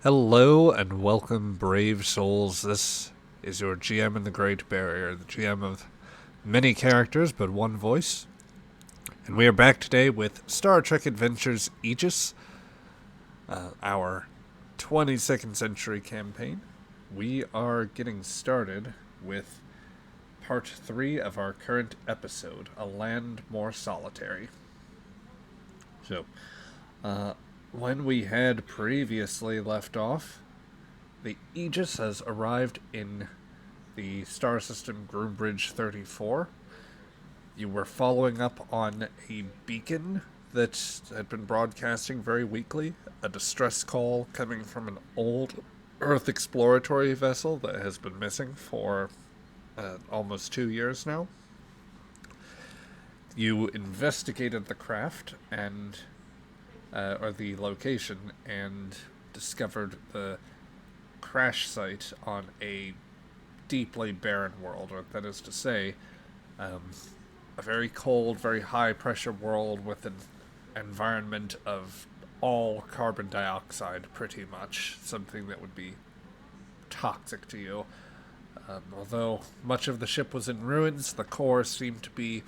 Hello and welcome, brave souls. This is your GM in the Great Barrier, the GM of many characters but one voice. And we are back today with Star Trek Adventures Aegis, our 22nd century campaign. We are getting started with part 3 of our current episode, A Land More Solitary. So, when we had previously left off, the Aegis has arrived in the star system Groombridge 34. You were following up on a beacon that had been broadcasting very weakly, a distress call coming from an old Earth exploratory vessel that has been missing for almost 2 years now. You investigated the craft and or the location and discovered the crash site on a deeply barren world, or that is to say, a very cold, very high pressure world with an environment of all carbon dioxide, pretty much. Something that would be toxic to you. Although much of the ship was in ruins, the core seemed to be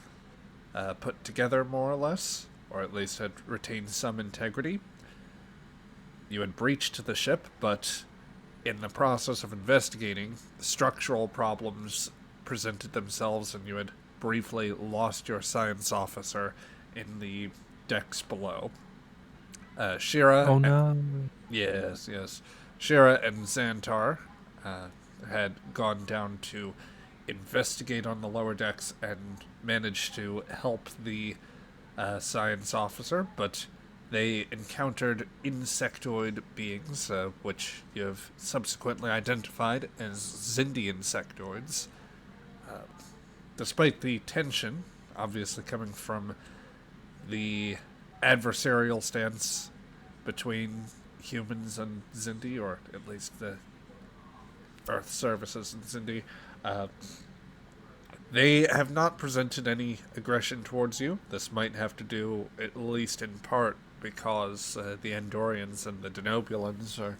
put together more or less, or at least had retained some integrity. You had breached the ship, but in the process of investigating, structural problems presented themselves, and you had briefly lost your science officer in the decks below. Shira. Oh no. Yes. Shira and Xantar had gone down to investigate on the lower decks and managed to help the science officer, but they encountered insectoid beings, which you have subsequently identified as Xindi insectoids. Despite the tension, obviously coming from the adversarial stance between humans and Xindi, or at least the Earth services and Xindi, they have not presented any aggression towards you. This might have to do, at least in part, because the Andorians and the Denobulans are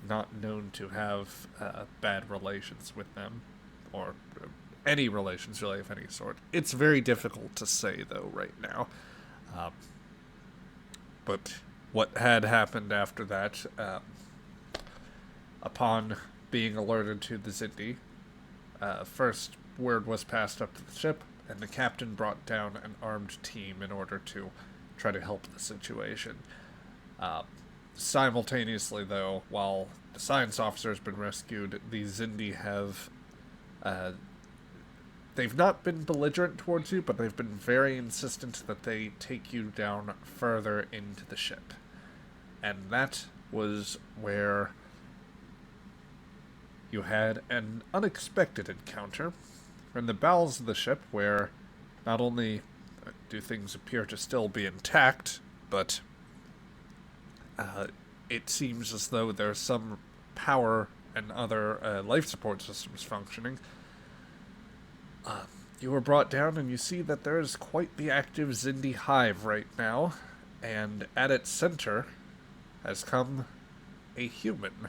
not known to have bad relations with them, or any relations really of any sort. It's very difficult to say, though, right now. But what had happened after that, upon being alerted to the Xindi, first word was passed up to the ship, and the captain brought down an armed team in order to try to help the situation. Simultaneously, though, while the science officer has been rescued, the Xindi have they've not been belligerent towards you, but they've been very insistent that they take you down further into the ship. And that was where you had an unexpected encounter in the bowels of the ship, where not only do things appear to still be intact, but it seems as though there's some power and other life support systems functioning. You were brought down, and you see that there is quite the active Xindi hive right now, and at its center has come a human.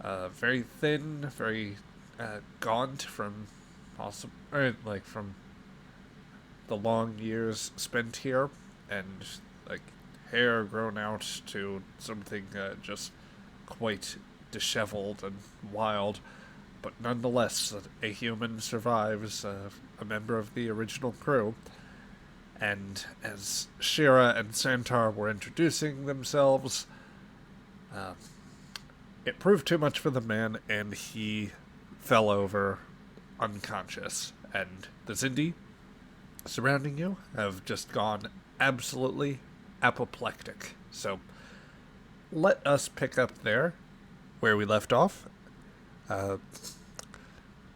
Very thin, very gaunt from from the long years spent here, and hair grown out to something just quite disheveled and wild. But nonetheless, a human survives, a member of the original crew. And as Shira and Xantar were introducing themselves, it proved too much for the man, and he fell over unconscious. And the Xindi surrounding you have just gone absolutely apoplectic. So let us pick up there where we left off.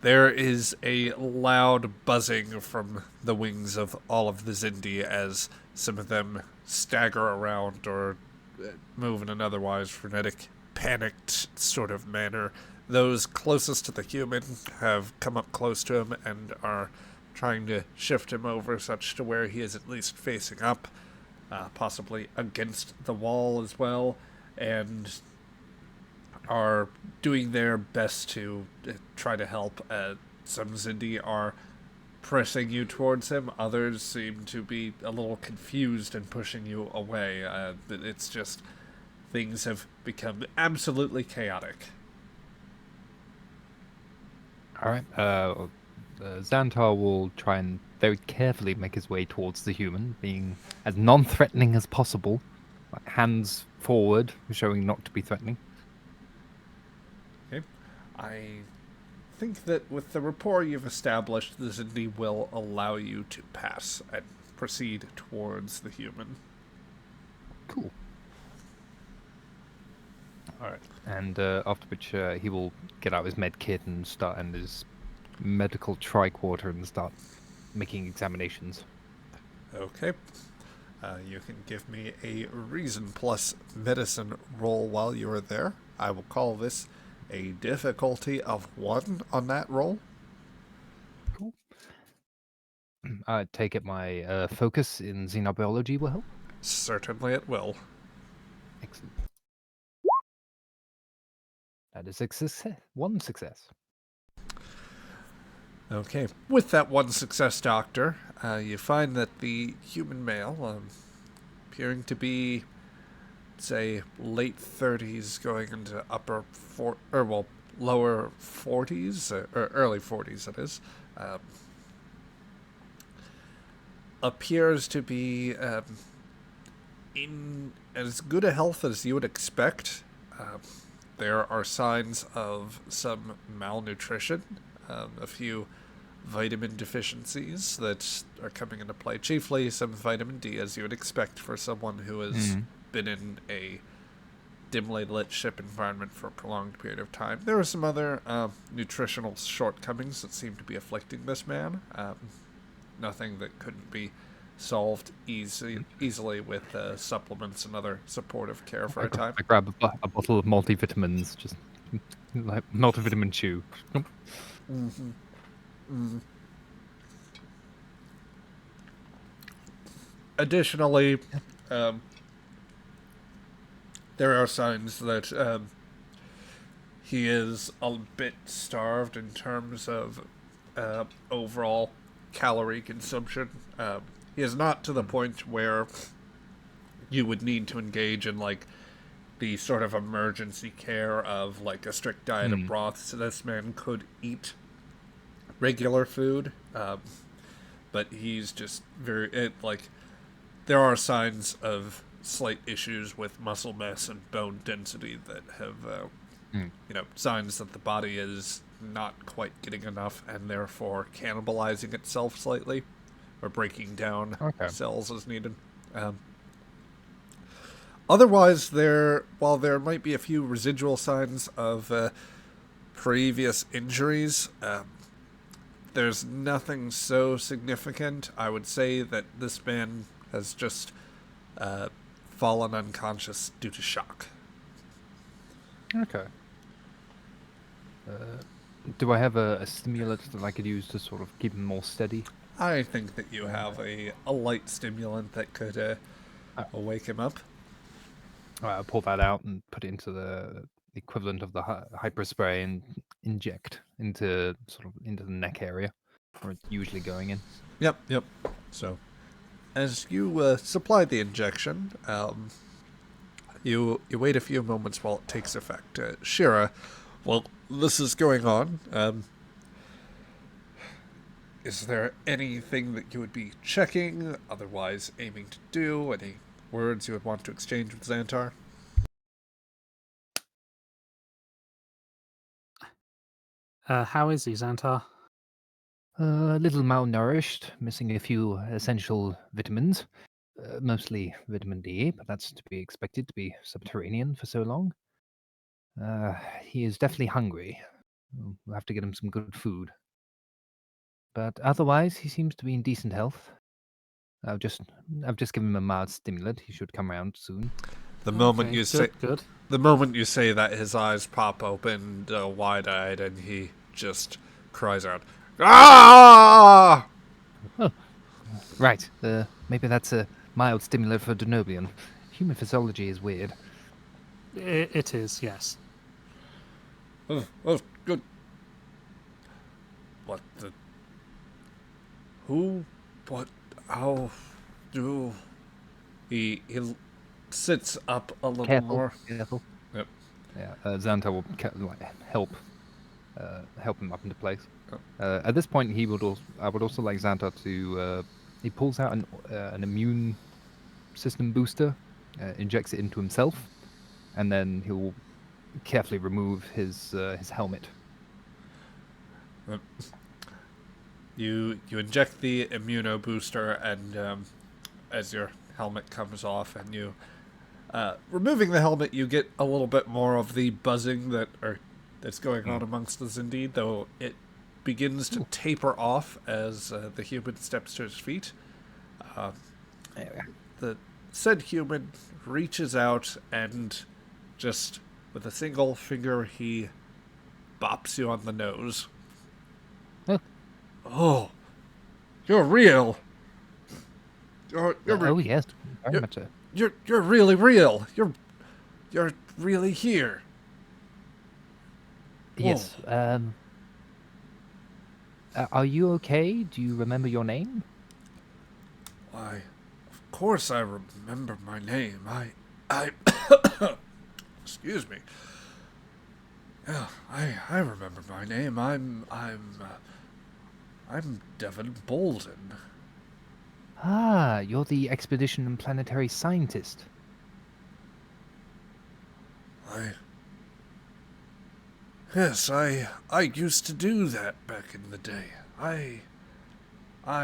There is a loud buzzing from the wings of all of the Xindi as some of them stagger around or move in an otherwise frenetic, panicked sort of manner. Those closest to the human have come up close to him and are trying to shift him over such to where he is at least facing up, possibly against the wall as well. and are doing their best to try to help. Some Zindi are pressing you towards him. Others seem to be a little confused and pushing you away. It's just things have become absolutely chaotic. All right. Xantar will try and very carefully make his way towards the human, being as non-threatening as possible. Like hands forward, showing not to be threatening. Okay, I think that with the rapport you've established, the Zindi will allow you to pass and proceed towards the human. Cool. All right. And after which he will get out his med kit and start and his medical tricorder and start making examinations. Okay. You can give me a reason plus medicine roll while you are there. I will call this a difficulty of 1 on that roll. Cool. I take it my focus in xenobiology will help. Certainly it will. Excellent. That is a success. 1 success. Okay. With that 1 success, Doctor, you find that the human male, appearing to be, say, late 30s going into lower 40s, or early 40s, that is, appears to be in as good a health as you would expect. There are signs of some malnutrition, a few vitamin deficiencies that are coming into play, chiefly some vitamin D, as you would expect for someone who has been in a dimly lit ship environment for a prolonged period of time. There are some other nutritional shortcomings that seem to be afflicting this man. Nothing that couldn't be solved easily with supplements and other supportive care for a time. I grab a bottle of multivitamins, just like multivitamin chew. Mm-hmm. Mm-hmm. Additionally, there are signs that he is a bit starved in terms of overall calorie consumption. He is not to the point where you would need to engage in like the sort of emergency care of like a strict diet of broth. So this man could eat regular food, but he's just there are signs of slight issues with muscle mass and bone density that have signs that the body is not quite getting enough and therefore cannibalizing itself slightly or breaking down cells as needed. Otherwise, while there might be a few residual signs of previous injuries, there's nothing so significant. I would say that this man has just fallen unconscious due to shock. Okay. Do I have a stimulant that I could use to sort of keep him more steady? I think that you have a light stimulant that could wake him up. I'll pull that out and put it into the equivalent of the hyper spray and inject into the neck area where it's usually going in. Yep. So, as you supply the injection, you wait a few moments while it takes effect. Shira, while this is going on, is there anything that you would be checking, otherwise aiming to do? Any words you would want to exchange with Xantar? How is he, Xantar? A little malnourished, missing a few essential vitamins, mostly vitamin D, but that's to be expected to be subterranean for so long. He is definitely hungry. We'll have to get him some good food. But otherwise, he seems to be in decent health. I've just given him a mild stimulant. He should come around soon. The moment Okay, you say good. the moment you say that, his eyes pop open, wide-eyed, and he just cries out, "Ah!" Oh, right. Maybe that's a mild stimulant for Denobian. Human physiology is weird. It is, yes. Oh, good. What the? Who? What? How? Do? He sits up a little more. Careful. Yep. Yeah, Xanta will help him up into place. Oh. At this point, I would also like Xanta to. He pulls out an immune system booster, injects it into himself, and then he'll carefully remove his helmet. You inject the immuno booster, and as your helmet comes off, and you removing the helmet, you get a little bit more of the buzzing that's going on amongst the Zindid, though it begins to taper off as the human steps to his feet. The said human reaches out and just with a single finger he bops you on the nose. Oh. Oh, you're real. You're Oh yes, very much so. You're really real. You're really here. Yes. Are you okay? Do you remember your name? Why, of course I remember my name. I excuse me. Yeah, I remember my name. I'm Devin Bolden. Ah, you're the expedition and planetary scientist. Yes, I used to do that back in the day. I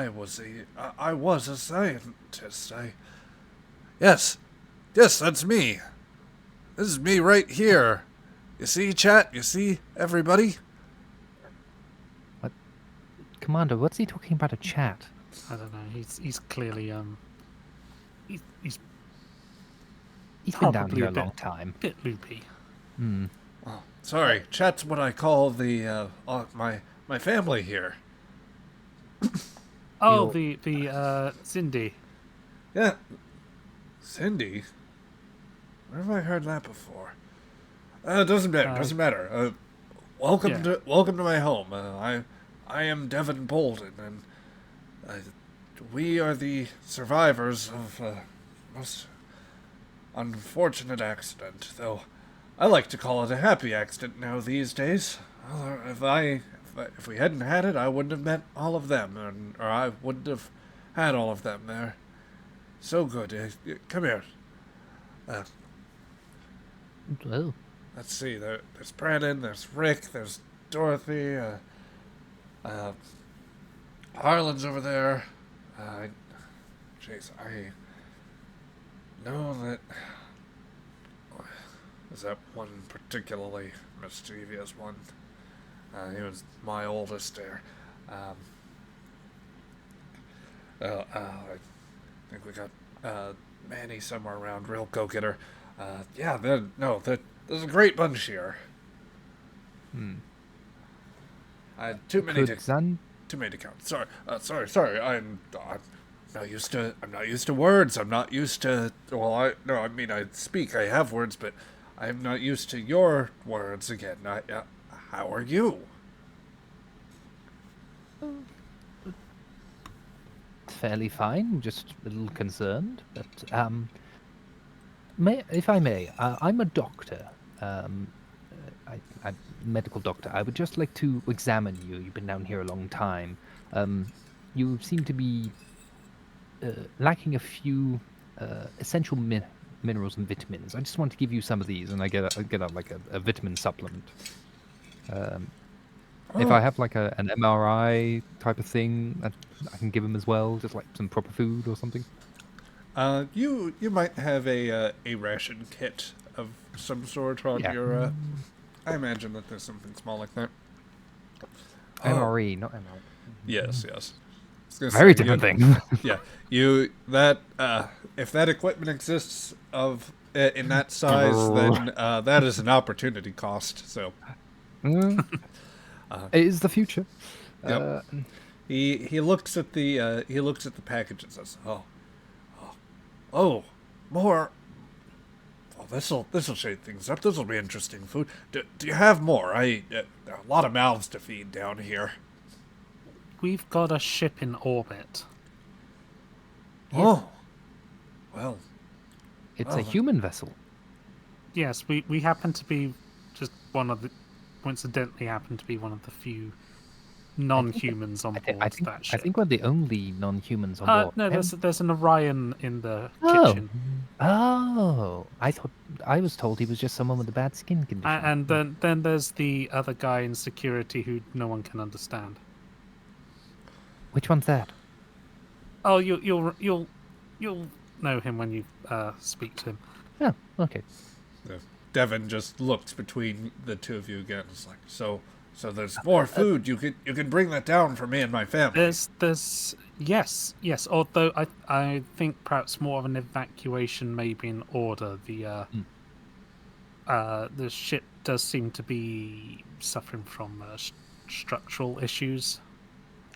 was a scientist. Yes, that's me. This is me right here. You see, chat? You see, everybody? What? Commander, what's he talking about a chat? I don't know. He's clearly he's He's been down probably here a a long time. bit loopy. Hmm. Oh, sorry, chat's what I call the my family here. Oh, You're- the Cindy. Yeah, Cindy. Where have I heard that before? Doesn't matter. Doesn't matter. Welcome to my home. I am Devin Bolden, and we are the survivors of a most unfortunate accident. Though I like to call it a happy accident now these days. Well, if we hadn't had it, I wouldn't have met all of them, or I wouldn't have had all of them. They're so good. Come here. Oh, Let's see. There's Brandon. There's Rick. There's Dorothy. Harlan's over there. Jeez, I know that. Is that one particularly mischievous one? He was my oldest there. I think we got Manny somewhere around. Real go-getter. Yeah, there's a great bunch here. Too many to count. Sorry. I'm not used to words. I'm not used to. Well, I speak. I have words, but I'm not used to your words again. How are you? fairly fine. Just a little concerned, but if I may, I'm a doctor. I'm a medical doctor. I would just like to examine you. You've been down here a long time. You seem to be lacking a few essential minerals and vitamins. I just want to give you some of these, and I get out like a vitamin supplement. If I have like an MRI type of thing, I can give him as well, just like some proper food or something. You might have a ration kit of some sort on your. I imagine that there's something small like that. MRE, not MRI. Yes. Very different thing. Yeah, if that equipment exists in that size, then that is an opportunity cost. So it is the future. Yep. He looks at the package and says, "Oh, more. this'll shake things up. This'll be interesting food. Do you have more? There are a lot of mouths to feed down here. We've got a ship in orbit. Oh, well, It's a human vessel. Yes, we happen to be just coincidentally happen to be one of the few non-humans on board that ship. I think we're the only non-humans on board. No, there's an Orion in the Oh. kitchen. Oh, I was told he was just someone with a bad skin condition. And then there's the other guy in security who no one can understand. Which one's that? Oh, you'll know him when you speak to him. Oh, okay. Devin just looks between the two of you again. It's like, so there's more food. You can bring that down for me and my family. There's yes. Although I think perhaps more of an evacuation may be in order. The ship does seem to be suffering from structural issues.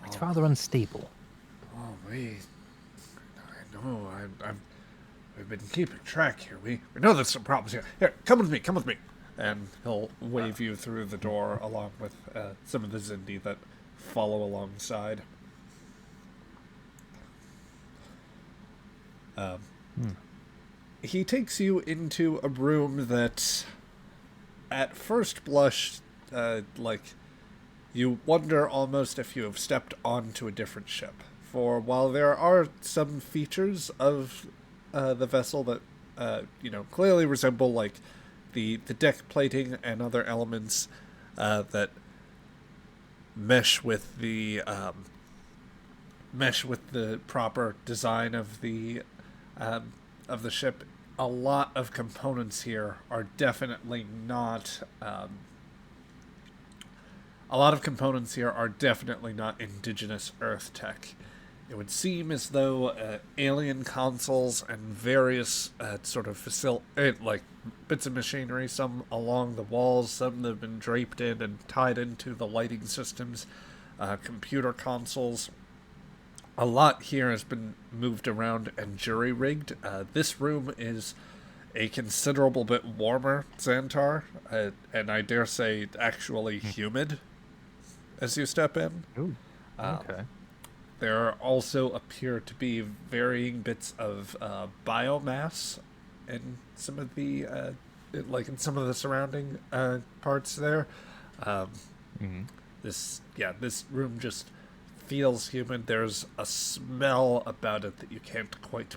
It's rather unstable. Oh, I know. We've been keeping track here. We know there's some problems here. Here, come with me. And he'll wave you through the door along with some of the Zindi that follow alongside. He takes you into a room that, at first blush, you wonder almost if you have stepped onto a different ship. For while there are some features of the vessel that, clearly resemble, like, the deck plating and other elements that mesh with the proper design of the ship. A lot of components here are definitely not indigenous Earth tech. It would seem as though alien consoles and various sort of bits of machinery, some along the walls, some that have been draped in and tied into the lighting systems, computer consoles. A lot here has been moved around and jury-rigged. This room is a considerable bit warmer, Xantar, and I dare say actually humid as you step in. Ooh, okay. There also appear to be varying bits of biomass in some of the surrounding parts there. This room just feels humid. There's a smell about it that you can't quite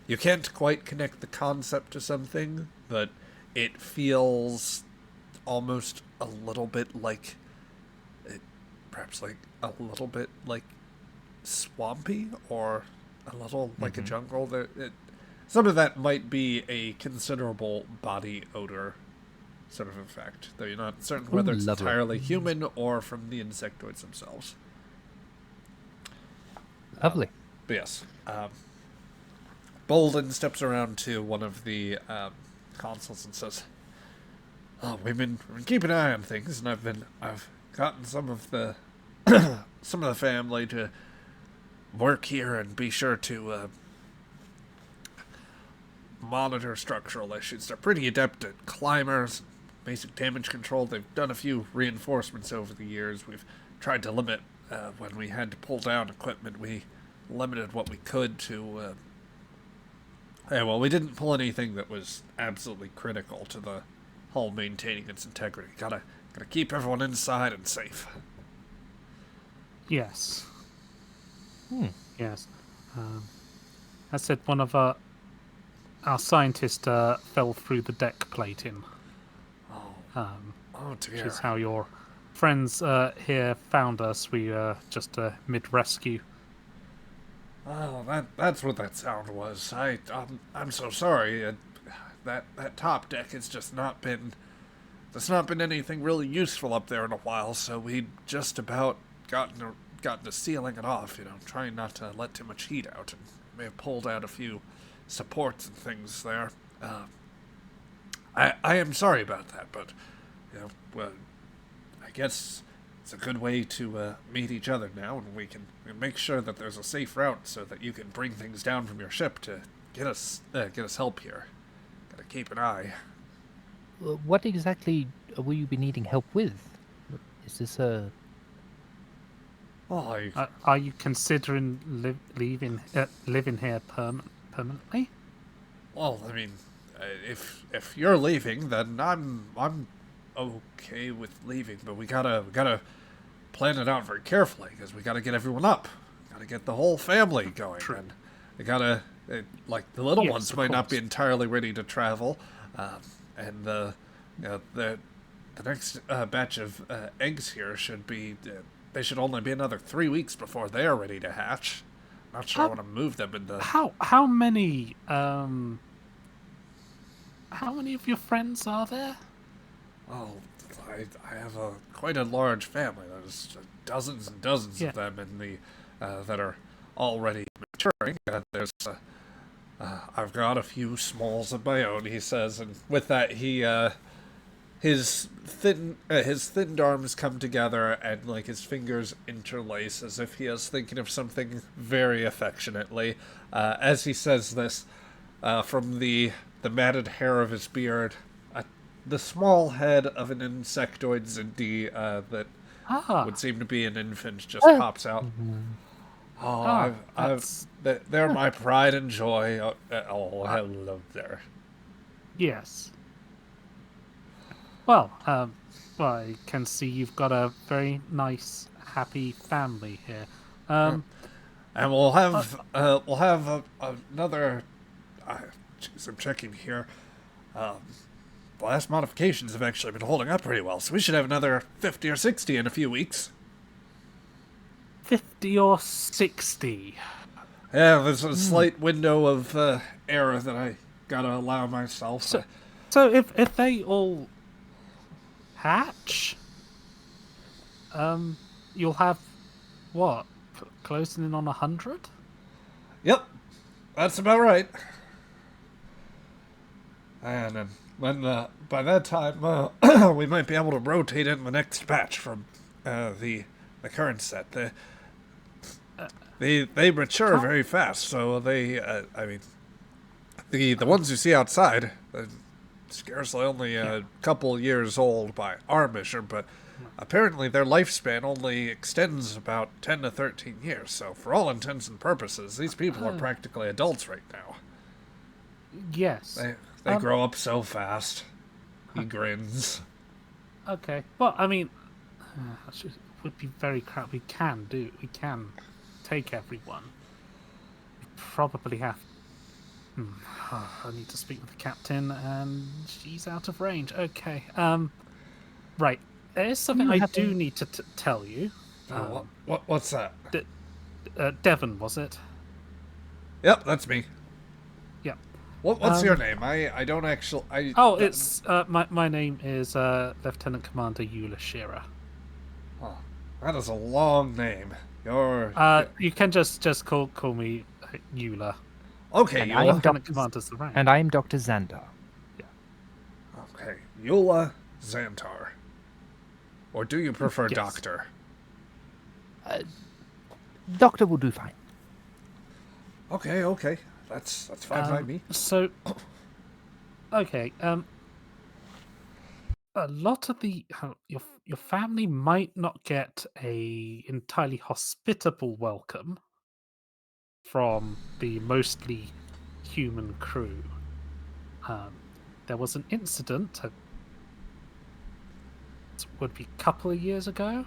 you can't quite connect the concept to something, but it feels almost a little bit like, perhaps like a little bit like swampy, or a little like a jungle. Some of that might be a considerable body odor sort of effect, though you're not certain whether it's entirely human or from the insectoids themselves. Lovely. But yes. Bolden steps around to one of the consoles and says, "Oh, we've been keeping an eye on things, and I've gotten some of the family to work here and be sure to monitor structural issues. They're pretty adept at climbers, basic damage control. They've done a few reinforcements over the years. We've tried to limit when we had to pull down equipment. We limited what we could to. We didn't pull anything that was absolutely critical to the hull maintaining its integrity. Gotta keep everyone inside and safe." Yes. Yes. I said one of our scientists fell through the deck plating. Oh dear. Which is how your friends here found us. We just mid-rescue. Oh, that's what that sound was. I'm so sorry. That top deck has just not been. There's not been anything really useful up there in a while, so we just about gotten to sealing it off. Trying not to let too much heat out, and may have pulled out a few supports and things there. I am sorry about that, but I guess it's a good way to meet each other now, and we can make sure that there's a safe route so that you can bring things down from your ship to get us help here. Gotta keep an eye. What exactly will you be needing help with? Is this a... Oh, Are you considering living here permanently? well, I mean, if you're leaving, then I'm okay with leaving, but we gotta plan it out very carefully because we gotta get everyone up. Gotta get the whole family going, True. and we gotta like the little Yes, ones of might not be course. entirely ready to travel, and the next batch of eggs here should be. They should only be another 3 weeks before they are ready to hatch. Not sure I want to move them in the. How many of your friends are there? Oh, I have quite a large family. There's dozens and dozens Yeah. of them in the that are already maturing. I've got a few smalls of my own. He says, and with that, his thinned arms come together and like his fingers interlace as if he is thinking of something very affectionately. As he says this, from the matted hair of his beard, the small head of an insectoid Zindi that would seem to be an infant just pops out. Oh, they're my pride and joy. Oh, hello there. Yes. Well, I can see you've got a very nice, happy family here. And we'll have another. Jeez, I'm checking here. The last modifications have actually been holding up pretty well, so we should have another 50 or 60 in a few weeks. 50 or 60. Yeah, there's a slight window of error that I gotta allow myself. So if they all hatch, you'll have what? Closing in on 100? Yep, that's about right. And then by that time, we might be able to rotate in the next batch from the current set. They mature very fast, so I mean, the ones you see outside, scarcely only a couple years old by our measure, but apparently their lifespan only extends about 10 to 13 years. So for all intents and purposes, these people are practically adults right now. Yes. They grow up so fast. He grins. Okay. Well, I mean, it would be very crowded. We can take everyone. We probably have. I need to speak with the captain, and she's out of range. Okay. Right. There's something I do need to tell you. What's that? Devon, was it? Yep, that's me. Yep. What's your name? I don't actually. It's my name is Lieutenant Commander Eula Shearer. Oh, that is a long name. You can just call me Eula. Okay, And Eula. I'm Lieutenant Commander's the rank. And I'm Dr. Xander. Okay, Eula Xantar. Or do you prefer Yes. Doctor? Doctor will do fine. Okay. That's fine by me. So, okay. A lot of your family might not get a entirely hospitable welcome from the mostly human crew. There was an incident. It would be a couple of years ago.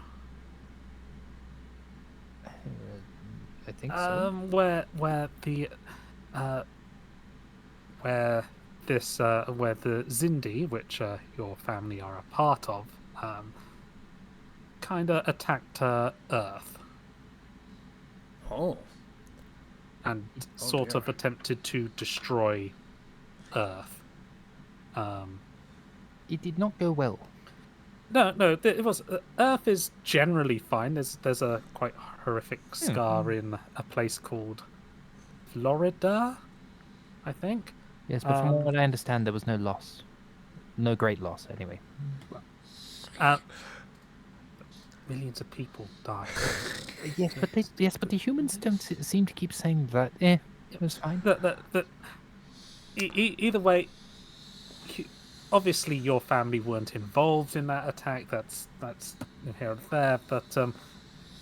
I think so. Where the Zindi, which your family are a part of, kind of attacked Earth Oh. and sort of attempted to destroy Earth. It did not go well. No, it was Earth is generally fine. There's a quite horrific scar in a place called Florida, I think. Yes, but from what I understand, there was no loss. No great loss, anyway. Millions of people died. Yes, but the humans don't seem to keep saying that. It was fine. either way, obviously your family weren't involved in that attack. That's inherent there, but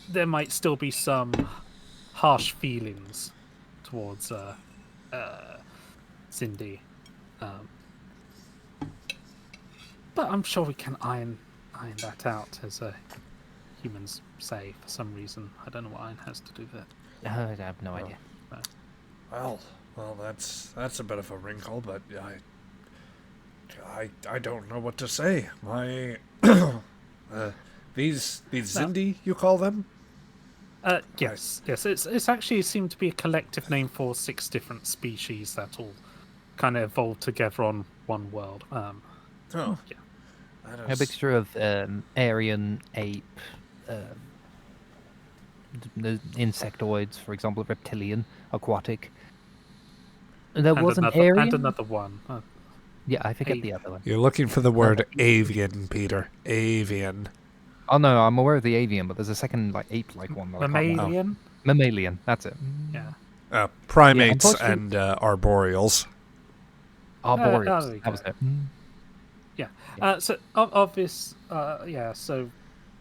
there might still be some harsh feelings towards Cindy. Um, but I'm sure we can iron that out, as humans say for some reason. I don't know what iron has to do with it. I have no idea. Well, that's a bit of a wrinkle, but I don't know what to say. My these Zindi, you call them? Yes. It's actually seemed to be a collective name for 6 different species that all kind of evolved together on one world. Oh, yeah. A mixture of Aryan, ape, the insectoids, for example, reptilian, aquatic. There was an Aryan? And another one. Yeah, I forget the other one. You're looking for the word avian, Peter. Avian. Oh no, I'm aware of the avian, but there's a second like ape-like one. That Mammalian? Mammalian, that's it. Yeah. Primates and arboreals. Arboreals, there we that was go. it. Yeah. So obvious. Yeah. So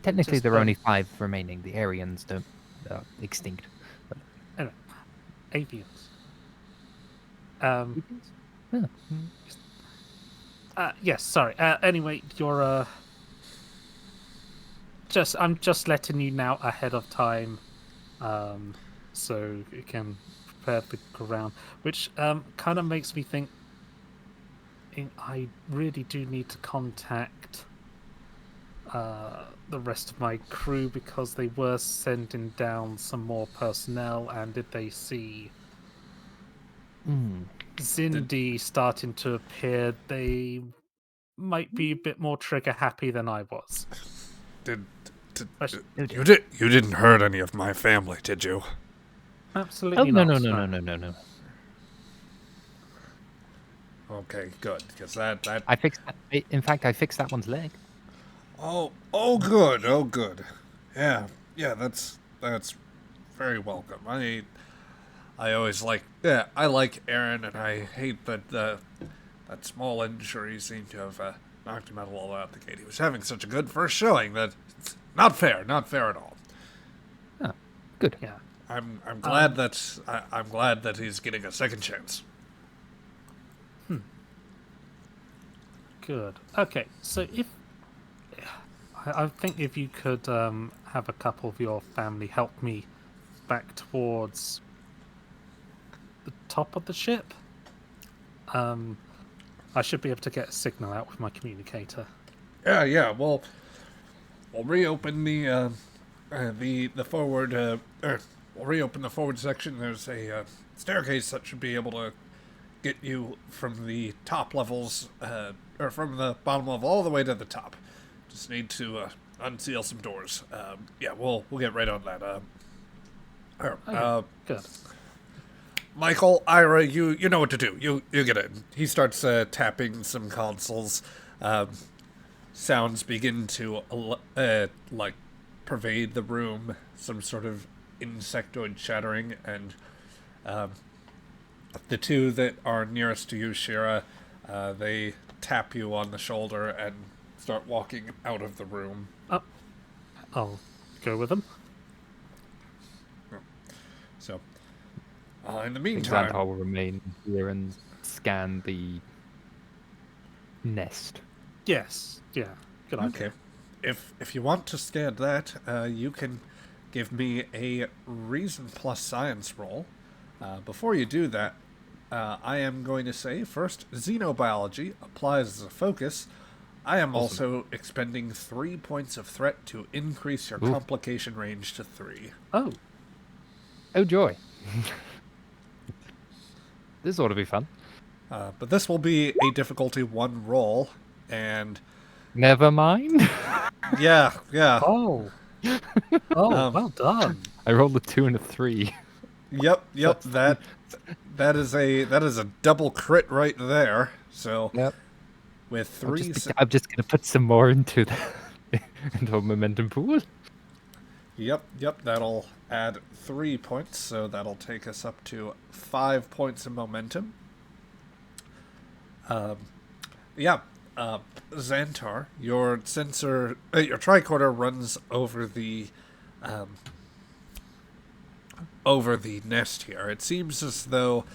Technically, just, there are only 5 remaining. The Aryans don't extinct. But... anyway, avians. Yeah. Yes. Sorry. Anyway, you're I'm just letting you know ahead of time, so you can prepare the ground. Which kind of makes me think. I really do need to contact the rest of my crew, because they were sending down some more personnel, and did they see Zindi starting to appear, they might be a bit more trigger happy than I was. You didn't hurt any of my family, did you? Absolutely no, not. No. Okay, good, because that I fixed that. In fact, I fixed that one's leg. Oh, good. Yeah, that's very welcome. I always I like Aaron, and I hate that that small injury seemed to have knocked him out of the gate. He was having such a good first showing that it's not fair at all. Oh, good. Yeah. I'm glad I'm glad that he's getting a second chance. Good. Okay, so I think if you could have a couple of your family help me back towards the top of the ship, I should be able to get a signal out with my communicator. Yeah. We'll reopen the forward. We'll reopen the forward section. There's a staircase that should be able to get you from the top levels, or from the bottom level all the way to the top. Just need to unseal some doors. Yeah, we'll get right on that. Good. Michael, Ira, you know what to do. You get in. He starts tapping some consoles. Sounds begin to pervade the room. Some sort of insectoid chattering, and the 2 that are nearest to you, Shira, they tap you on the shoulder and start walking out of the room. I'll go with them. So, in the meantime, I will remain here and scan the nest. Yes. Yeah. Good idea. okay. If you want to scan that, you can give me a Reason plus Science roll. Before you do that, I am going to say, first, xenobiology applies as a focus. I am also expending 3 points of threat to increase your complication range to 3. Oh, joy. This ought to be fun. But this will be a difficulty 1 roll, and... Never mind. Yeah. Oh, well done. I rolled a 2 and a 3. Yep. That is a double crit right there. So Yep. with 3, I'm just gonna put some more into a momentum pool. Yep. That'll add 3 points, so that'll take us up to 5 points of momentum. Yeah, Xantar, your sensor, your tricorder runs over the nest here. It seems as though,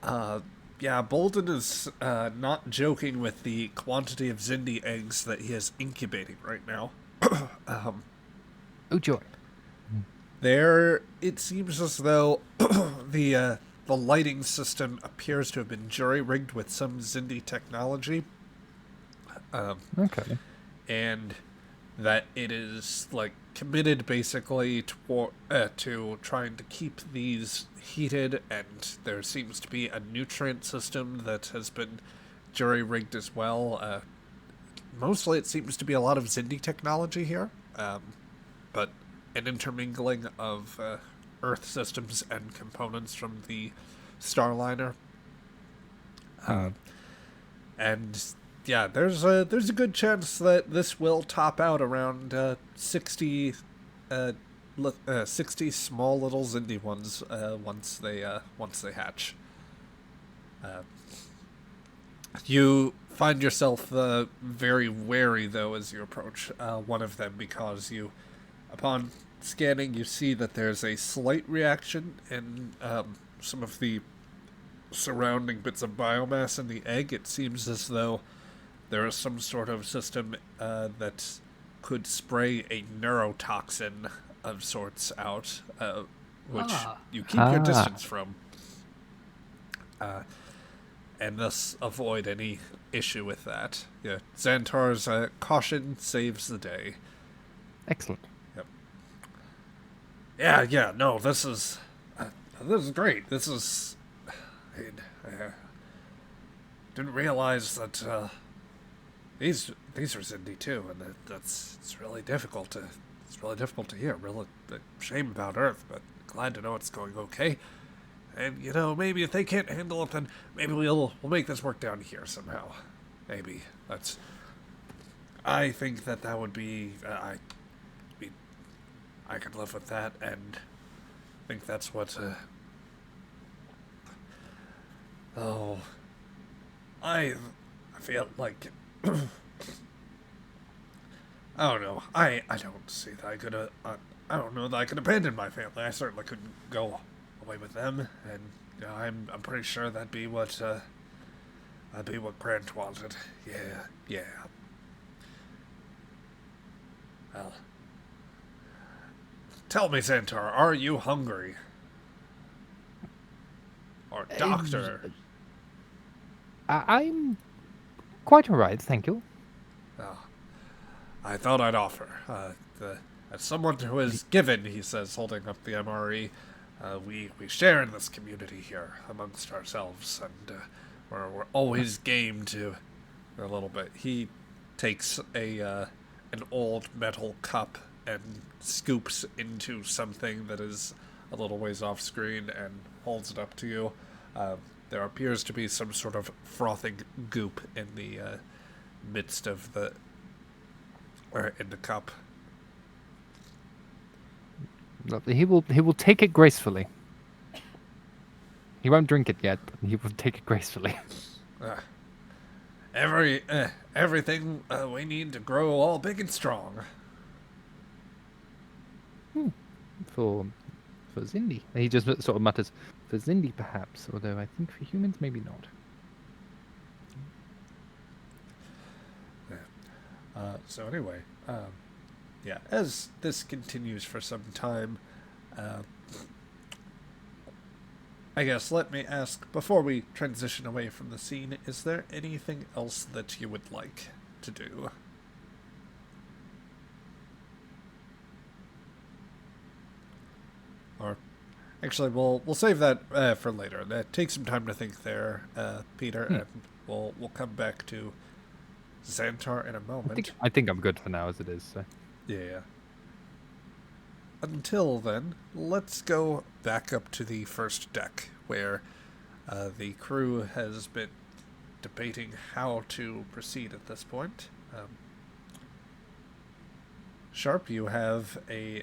yeah, Bolden is not joking with the quantity of Zindi eggs that he is incubating right now. Oh joy. There, it seems as though the lighting system appears to have been jury-rigged with some Zindi technology. Okay. And that it is like committed basically to trying to keep these heated, and there seems to be a nutrient system that has been jury-rigged as well. Mostly it seems to be a lot of Zindi technology here, but an intermingling of Earth systems and components from the Starliner. And yeah, there's a good chance that this will top out around 60 small little Zindi ones once they hatch. You find yourself very wary though as you approach one of them, because upon scanning, you see that there's a slight reaction in some of the surrounding bits of biomass in the egg. It seems as though there is some sort of system that could spray a neurotoxin of sorts out, which you keep your distance from, and thus avoid any issue with that. Yeah, Xantar's caution saves the day. Excellent. Yep. Yeah. No, this is great. This is. I didn't realize that these are Zindi too, and it's really difficult to hear. Really shame about Earth, but glad to know it's going okay. And maybe if they can't handle it, then maybe we'll make this work down here somehow. Maybe that's. I think that would be. I could live with that, and I think that's what. I feel like. I don't know. I don't see that I could. I don't know that I could abandon my family. I certainly couldn't go away with them, and I'm pretty sure that'd be what Grant wanted. Yeah. Well, tell me, Xantar, are you hungry? Or doctor? I'm quite alright, thank you. Oh, I thought I'd offer. As someone who is given, he says, holding up the MRE, we share in this community here amongst ourselves, and we're always game to a little bit. He takes an old metal cup and scoops into something that is a little ways off screen and holds it up to you. There appears to be some sort of frothing goop in the midst of in the cup. Lovely. He will take it gracefully. He won't drink it yet, but he will take it gracefully. Everything we need to grow all big and strong. For Zindi. He just sort of mutters, for Zindi perhaps, although I think for humans maybe not. So anyway, yeah, as this continues for some time, I guess let me ask, before we transition away from the scene, is there anything else that you would like to do? Or, actually, we'll save that for later. Take some time to think there, Peter, and we'll come back to Xantar in a moment. I think I'm good for now as it is. So. Yeah. Until then, let's go back up to the first deck, where the crew has been debating how to proceed at this point. Sharp, you have I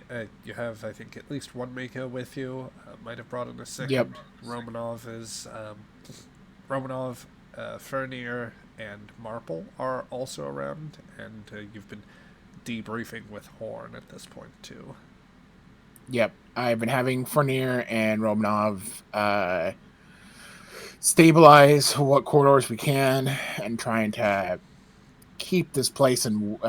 think at least one Mako with you. Might have brought in a second. Yep. Romanov Fernir and Marple are also around, and you've been debriefing with Horn at this point too. Yep, I've been having Fournier and Romanov stabilize what corridors we can and trying to keep this place and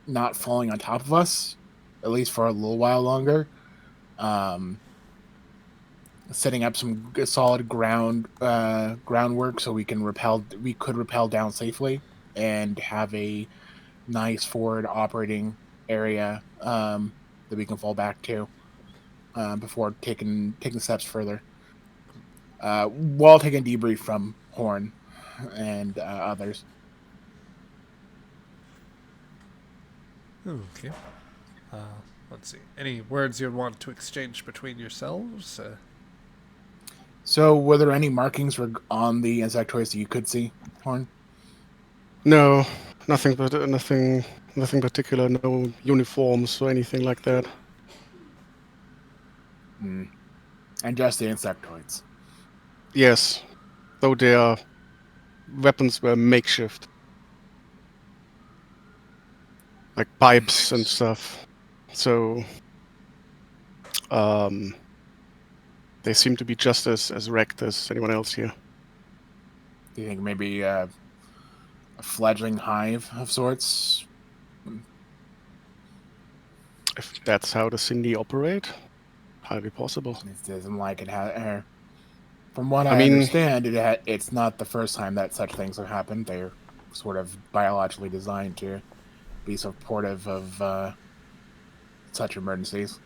not falling on top of us, at least for a little while longer. Setting up some solid groundwork so we could repel down safely and have a nice forward operating area that we can fall back to before taking steps further. While taking a debrief from Horn and others. Okay. Let's see. Any words you'd want to exchange between yourselves? So, were there any markings on the insectoids that you could see, Horn? No, nothing particular. No uniforms or anything like that. And just the insectoids. Yes, though their weapons were makeshift, like pipes and stuff. So, they seem to be just as wrecked as anyone else here. Do you think maybe a fledgling hive of sorts? If that's how the Cindy operate, highly possible. It doesn't like it. From what I understand, it's not the first time that such things have happened. They're sort of biologically designed to be supportive of such emergencies.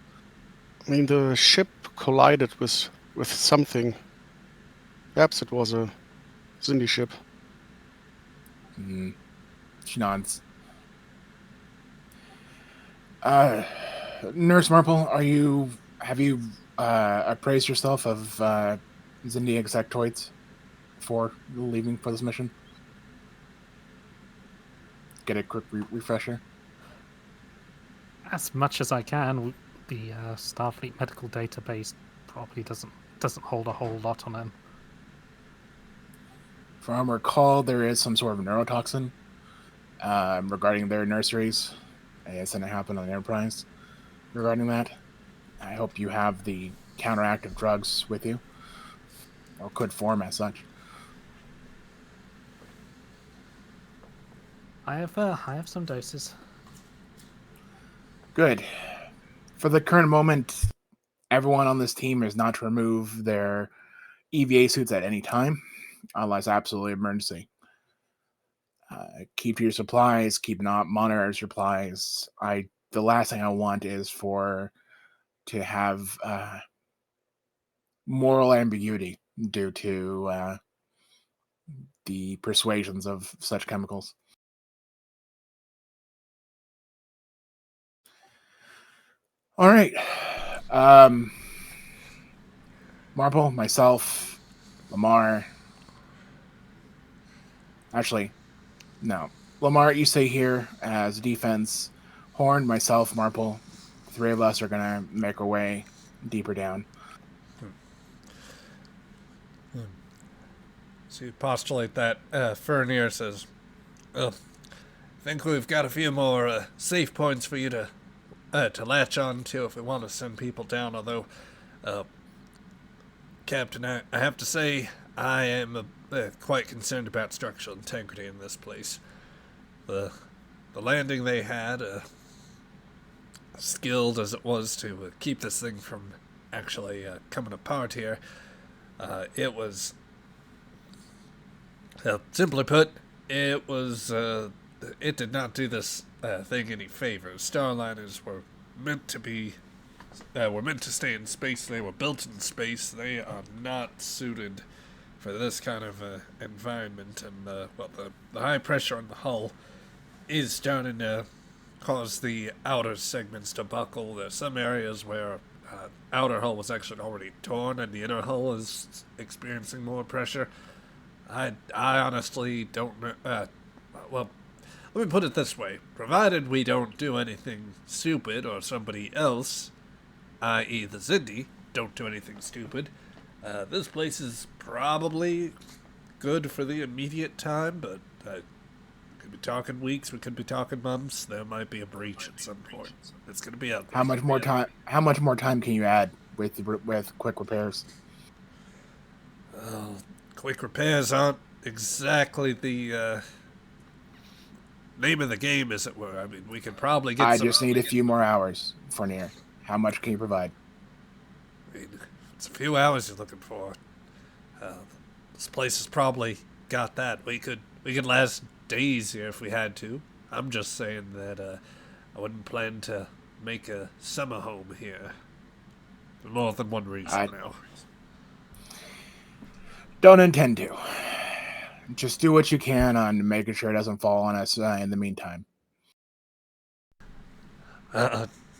I mean, the ship collided with something. Perhaps it was a Cindy ship. She nods. Nurse Marple, have you appraised yourself of Zindi insectoids before leaving for this mission? Get a quick refresher. As much as I can. The Starfleet medical database probably doesn't hold a whole lot on them. From recall, there is some sort of neurotoxin regarding their nurseries. It's going to happen on the Enterprise regarding that. I hope you have the counteractive drugs with you, or could form as such. I have some doses. Good. For the current moment, everyone on this team is not to remove their EVA suits at any time, unless absolutely emergency. Keep your supplies. Monitor your supplies. The last thing I want is to have moral ambiguity due to the persuasions of such chemicals. All right. Marple, myself, Lamar. Actually, no. Lamar, you stay here as defense. Horn, myself, Marple. The three of us are going to make our way deeper down. So you postulate that. Fernir says, well, I think we've got a few more safe points for you to latch on to if we want to send people down, although, Captain, I have to say, I am quite concerned about structural integrity in this place. The landing they had, skilled as it was to keep this thing from actually coming apart here, it was, simply put, it did not do this thing any favors. Starliners were meant to stay in space. They were built in space. They are not suited for this kind of environment. And the high pressure on the hull is starting to cause the outer segments to buckle. There's some areas where outer hull was actually already torn, and the inner hull is experiencing more pressure. I honestly don't know. Well, let me put it this way. Provided we don't do anything stupid, or somebody else, i.e. the Zindi, don't do anything stupid, this place is probably good for the immediate time, but we could be talking weeks, we could be talking months. There might be a breach at some point. It's going to be ugly. How much more time? How much more time can you add with quick repairs? Quick repairs aren't exactly the name of the game, as it were. I mean, we could probably get I some... just need a few more hours, Fournier. How much can you provide? I mean, it's a few hours you're looking for. This place has probably got that. We could last days here if we had to. I'm just saying that I wouldn't plan to make a summer home here. For more than one reason now. Don't intend to. Just do what you can on making sure it doesn't fall on us in the meantime.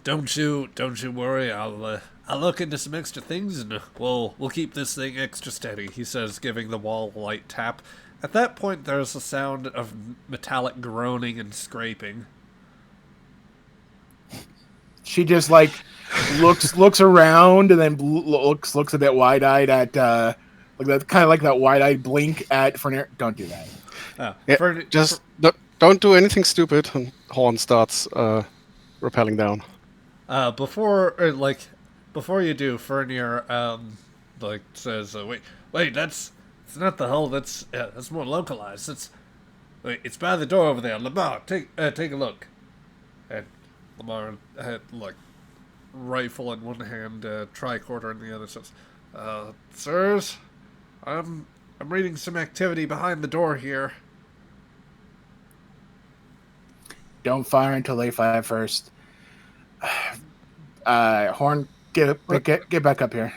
Don't you worry. I'll look into some extra things and we'll keep this thing extra steady, he says, giving the wall a light tap. At that point, there's a sound of metallic groaning and scraping. She just like looks around and then looks a bit wide-eyed at like that, kind of like that wide-eyed blink at Fournier. Don't do that. Just don't do anything stupid. And Horn starts rappelling down. Before you do, Fernier says, wait, it's not the hull. That's more localized. It's by the door over there. Lamar, take a look. And Lamar had rifle in one hand, tricorder in the other. Says, sirs, I'm reading some activity behind the door here. Don't fire until they fire first. Horn, get back up here.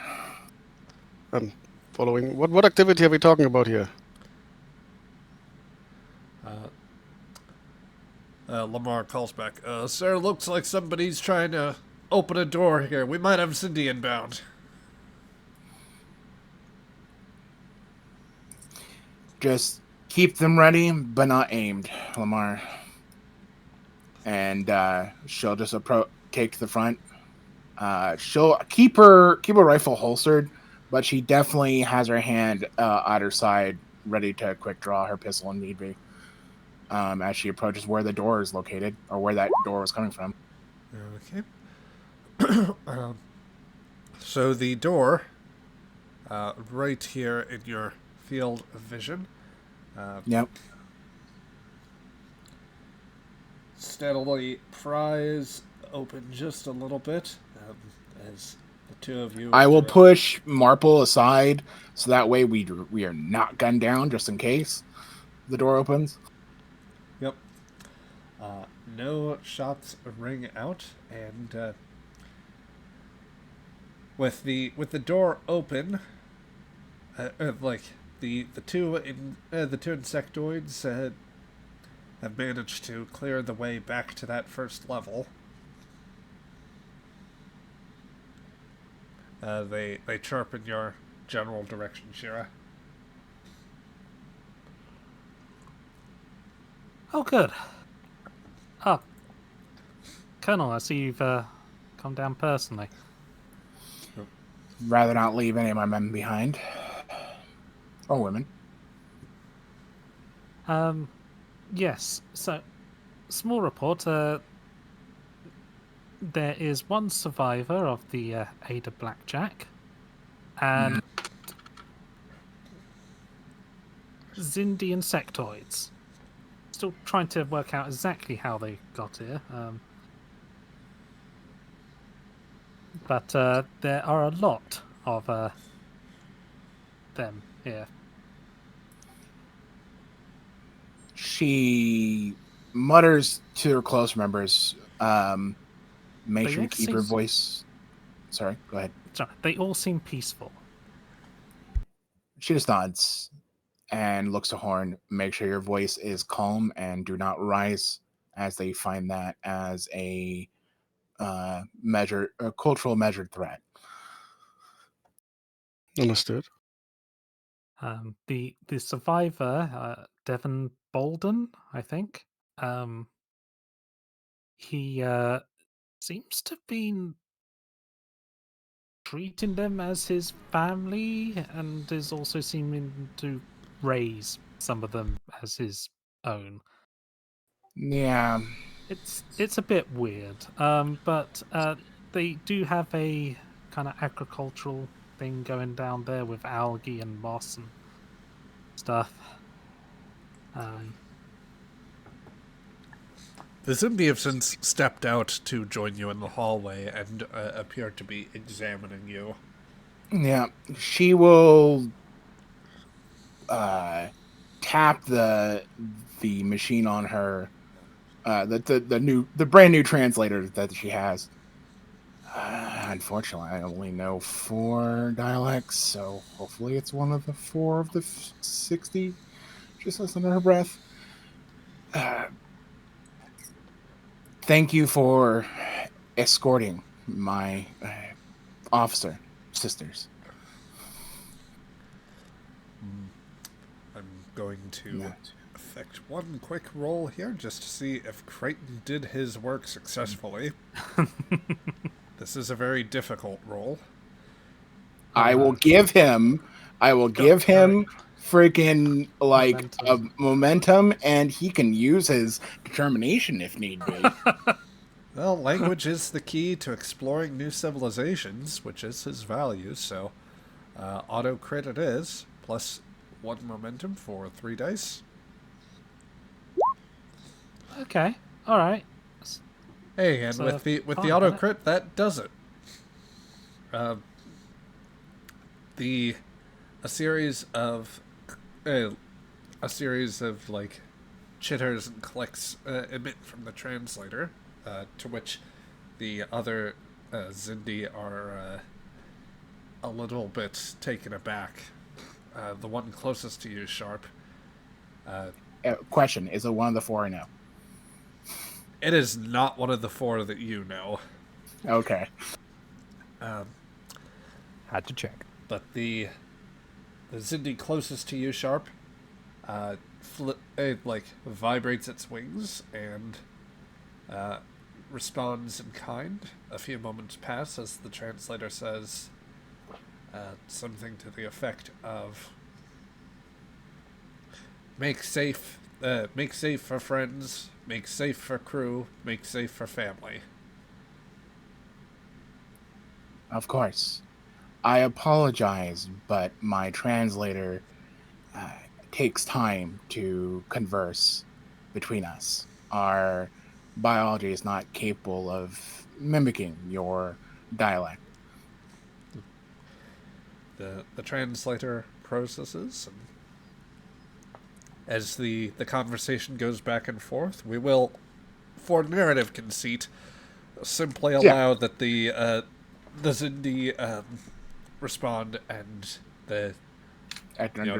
I'm following. What activity are we talking about here? Lamar calls back. Sir, looks like somebody's trying to open a door here. We might have Cindy inbound. Just keep them ready, but not aimed, Lamar. And she'll just take to the front. She'll keep her rifle holstered, but she definitely has her hand at her side, ready to quick draw her pistol if need be. As she approaches where the door is located, or where that door was coming from. Okay. So the door, right here in your field of vision. Yep. Steadily pries open just a little bit, as the two of you... I will push Marple aside, so that way we are not gunned down, just in case the door opens. Yep. No shots ring out, and with the door open, the two insectoids have managed to clear the way back to that first level. They chirp in your general direction, Shira. Oh, good. Oh, Colonel, I see you've come down personally. Rather not leave any of my men behind. Or women. Yes. So, small report. There is one survivor of the Ada Blackjack, and Zindi insectoids. Still trying to work out exactly how they got here. But there are a lot of them here. She mutters to her close members, make They sure you all keep seem your voice... Sorry, go ahead. So they all seem peaceful. She just nods and looks to Horn. Make sure your voice is calm and do not rise, as they find that as a cultural measured threat. Understood. The survivor, Devon Bolden, I think. He seems to have been treating them as his family, and is also seeming to raise some of them as his own. Yeah. It's a bit weird, but they do have a kind of agricultural thing going down there with algae and moss and stuff. The Zindi have since stepped out to join you in the hallway and appear to be examining you. Yeah. She will tap the machine on her, the brand new translator that she has. Unfortunately, I only know 4 dialects, so hopefully it's one of the 4 of the 60. Just says under her breath. Thank you for escorting my officer sisters. I'm going to effect one quick roll here just to see if Crichton did his work successfully. This is a very difficult roll. I will give him freaking like a momentum, and he can use his determination if need be. Well, language is the key to exploring new civilizations, which is his value, so auto crit it is, plus 1 momentum for 3 dice. Okay, all right. Hey, and with the auto crit, that does it. A series of like chitters and clicks emit from the translator, to which the other Zindi are a little bit taken aback. The one closest to you, Sharp. Question: is it one of the 4 I know? It is not one of the 4 that you know. Okay. Had to check. But the Zindi closest to you, Sharp, it vibrates its wings and responds in kind. A few moments pass as the translator says something to the effect of make safe for friends, make safe for crew, make safe for family. Of course. I apologize, but my translator takes time to converse between us. Our biology is not capable of mimicking your dialect. The translator processes, and as the conversation goes back and forth, we will, for narrative conceit, simply allow that the Zindi respond, and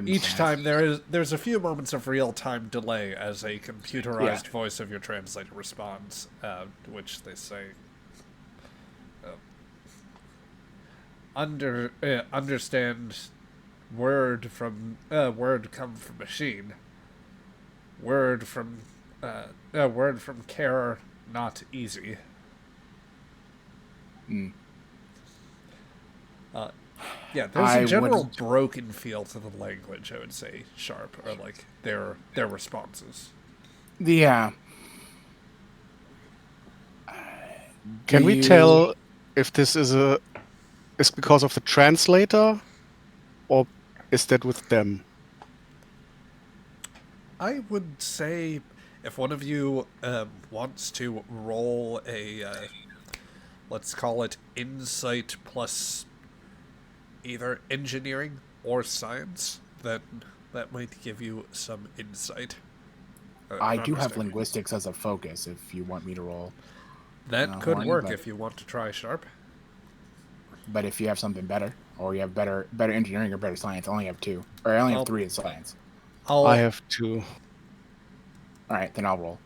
each time there's a few moments of real time delay as a computerized voice of your translator responds, which they say understand word come from machine, word from care not easy. There's a general broken feel to the language, I would say, Sharp, or like their responses. Yeah. Can we tell if this is because of the translator, or is that with them? I would say if one of you wants to roll a, let's call it insight plus either engineering or science, that might give you some insight. I do have linguistics as a focus if you want me to roll. That could work if you want to try, Sharp. But if you have something better, or you have better engineering or better science, I only have 2. Or I only have 3 in science. I have 2. Alright, then I'll roll.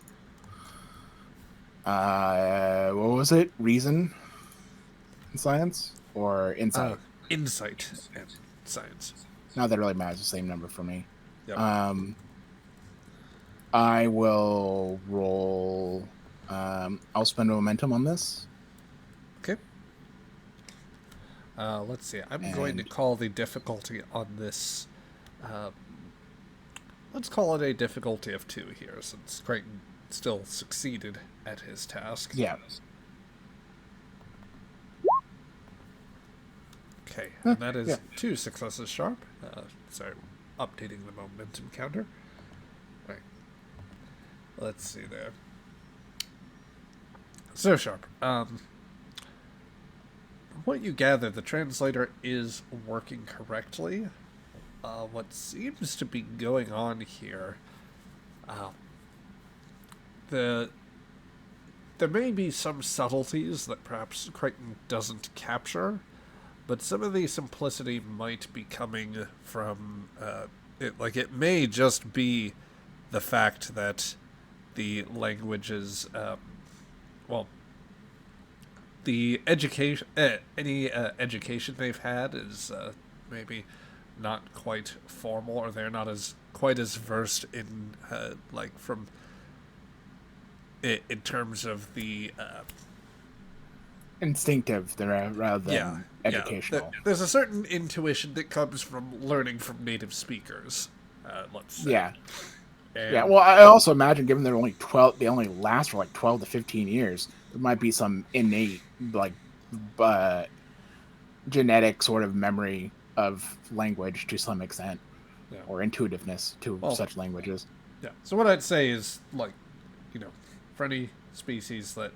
What was it? Reason? In science? Or insight? Insight and science. Not that it really matters, the same number for me. Yep. I will roll... I'll spend a momentum on this. Okay. Let's see. I'm going to call the difficulty on this let's call it a difficulty of 2 here, since Crichton still succeeded at his task. Yeah. Okay, and that is Yeah. 2 successes sharp. Sorry, updating the momentum counter. Right. Let's see there. So sharp. From what you gather, the translator is working correctly. What seems to be going on here, there may be some subtleties that perhaps Crichton doesn't capture, but some of the simplicity might be coming from it may just be the fact that the languages, the education, any education they've had is maybe not quite formal, or they're not quite as versed in in terms of the Instinctive, rather than educational. There's a certain intuition that comes from learning from native speakers. Let's say. Yeah. And Yeah, well, I also imagine, given they're only 12, they only last for like 12 to 15 years, there might be some innate, genetic sort of memory of language to some extent, or intuitiveness to such languages. Yeah. So what I'd say is, for any species that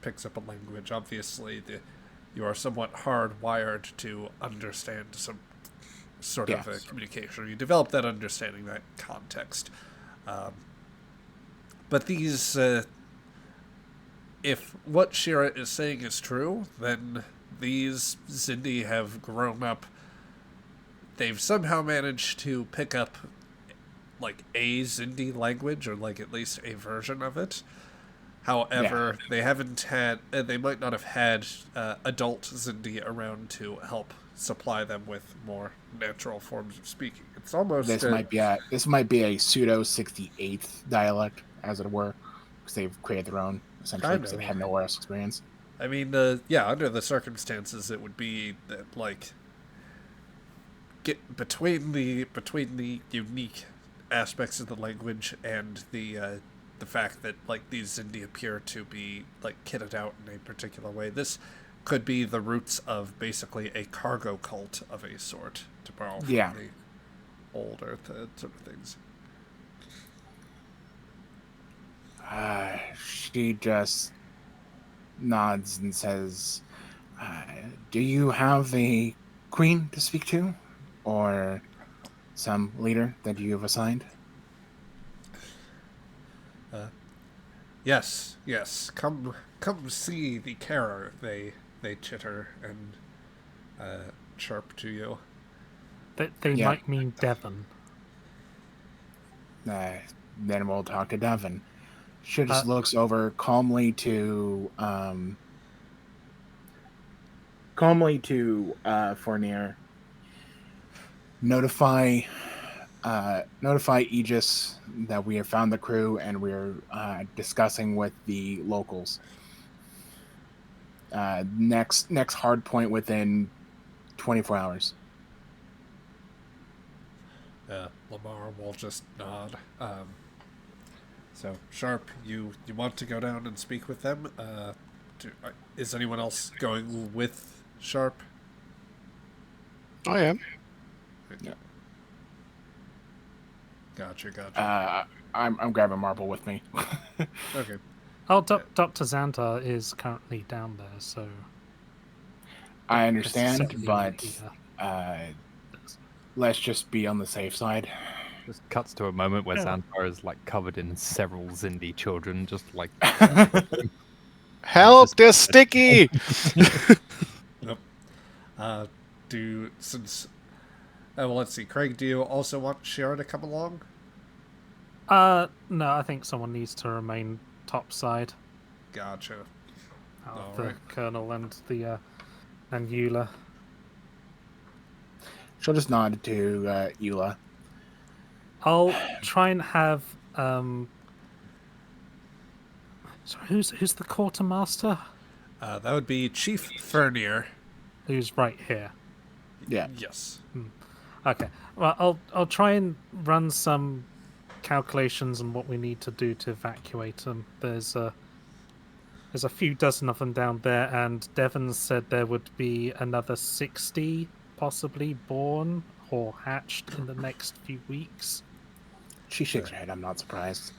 picks up a language, obviously you are somewhat hardwired to understand some sort of communication. You develop that understanding, that context. But these, if what Shira is saying is true, then these Zindi have grown up. They've somehow managed to pick up, a Zindi language, or, at least a version of it. However, they haven't had, they might not have had adult Zindi around to help supply them with more natural forms of speaking. It's almost this might be a pseudo 68th dialect, as it were, because they've created their own, essentially, because they have no OS experience. I mean, under the circumstances, it would be that, get between the unique aspects of the language and the fact that these Zindi appear to be kitted out in a particular way. This could be the roots of basically a cargo cult of a sort, to borrow from the old Earth sort of things. She just nods and says, do you have a queen to speak to? Or some leader that you have assigned? Yes. Come see the carer, they chitter and chirp to you. They might mean Devon. Then we'll talk to Devon. She just looks over calmly to Fournier. Notify Aegis that we have found the crew and we're discussing with the locals. Next hard point within 24 hours. Lamar will just nod. So, Sharp, you want to go down and speak with them? Is anyone else going with Sharp? I am. Yeah. Gotcha. I'm grabbing Marble with me. Okay. Oh, Dr. Xantar is currently down there, so... I understand, Certainly but yeah. Let's just be on the safe side. Just cuts to a moment where Xantar is covered in several Zindi children, just help! They're sticky. Nope. Well, let's see. Craig, do you also want Shira to come along? No, I think someone needs to remain topside. Gotcha. The Colonel and the and Eula. She'll just nod to Eula. I'll try and have. Sorry, who's the quartermaster? That would be Chief Fernier. Who's right here? Yeah. Yes. Okay. Well, I'll try and run some calculations on what we need to do to evacuate them. There's a few dozen of them down there, and Devon said there would be another 60 possibly born or hatched in the next few weeks. She shakes her head. I'm not surprised.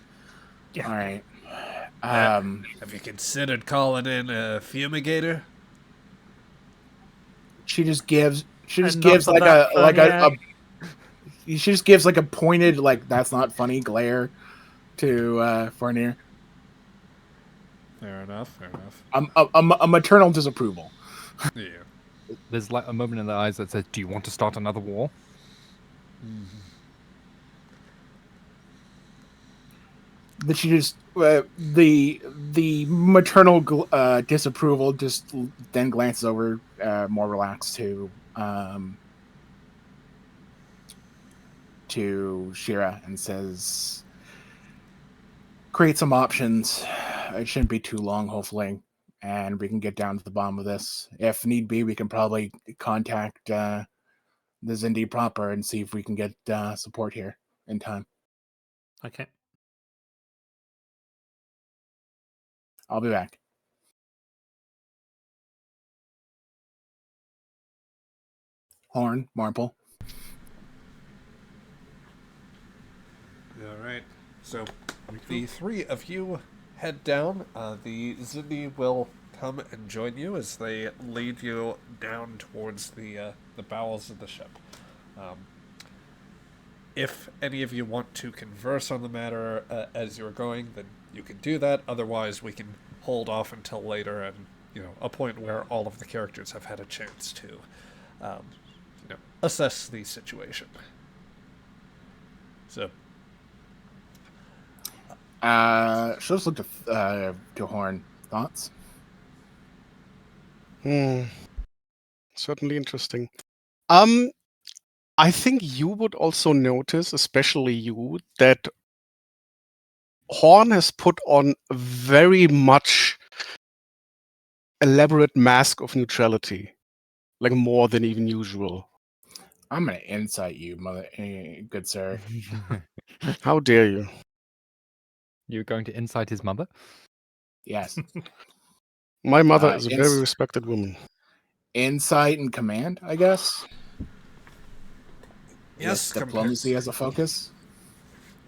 Yeah. All right. Have you considered calling in a fumigator? She just gives Enough of like that a she just gives like a pointed, like, that's not funny glare to Fournier. Fair enough. Fair enough. A maternal disapproval. Yeah. There's like a moment in the eyes that says, "Do you want to start another war?" That she just the maternal disapproval just then glances over more relaxed to Shira and says, create some options. It shouldn't be too long, hopefully, and we can get down to the bottom of this. If need be, we can probably contact the Zindi proper and see if we can get support here in time. Okay. I'll be back. Horn, Marple. All right. So the three of you head down. The Zindi will come and join you as they lead you down towards the bowels of the ship. If any of you want to converse on the matter as you're going, then you can do that. Otherwise, we can hold off until later and, a point where all of the characters have had a chance to, assess the situation. So, she'll just look to Horn. Thoughts? Certainly interesting. I think you would also notice, especially you, that Horn has put on a very much elaborate mask of neutrality, like more than even usual. I'm gonna insight you, good sir. How dare you? You're going to incite his mother? Yes. My mother is a very respected woman. Insight and command, I guess. yes, With diplomacy as a focus.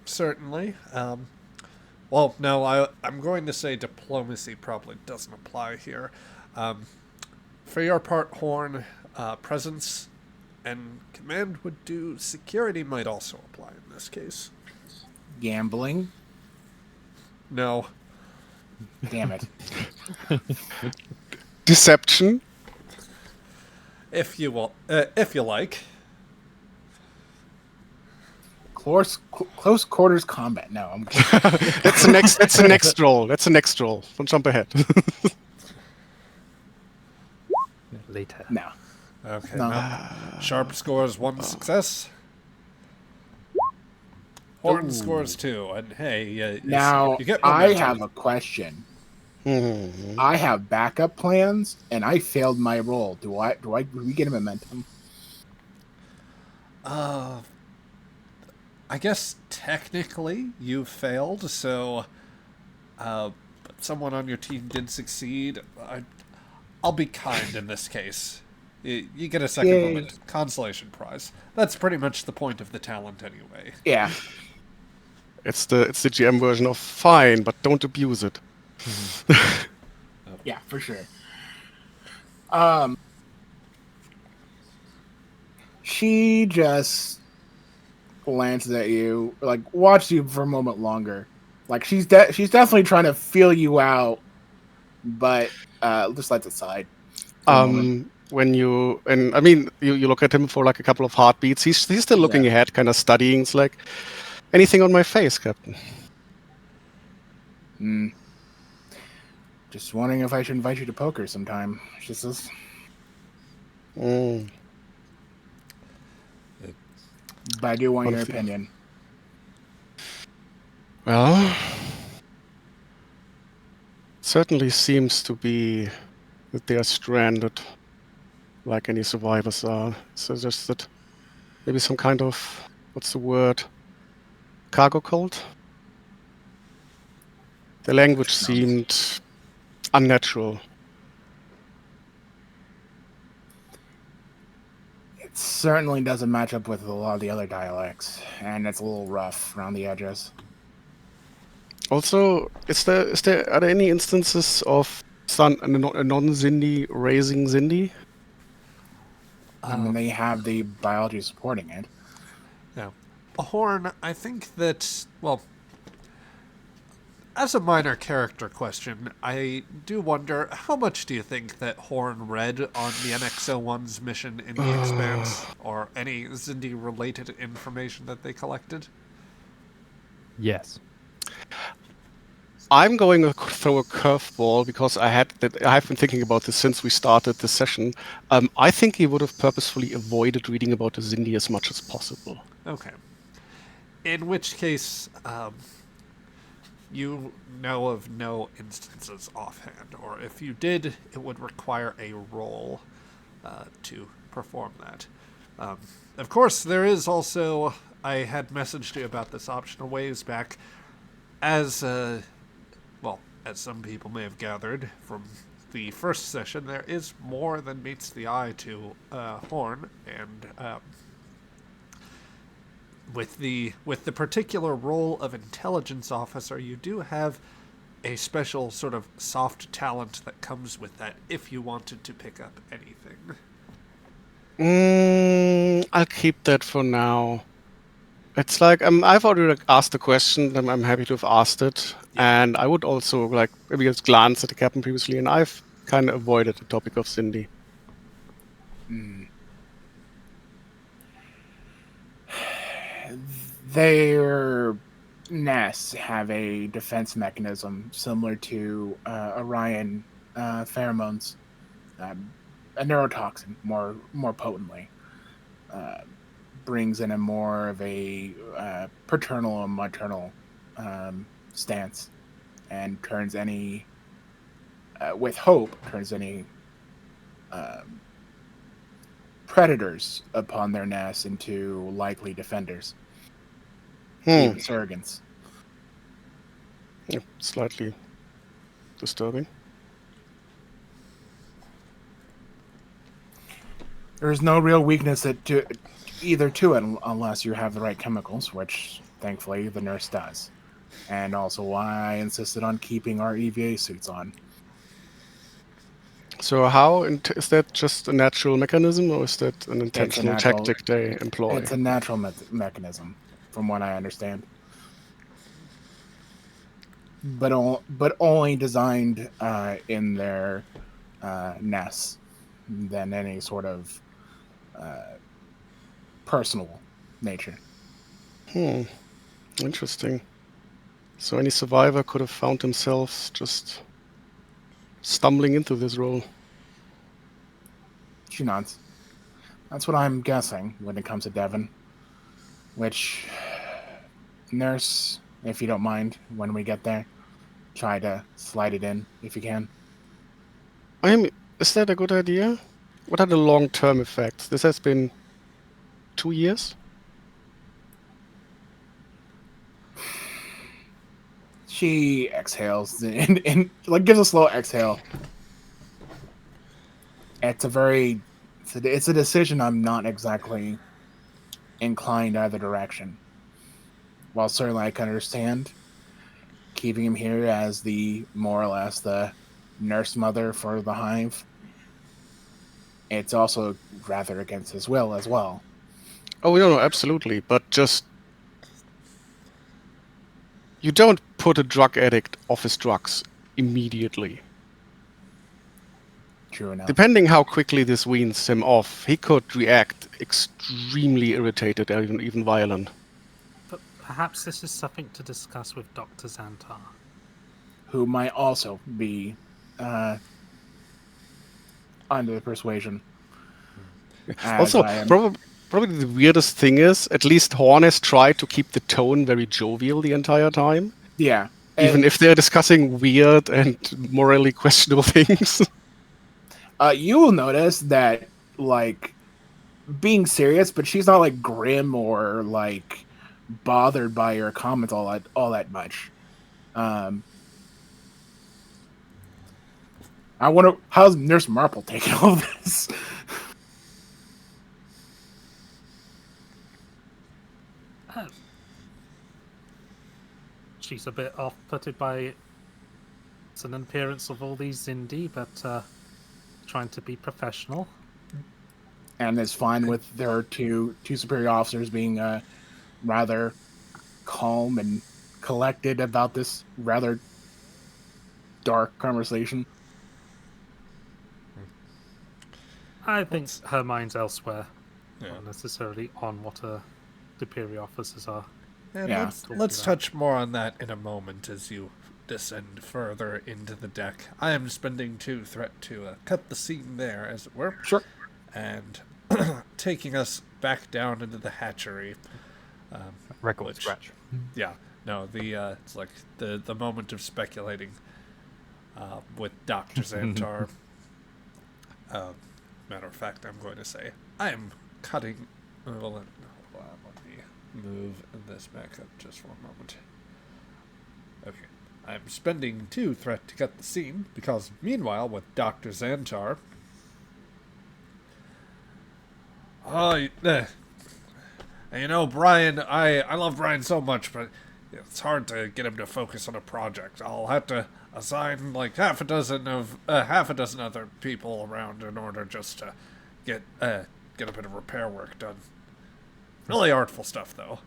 certainly. Well, no, I'm going to say diplomacy probably doesn't apply here. For your part, Horn, presence and command would do. Security might also apply in this case. Gambling. No. Damn it. Deception. If you like. Close quarters combat. No, I'm kidding. That's the next roll. That's the next roll. Don't jump ahead. Later. No. Okay. No. Sharp scores 1 success. Horn scores 2, and hey, Now you get I momentum. have a question. I have backup plans, and I failed my roll. Do we get a momentum? I guess technically you failed, so but someone on your team did succeed. I'll be kind in this case. You get a second Yay. momentum consolation prize. That's pretty much the point of the talent anyway. Yeah. It's the GM version of fine, but don't abuse it. Yeah, for sure. She just glances at you, like watches you for a moment longer. Like she's definitely trying to feel you out, but just lets it slide. When you look at him for like a couple of heartbeats, he's still looking ahead, kind of studying. It's like, anything on my face, Captain? Just wondering if I should invite you to poker sometime. She says. But I do want your opinion. Well, certainly seems to be that they are stranded, like any survivors are. So just that maybe some kind of, what's the word? cargo cult. The language seemed unnatural. It certainly doesn't match up with a lot of the other dialects, and it's a little rough around the edges. Also, are there any instances of a non-Zindi raising Zindi? I mean, they have the biology supporting it. Now, Horn, I think that, well, as a minor character question, I do wonder, how much do you think that Horn read on the NX-01's mission in the Expanse, or any Zindi-related information that they collected? Yes. I'm going to throw a curveball because I've been thinking about this since we started the session. I think he would have purposefully avoided reading about the Zindi as much as possible. Okay. In which case, you know of no instances offhand, or if you did, it would require a roll to perform that. Of course, there is also, I had messaged you about this option a ways back, as some people may have gathered from the first session, there is more than meets the eye to Horn, and with the particular role of intelligence officer, you do have a special sort of soft talent that comes with that if you wanted to pick up anything. I'll keep that for now. It's like I've already asked the question, and I'm happy to have asked it. Yeah. And I would also maybe just glance at the captain previously, and I've kind of avoided the topic of Zindi. Their nests have a defense mechanism similar to Orion pheromones, a neurotoxin more potently. Brings in a more of a paternal and maternal stance, and turns any predators upon their nests into likely defenders, even surrogates. Yeah, slightly disturbing. There's no real weakness to it unless you have the right chemicals, which thankfully the nurse does. And also why I insisted on keeping our EVA suits on. So how is that just a natural mechanism, or is that an intentional tactic they employ? It's a natural mechanism, from what I understand. But only designed in their nests than any sort of personal nature. Interesting. So any survivor could have found themselves just stumbling into this role. She nods. That's what I'm guessing when it comes to Devon. Which, nurse, if you don't mind, when we get there, try to slide it in if you can. Is that a good idea? What are the long-term effects? This has been 2 years? She exhales and gives a slow exhale. It's a decision I'm not exactly inclined either direction. While certainly I can understand keeping him here as more or less the nurse mother for the hive, it's also rather against his will as well. Oh, no, absolutely. But just... You don't put a drug addict off his drugs immediately. True enough. Depending how quickly this weans him off, he could react extremely irritated or even violent. But perhaps this is something to discuss with Dr. Xantar. Who might also be under the persuasion. Also, probably the weirdest thing is, at least Horn has tried to keep the tone very jovial the entire time. Yeah. Even if they're discussing weird and morally questionable things. You will notice that, being serious, but she's not, grim or, bothered by your comments all that much. I wonder how's Nurse Marple taking all this. She's a bit off-putted by it's an appearance of all these Zindi, but trying to be professional. And is fine with their two superior officers being rather calm and collected about this rather dark conversation. I think her mind's elsewhere, Yeah. not necessarily on what her superior officers are. And Yeah. let's touch more on that in a moment as you descend further into the deck. I am spending 2 threat to cut the scene there, as it were. Sure. And taking us back down into the hatchery. Record scratch. Yeah, no, it's like the moment of speculating with Dr. Xantar. Matter of fact, I'm going to say I am cutting. Well, let me move this back up just for a moment. Okay, I'm spending 2 threat to cut the scene because meanwhile with Dr. Xantar. Oh, you know, Brian, I love Brian so much, but it's hard to get him to focus on a project. I'll have to assign like half a dozen other people around in order just to get a bit of repair work done. Really artful stuff, though.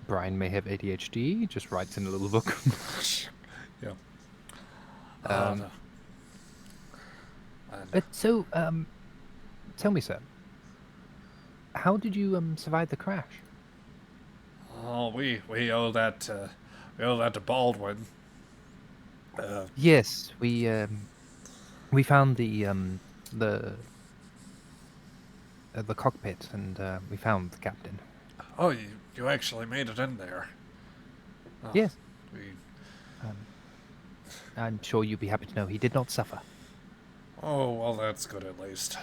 Brian may have ADHD, just writes in a little book. Yeah. So, tell me, sir, how did you survive the crash? Oh, we owe that to Baldwin. Yes, we found the cockpit, and we found the captain. Oh, you actually made it in there. Oh, Yes. We, I'm sure you'd be happy to know he did not suffer. oh, well, that's good at least.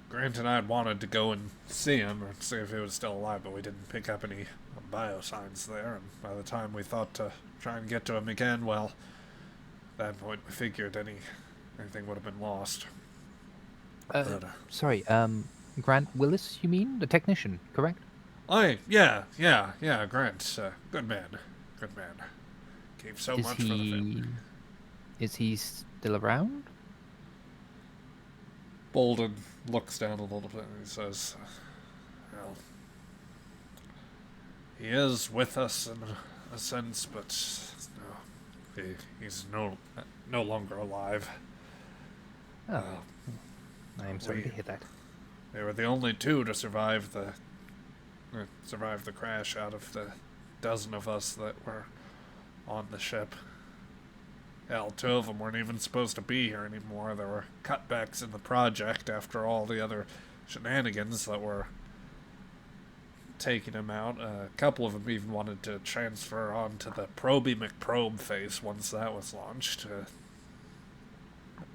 Grant and I had wanted to go and see him or see if he was still alive, but we didn't pick up any biosigns there, and by the time we thought to try and get to him again, well, at that point we figured anything would have been lost. Sorry, Grant Willis, you mean? The technician, correct? Yeah, Grant, good man. Gave so much for the family. Is he still around? Bolden looks down a little bit and he says, well, he is with us in a sense, but no, he's no longer alive. Oh, I am sorry to hear that. They were the only 2 to survive the crash out of the dozen of us that were on the ship. Hell, 2 of them weren't even supposed to be here anymore. There were cutbacks in the project after all the other shenanigans that were taking him out. A couple of them even wanted to transfer on to the Proby McProbe phase once that was launched.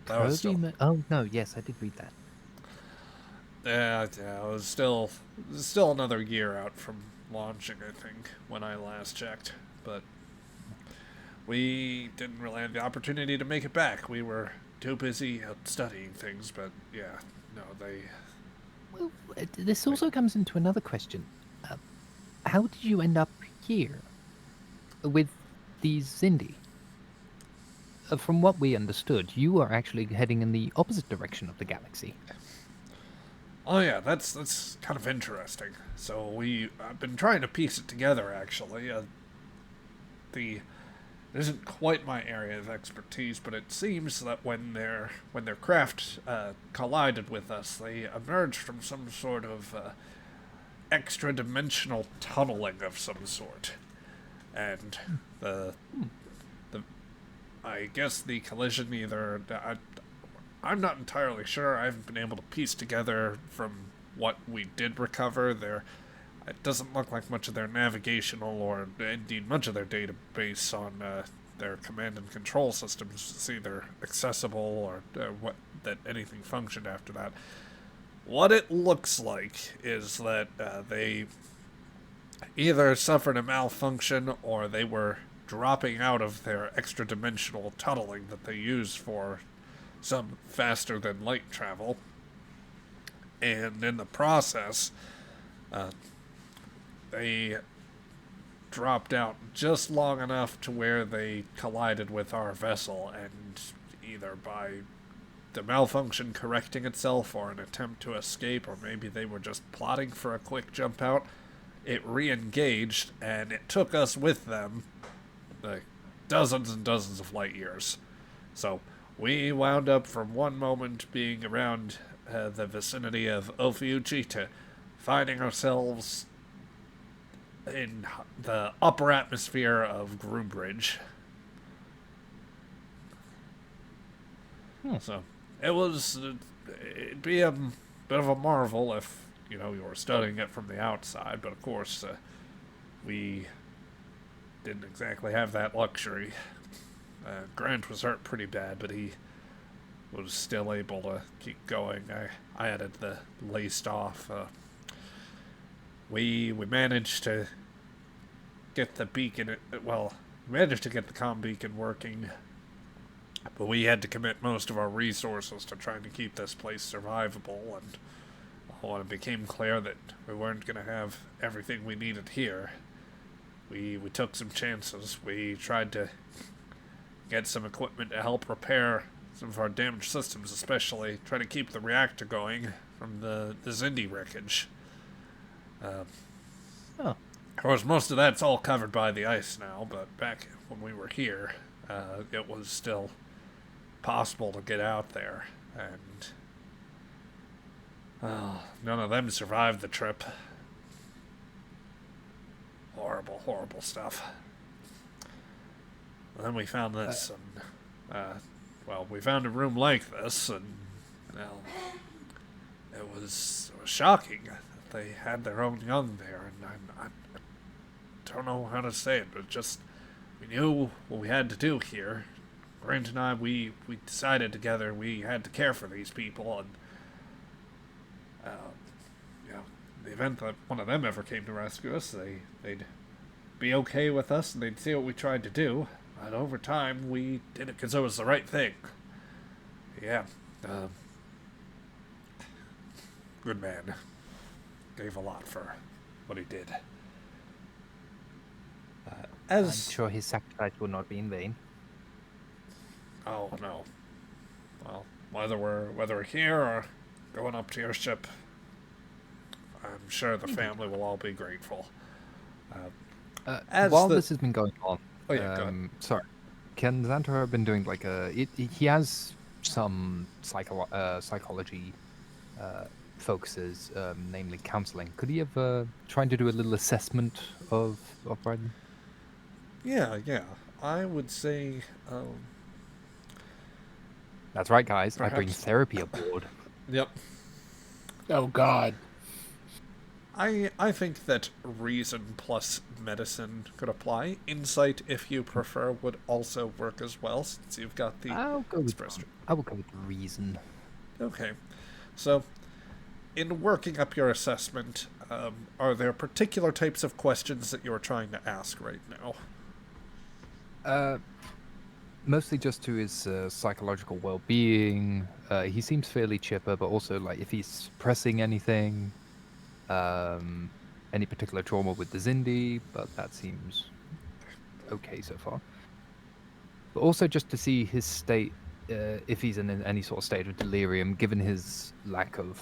Oh, no, yes, I did read that. Yeah, it was still another year out from launching, I think, when I last checked. But we didn't really have the opportunity to make it back. We were too busy studying things, but yeah, no, they... Well, this also comes into another question. How did you end up here with these Zindi? From what we understood, you are actually heading in the opposite direction of the galaxy. Oh yeah, that's kind of interesting. So I've been trying to piece it together, actually. It isn't quite my area of expertise, but it seems that when their craft collided with us, they emerged from some sort of extra-dimensional tunneling of some sort. And I guess the collision either... I'm not entirely sure. I haven't been able to piece together from what we did recover. It doesn't look like much of their navigational or indeed much of their database on their command and control systems is either accessible or that anything functioned after that. what it looks like is that they either suffered a malfunction or they were dropping out of their extra-dimensional tunneling that they use for some faster-than-light travel. And in the process, they dropped out just long enough to where they collided with our vessel, and either by the malfunction correcting itself or an attempt to escape, or maybe they were just plotting for a quick jump out, it re-engaged, and it took us with them like dozens and dozens of light years. So we wound up from one moment being around the vicinity of Ophiuchi to finding ourselves in the upper atmosphere of Groombridge. So it'd be a bit of a marvel if, you were studying it from the outside, but of course, we didn't exactly have that luxury. Grant was hurt pretty bad, but he was still able to keep going. I had it laced off. We managed to get the beacon, managed to get the comm beacon working, but we had to commit most of our resources to trying to keep this place survivable, and when it became clear that we weren't going to have everything we needed here, we took some chances. We tried to get some equipment to help repair some of our damaged systems, especially try to keep the reactor going from the Zindi wreckage. Of course, most of that's all covered by the ice now, but back when we were here, it was still possible to get out there, and none of them survived the trip. Horrible, horrible stuff. And then we found this, and, we found a room like this, and, it was shocking that they had their own young there, and I don't know how to say it, but just, we knew what we had to do here. Grant and I, we decided together we had to care for these people, and, the event that one of them ever came to rescue us, they'd be okay with us, and they'd see what we tried to do, and over time, we did it because it was the right thing. Yeah, good man. Gave a lot for what he did. I'm sure his sacrifice will not be in vain. Oh, no. Well, whether we're here or going up to your ship, I'm sure the family will all be grateful. While this has been going on, go ahead. Sorry, can Xantor have been doing like he has some psychology focuses, namely counseling. Could he have tried to do a little assessment of Bryden? Yeah. I would say. That's right, guys. Perhaps. I bring therapy aboard. Yep. Oh, God. I think that reason plus medicine could apply. Insight, if you prefer, would also work as well, since you've got the I will go with reason. Okay. So, in working up your assessment, are there particular types of questions that you're trying to ask right now? Mostly just to his psychological well-being. He seems fairly chipper, but also like if he's suppressing anything, any particular trauma with the Zindi, but that seems okay so far. But also just to see his state, if he's in any sort of state of delirium, given his lack of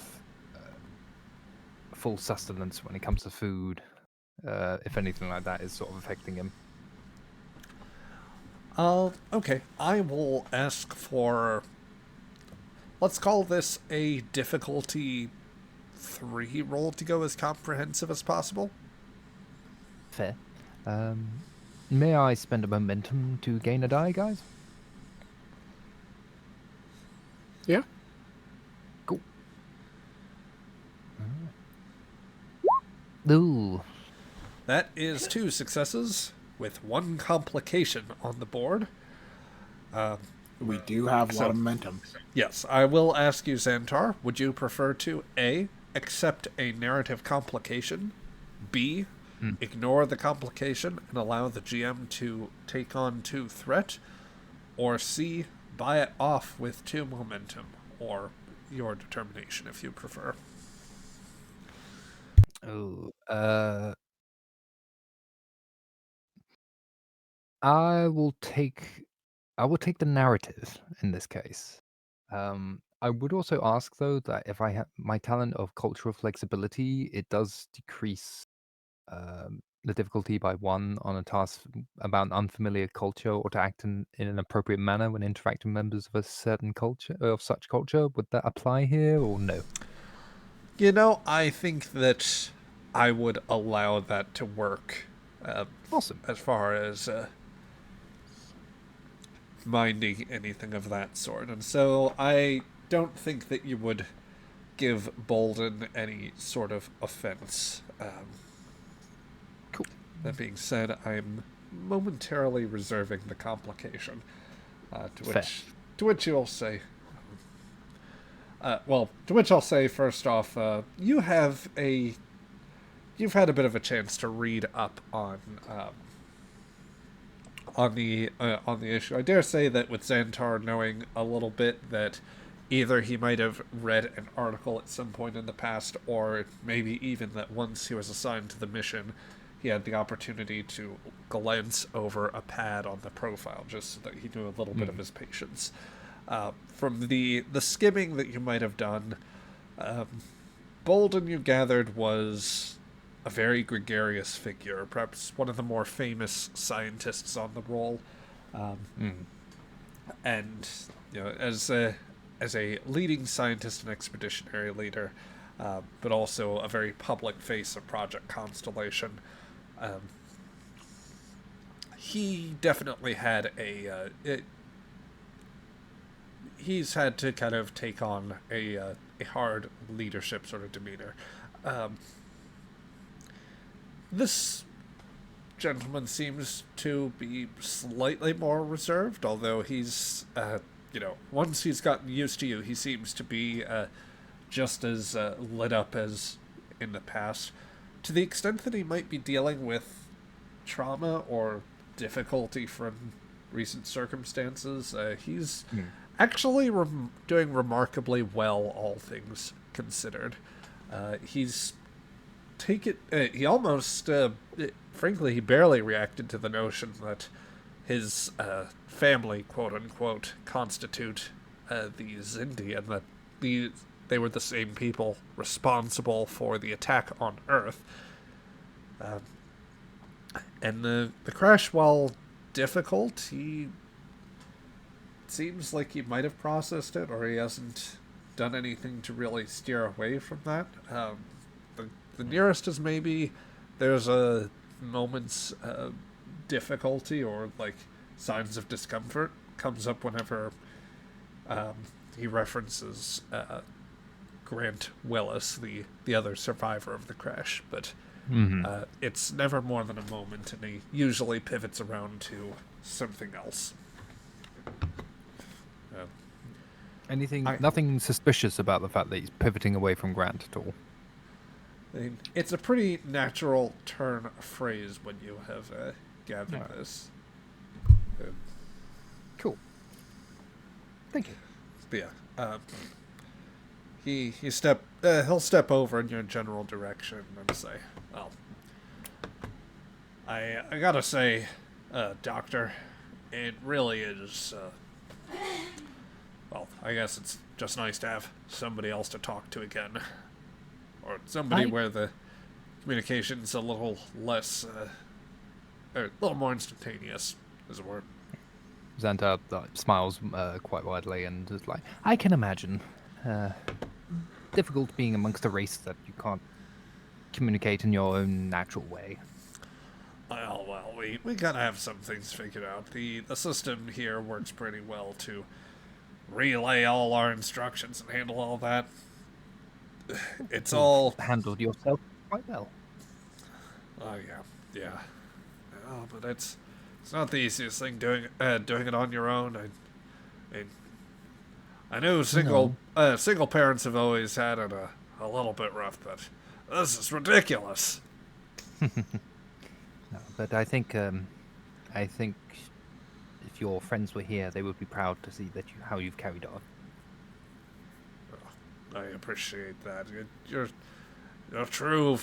full sustenance when it comes to food, if anything like that is sort of affecting him. Okay. I will ask for... Let's call this a difficulty 3 roll to go as comprehensive as possible. Fair. May I spend a momentum to gain a die, guys? Yeah. Cool. Ooh. That is 2 successes with 1 complication on the board. We do have a lot of momentum. Yes, I will ask you, Xantar, would you prefer to A, accept a narrative complication, B, ignore the complication and allow the GM to take on 2 threat, or C, buy it off with 2 momentum, or your determination if you prefer? Oh, I will take the narrative in this case. I would also ask though that if I have my talent of cultural flexibility, it does decrease the difficulty by 1 on a task about an unfamiliar culture, or to act in an appropriate manner when interacting with members of a certain culture of such culture. Would that apply here or no? You know, I think that I would allow that to work. Awesome. As far as minding anything of that sort. And so I don't think that you would give Bolden any sort of offense. Cool. That being said, I'm momentarily reserving the complication. To which you'll say... to which I'll say first off, you've had a bit of a chance to read up on the issue. I dare say that with Xantar knowing a little bit, that either he might have read an article at some point in the past, or maybe even that once he was assigned to the mission, he had the opportunity to glance over a pad on the profile, just so that he knew a little bit of his patience. From the skimming that you might have done, Bolden, you gathered, was a very gregarious figure, perhaps one of the more famous scientists on the roll. And, you know, as a leading scientist and expeditionary leader, but also a very public face of Project Constellation, he definitely had he's had to kind of take on a hard leadership sort of demeanor. This gentleman seems to be slightly more reserved, although he's, once he's gotten used to you, he seems to be just as lit up as in the past, to the extent that he might be dealing with trauma or difficulty from recent circumstances. He's actually doing remarkably well, all things considered. He's he almost, frankly, he barely reacted to the notion that his family, quote unquote, constitute the Zindi, and that they were the same people responsible for the attack on Earth. And the crash, while difficult, he seems like he might have processed it, or he hasn't done anything to really steer away from that. The nearest is maybe there's a moment's difficulty or like signs of discomfort comes up whenever he references Grant Willis, the other survivor of the crash, but it's never more than a moment, and he usually pivots around to something else. Nothing suspicious about the fact that he's pivoting away from Grant at all. I mean, it's a pretty natural turn of phrase when you have gathered this. Cool. Thank you. But yeah, he'll step over in your general direction and say, "Well, I gotta say, Doctor, it really is. Well, I guess it's just nice to have somebody else to talk to again." Or somebody where the communication's a little less, or a little more instantaneous, is a word. Xantar smiles quite widely and is like, I can imagine. Difficult being amongst a race that you can't communicate in your own natural way. Well, we gotta have some things figured out. The system here works pretty well to relay all our instructions and handle all that. It's all handled yourself quite well. Oh yeah. Oh, but it's not the easiest thing doing it on your own. mean, I know single parents have always had it a little bit rough, but this is ridiculous. No, but I think if your friends were here, they would be proud to see how you've carried on. I appreciate that. You're true.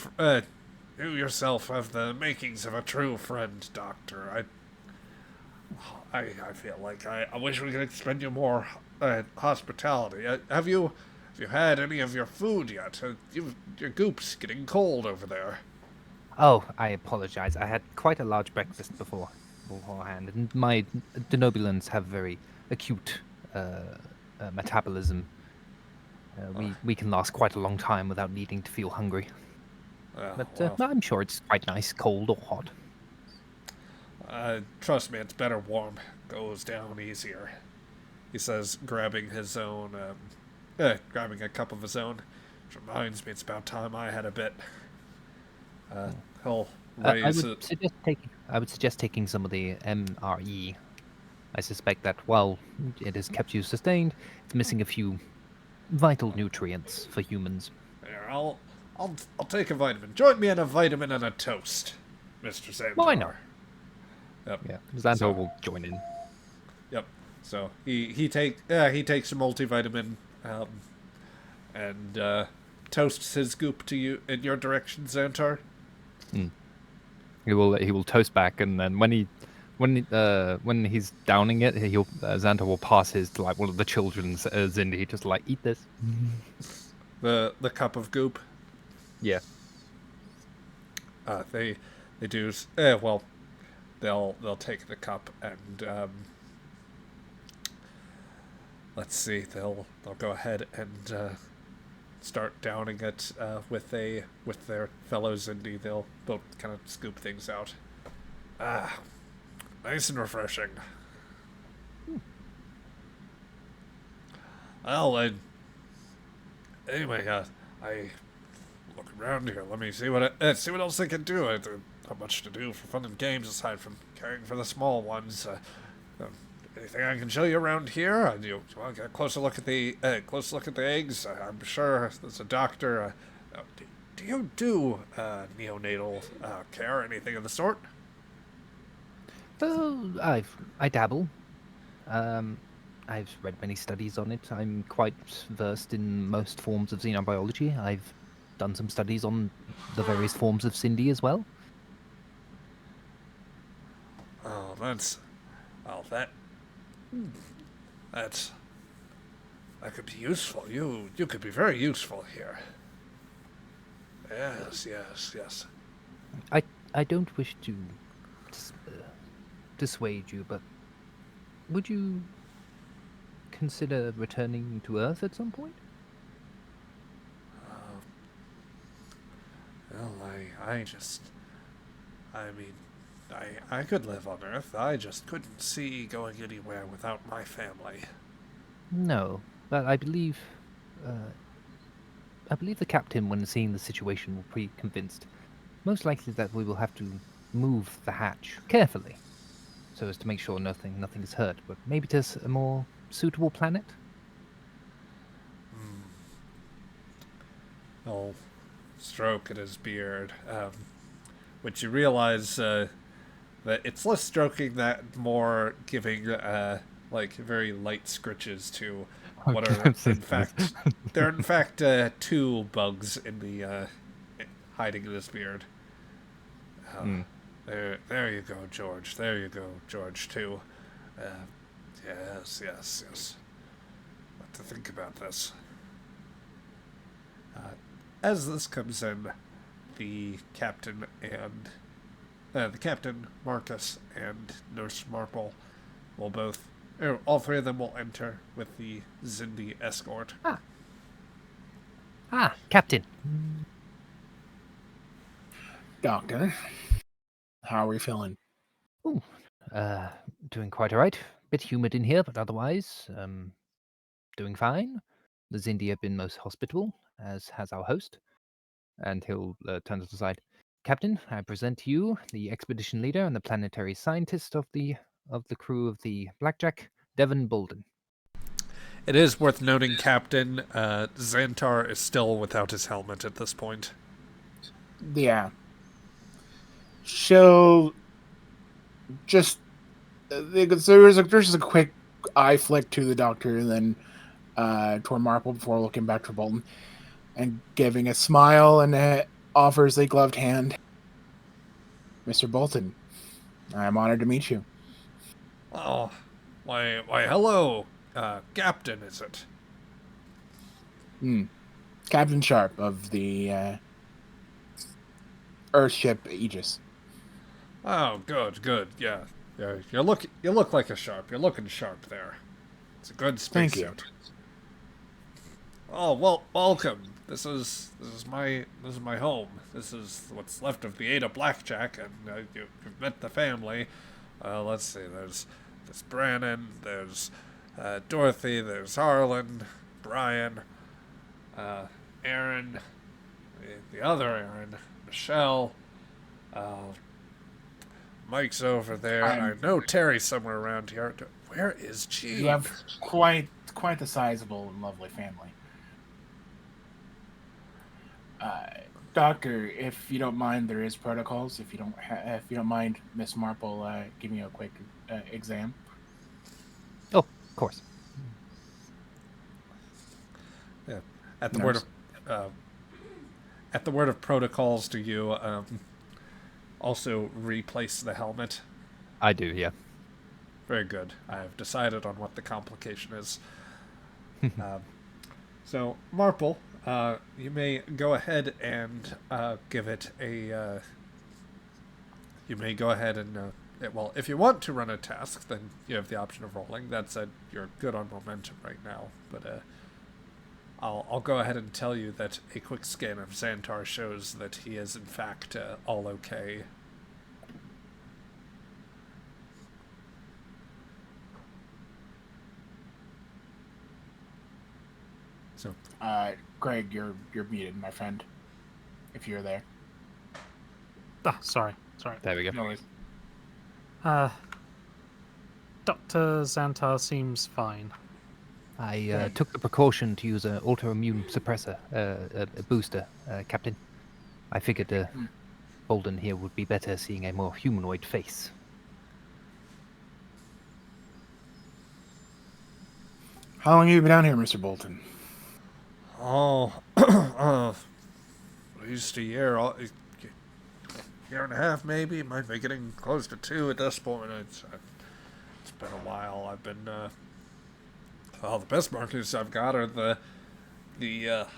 You yourself have the makings of a true friend, Doctor. I feel like I wish we could extend you more hospitality. Have you had any of your food yet? Your goop's getting cold over there. Oh, I apologize. I had quite a large breakfast beforehand, and my denobulans have very acute metabolism. We can last quite a long time without needing to feel hungry. But I'm sure it's quite nice, cold or hot. Trust me, it's better warm. Goes down easier. He says, grabbing his own, grabbing a cup of his own. Which reminds me, it's about time I had a bit. He'll raise it. I would suggest taking some of the MRE. I suspect that while it has kept you sustained, it's missing a few vital nutrients for humans. There, I'll take a vitamin. Join me in a vitamin and a toast, Mr. Xantor. Why not? Yep. Yeah, Xantor will join in. Yep. So he takes a multivitamin, and toasts his goop to you in your direction, Xantar. He will toast back, and then when he's downing it, Xantar will pass his to like one of the children's Zindi, just like eat this. The cup of goop. Yeah. They do. Well, they'll take the cup and let's see. They'll go ahead and start downing it with their fellow Zindi. They'll both kind of scoop things out. Nice and refreshing. Well, anyway, I look around here. Let me see what else I can do. I don't have much to do for fun and games aside from caring for the small ones. Anything I can show you around here? Do you want to get a closer look at the eggs? I'm sure there's a doctor. Do you do neonatal care or anything of the sort? I dabble. I've read many studies on it. I'm quite versed in most forms of xenobiology. I've done some studies on the various forms of Cindy as well. Oh, that could be useful. You could be very useful here. Yes. I don't wish to dissuade you, but would you consider returning to Earth at some point? Well, I could live on Earth. I just couldn't see going anywhere without my family. No, but I believe the captain, when seeing the situation, will be convinced. Most likely that we will have to move the hatch carefully, so as to make sure nothing is hurt. But maybe to a more suitable planet. He'll stroke at his beard, which you realize that it's less stroking that more giving like very light scritches to what are in fact there are in fact two bugs in the hiding in his beard. There you go, George. There you go, George. Too. Yes. What to think about this? As this comes in, the captain and the captain, Marcus, and Nurse Marple will both, all three of them will enter with the Zindi escort. Captain. Doctor, how are we feeling? Ooh, doing quite alright. Bit humid in here, but otherwise, doing fine. The Zindi have been most hospitable, as has our host. And he'll turn to the side. Captain, I present to you the expedition leader and the planetary scientist of the crew of the Blackjack, Devon Bolden. It is worth noting, Captain, Xantar is still without his helmet at this point. Yeah. She'll just there's just a quick eye flick to the doctor, and then toward Marple before looking back to Bolton, and giving a smile, and offers a gloved hand. Mr. Bolton, I'm honored to meet you. Oh, why, hello, Captain, is it? Captain Sharp of the Earthship Aegis. Oh, good, yeah. You look like a sharp. You're looking sharp there. It's a good Thank you. spacesuit. Oh, well, welcome. This is my home. This is what's left of the Ada Blackjack, and you've met the family. Let's see. There's Brannon. There's Dorothy. There's Harlan, Brian, Aaron, the other Aaron, Michelle. Mike's over there. I know Terry's somewhere around here. Where is Gene? You have quite the sizable and lovely family. Doctor, if you don't mind, there is protocols. If you don't mind, Miss Marple, giving you a quick exam. Oh, of course. Yeah. At the word of protocols, do you also replace the helmet? I do, yeah. Very good. I have decided on what the complication is. So, Marple, you may go ahead and give it a... you may go ahead and... well, if you want to run a task, then you have the option of rolling. That said, you're good on momentum right now. But I'll go ahead and tell you that a quick scan of Xantar shows that he is, in fact, all okay. So, Greg, you're muted, my friend. If you're there. Ah, sorry. There we go. No worries. Dr. Xantar seems fine. I took the precaution to use an autoimmune suppressor, a booster, Captain. I figured Bolden here would be better seeing a more humanoid face. How long have you been down here, Mr. Bolton? Oh, at least a year and a half, maybe. Might be getting close to 2 at this point. It's been a while. I've been, well, the best markers I've got are the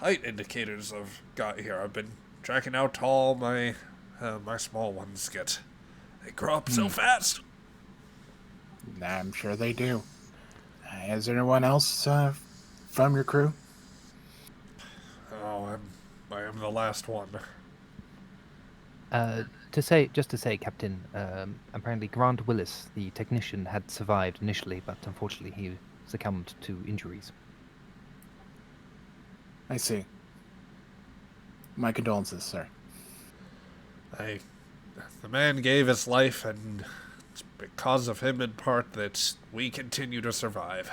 height indicators I've got here. I've been tracking how tall my small ones get. They grow up so fast. I'm sure they do. Is there anyone else from your crew? Oh, I am the last one. Just to say, Captain, apparently Grant Willis, the technician, had survived initially, but unfortunately he succumbed to injuries. I see. My condolences, sir. The man gave his life, and it's because of him in part that we continue to survive.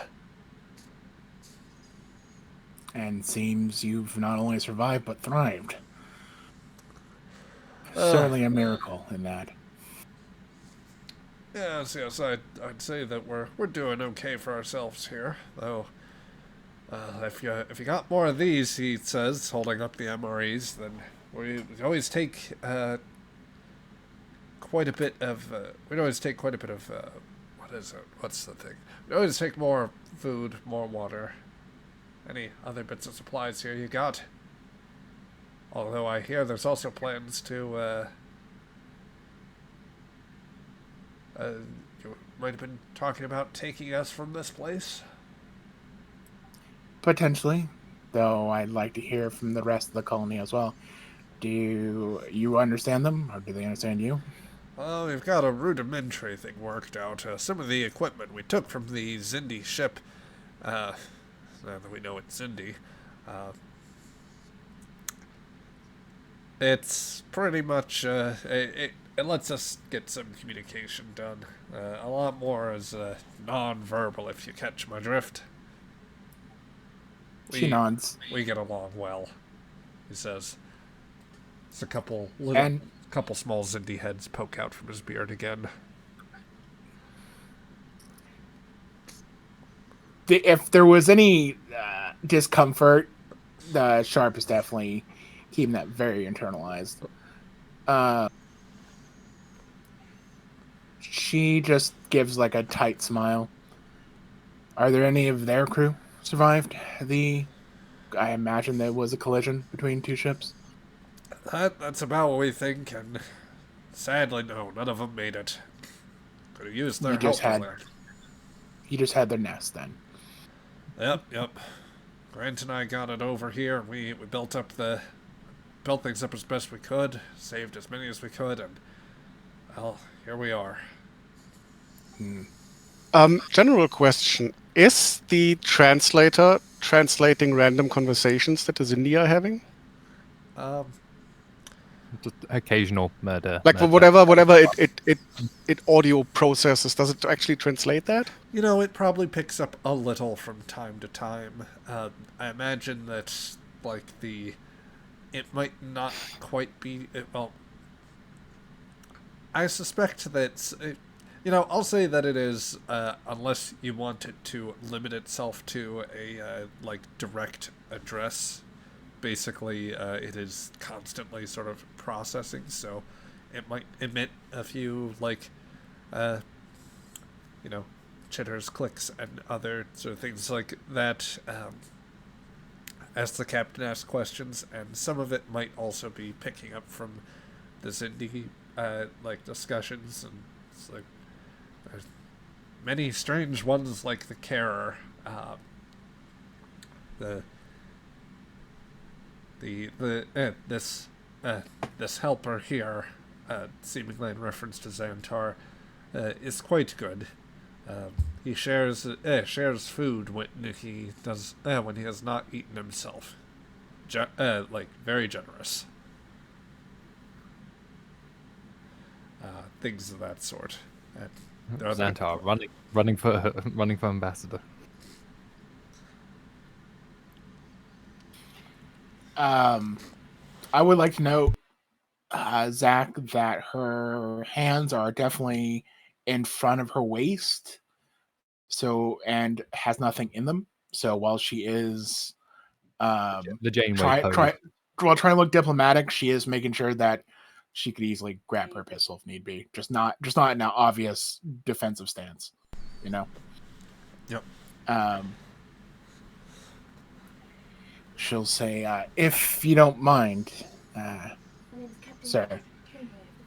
And seems you've not only survived, but thrived. Certainly a miracle in that. Yes, I'd say that we're doing okay for ourselves here, though. If you got more of these, he says, holding up the MREs, then we always take quite a bit of. We'd always take quite a bit of. What is it? What's the thing? We always take more food, more water. Any other bits of supplies here you got? Although I hear there's also plans to, you might have been talking about taking us from this place? Potentially, though I'd like to hear from the rest of the colony as well. Do you understand them, or do they understand you? Well, we've got a rudimentary thing worked out. Some of the equipment we took from the Zindi ship, now that we know it's Zindi, it's pretty much, it lets us get some communication done. A lot more is non-verbal, if you catch my drift. She nods. We get along well, he says. It's a couple small Zindi heads poke out from his beard again. If there was any discomfort, the Sharp is definitely keeping that very internalized. She just gives like a tight smile. Are there any of their crew survived? I imagine there was a collision between two ships. That's about what we think, and sadly, no, none of them made it. Could have used their help. You just had their nest then. Yep. Grant and I got it over here. We built things up as best we could, saved as many as we could, and well, here we are. General question: is the translator translating random conversations that the Zindi are having? Just occasional murder. Like whatever it audio processes, does it actually translate that? You know, it probably picks up a little from time to time. I imagine that, like, it might not quite be... well, I suspect that... I'll say that it is, unless you want it to limit itself to a, direct address. Basically, it is constantly sort of processing, so it might emit a few, chitters, clicks, and other sort of things like that as the captain asks questions, and some of it might also be picking up from the Zindi, discussions, and it's like there's many strange ones like the Carer, this helper here, seemingly in reference to Xantar, is quite good. He shares food when he has not eaten himself. Very generous. Things of that sort. Xantar running for ambassador. I would like to note, Zach, that her hands are definitely in front of her waist, and has nothing in them. So while she is the Janeway trying to look diplomatic, she is making sure that she could easily grab her pistol if need be. Just not in an obvious defensive stance, you know. Yep. She'll say, if you don't mind, sir,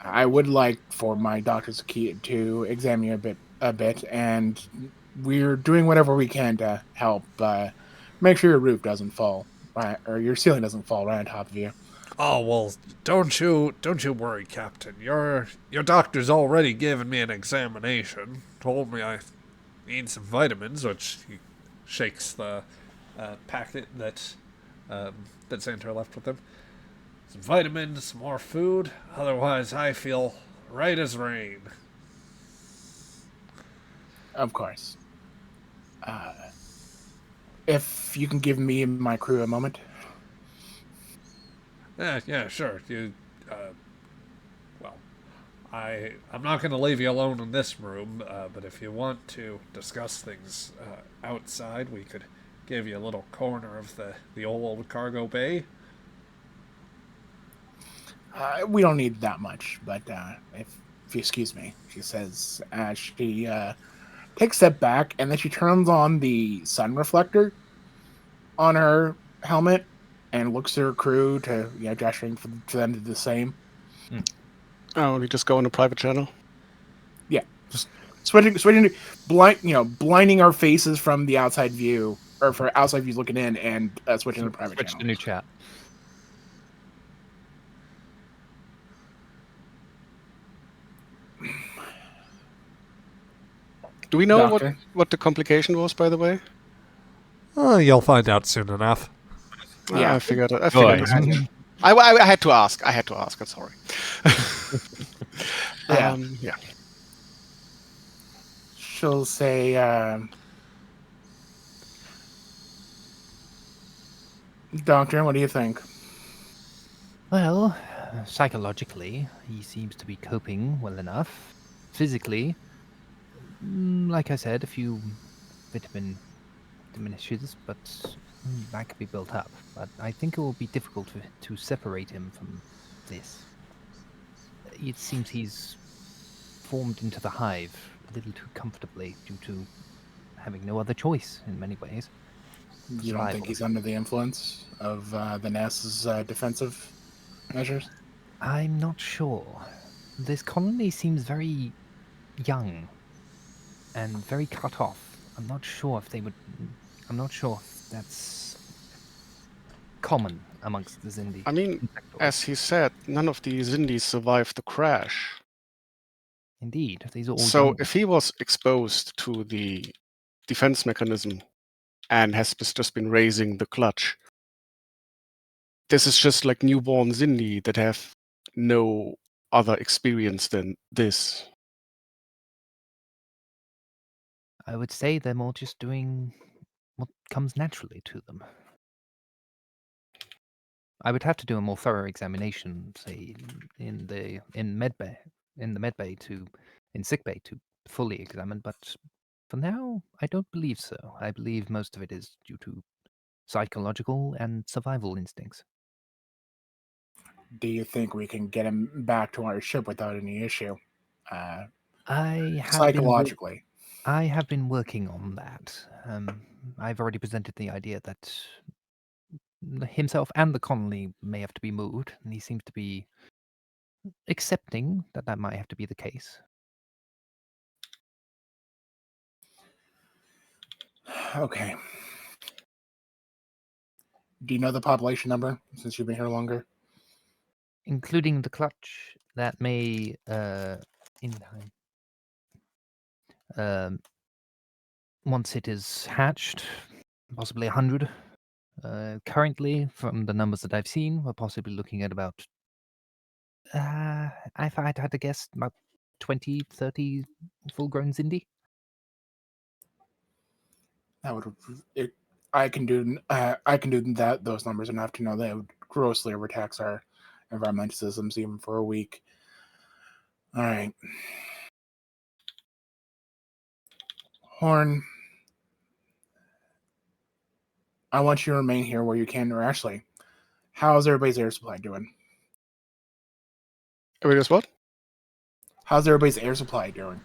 I would like for my doctors to examine you a bit, and we're doing whatever we can to help make sure your roof doesn't fall, right, or your ceiling doesn't fall right on top of you. Oh, well, don't you worry, Captain. Your doctor's already given me an examination. Told me I need some vitamins, which he shakes the packet that Xantar left with him. Some vitamins, some more food. Otherwise, I feel right as rain. Of course. If you can give me and my crew a moment. Yeah, sure. I'm not going to leave you alone in this room, but if you want to discuss things outside, we could give you a little corner of the old cargo bay. We don't need that much, but if you excuse me, she says as she takes a step back, and then she turns on the sun reflector on her helmet and looks at her crew to gesturing for them to do the same. Oh, we just go on a private channel. Yeah, just switching to blinding our faces from the outside view, or for outside views looking in, and switching to private channel. Switch to new chat. Do we know what the complication was, by the way? You'll find out soon enough. Yeah, I figured it. I had to ask. I'm sorry. Yeah. She'll say, Doctor, what do you think? Well, psychologically, he seems to be coping well enough. Physically, like I said, a few vitamin diminishes, but that could be built up. But I think it will be difficult to separate him from this. It seems he's formed into the hive a little too comfortably due to having no other choice in many ways. You don't think Survival. he's under the influence of the NASA's defensive measures? I'm not sure. This colony seems very young and very cut off. I'm not sure if that's common amongst the Zindi. I mean, as he said, none of the Zindis survived the crash. Indeed, these are all So young. if he was exposed to the defense mechanism and has just been raising the clutch, this is just like newborn Zindi that have no other experience than this. I would say they're more just doing what comes naturally to them. I would have to do a more thorough examination, say in the sick bay to fully examine, but for now I don't believe so. I believe most of it is due to psychological and survival instincts. Do you think we can get him back to our ship without any issue? I Psychologically. have been working on that. I've already presented the idea that himself and the colony may have to be moved, and he seems to be accepting that that might have to be the case. Okay. Do you know the population number since you've been here longer? Including the clutch, that may, in time, once it is hatched, possibly 100. Currently, from the numbers that I've seen, we're possibly looking at about, if I'd had to guess, about 20, 30 full-grown Zindi. That would. I can do that. Those numbers enough to know they would grossly overtax our environmental systems even for a week. All right. Horn, I want you to remain here where you can. Or actually, how's everybody's air supply doing? Everybody's what? How's everybody's air supply doing?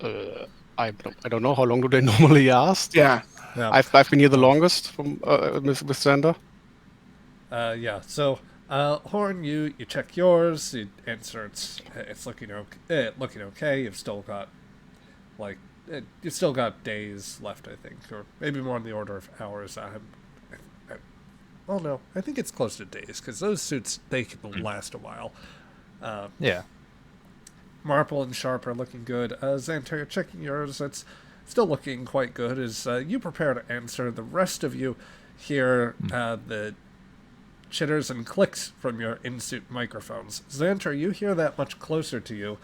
I don't know. How long do they normally ask? Yeah. I've been here the longest from with Xander. Yeah. So, Horn, you check yours. You answer it's looking okay. You've still got you've still got days left, I think, or maybe more on the order of hours. Well, no, I think it's close to days because those suits they can last a while. Yeah. Marple and Sharp are looking good. Xantar, you're checking yours. It's still looking quite good. As you prepare to answer, the rest of you hear the chitters and clicks from your in-suit microphones. Xantar, you hear that much closer to you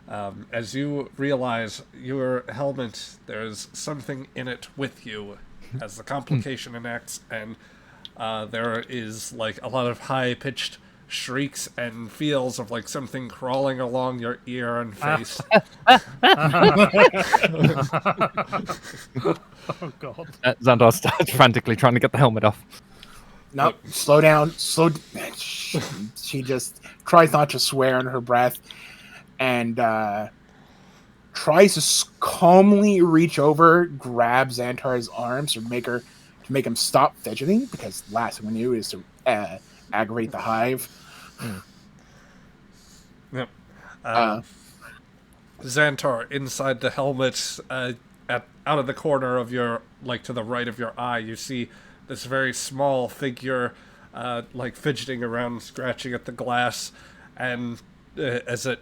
as you realize your helmet, there's something in it with you as the complication enacts, and there is like a lot of high-pitched shrieks and feels of like something crawling along your ear and face. Oh god. Xandar starts frantically trying to get the helmet off. No, slow down. She just tries not to swear under her breath and tries to calmly reach over, grab Xantar's arms to make him stop fidgeting, because last thing we knew is to aggravate the hive. Yep. Xantar, inside the helmet, out of the corner of your, like to the right of your eye, you see this very small figure, like fidgeting around, scratching at the glass, and as it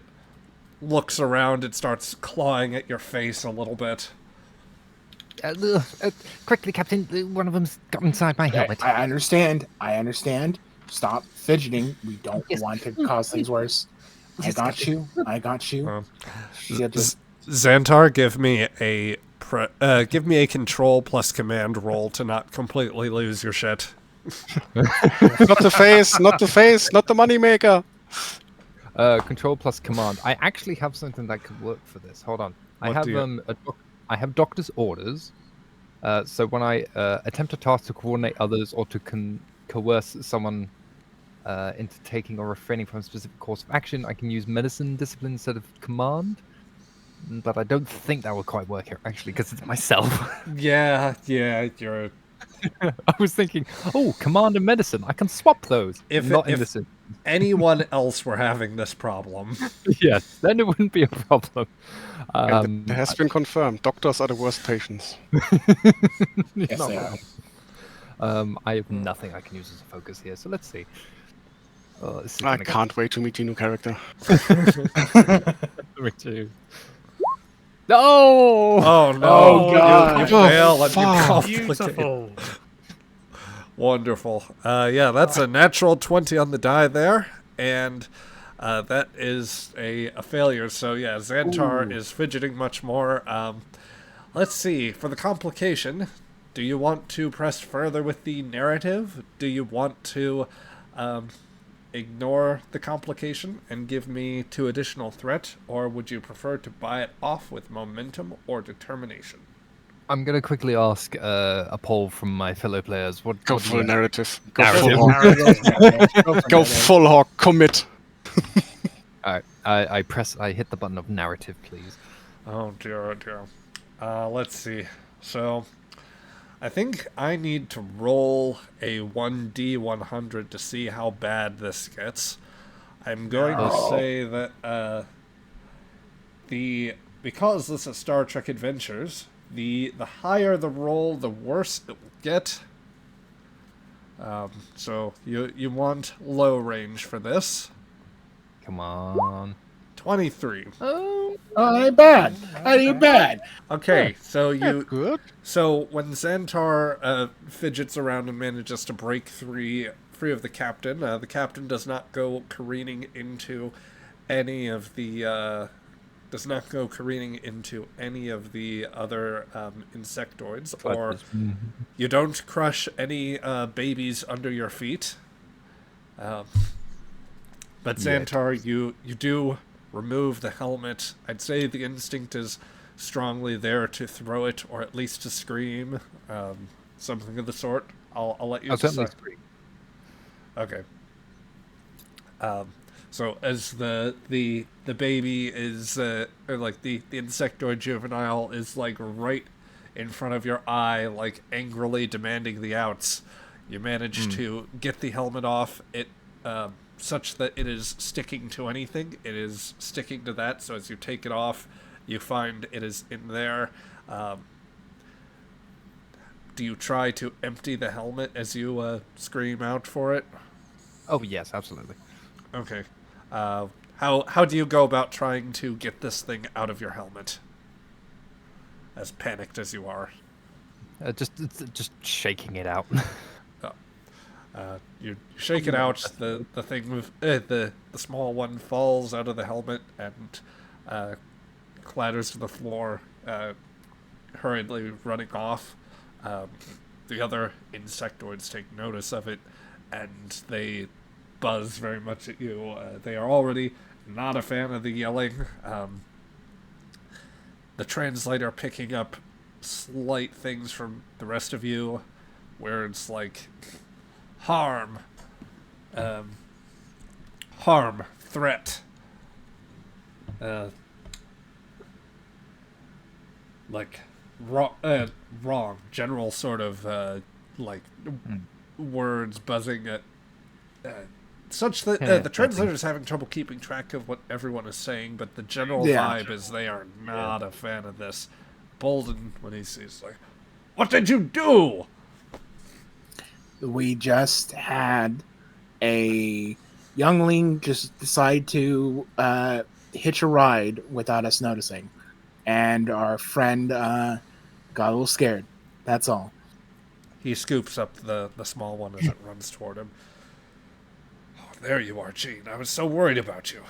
looks around, it starts clawing at your face a little bit. Quickly, Captain, one of them's got inside my helmet. I understand. Stop fidgeting. We don't want to cause things worse. I got you. Xantar, give me a give me a control plus command roll to not completely lose your shit. Not the face, not the face, not the moneymaker. Control plus command. I actually have something that could work for this. Hold on. I What have do you- I have doctor's orders. So when I attempt a task to coordinate others or to coerce someone into taking or refraining from a specific course of action, I can use medicine discipline instead of command. But I don't think that will quite work here, actually, because it's myself. Yeah, you're... I was thinking, oh, command and medicine. I can swap those. Not in this instance. anyone else were having this problem. Yes, then it wouldn't be a problem. And it has been confirmed. Doctors are the worst patients. Yes, Not they wrong. are. I have nothing I can use as a focus here, so let's see. Oh, this is I gonna go- can't wait to meet your new character. Me too. No! Oh no! Oh, God. You Oh, fail and you fuck. complicate. Beautiful. Wonderful. Yeah, that's a natural 20 on the die there, and that is a failure. So yeah, Xantar is fidgeting much more. Let's see. For the complication, do you want to press further with the narrative? Do you want to ignore the complication and give me 2 additional threat, or would you prefer to buy it off with momentum or determination? I'm going to quickly ask a poll from my fellow players. What Go what do full you- narrative. Go Narrative. full hog. Go full hog. Commit. All right, I hit the button of narrative, please. Oh dear, oh dear. Let's see. So, I think I need to roll a 1d100 to see how bad this gets. I'm going to say that because this is Star Trek Adventures, the higher the roll, the worse it will get. So you want low range for this. Come on. 23. Oh, Oh, ain't bad. Ain't bad. Okay, so you Good. So when Xantar fidgets around and manages to break free of the captain does not go careening into any of the other insectoids, or you don't crush any babies under your feet. But Xantar, you do remove the helmet. I'd say the instinct is strongly there to throw it, or at least to scream, something of the sort. I'll let you I'll certainly decide. scream. Okay. So as the baby is, or like the insectoid juvenile is like right in front of your eye, like angrily demanding the outs, you manage to get the helmet off. It such that it is sticking to anything. It is sticking to that. So as you take it off, you find it is in there. Do you try to empty the helmet as you scream out for it? Oh yes, absolutely. Okay. How do you go about trying to get this thing out of your helmet? As panicked as you are. Just shaking it out. You shake it out. The thing with the small one falls out of the helmet and clatters to the floor, hurriedly running off. The other insectoids take notice of it, and they buzz very much at you. They are already not a fan of the yelling. The translator picking up slight things from the rest of you, words like harm, threat, like wrong, general sort of words buzzing at such that the translator is having trouble keeping track of what everyone is saying, but the general vibe is they are not a fan of this. Bolden, when he sees, like, what did you do? We just had a youngling just decide to hitch a ride without us noticing, and our friend got a little scared. That's all. He scoops up the small one as it runs toward him. Oh, there you are, Gene. I was so worried about you.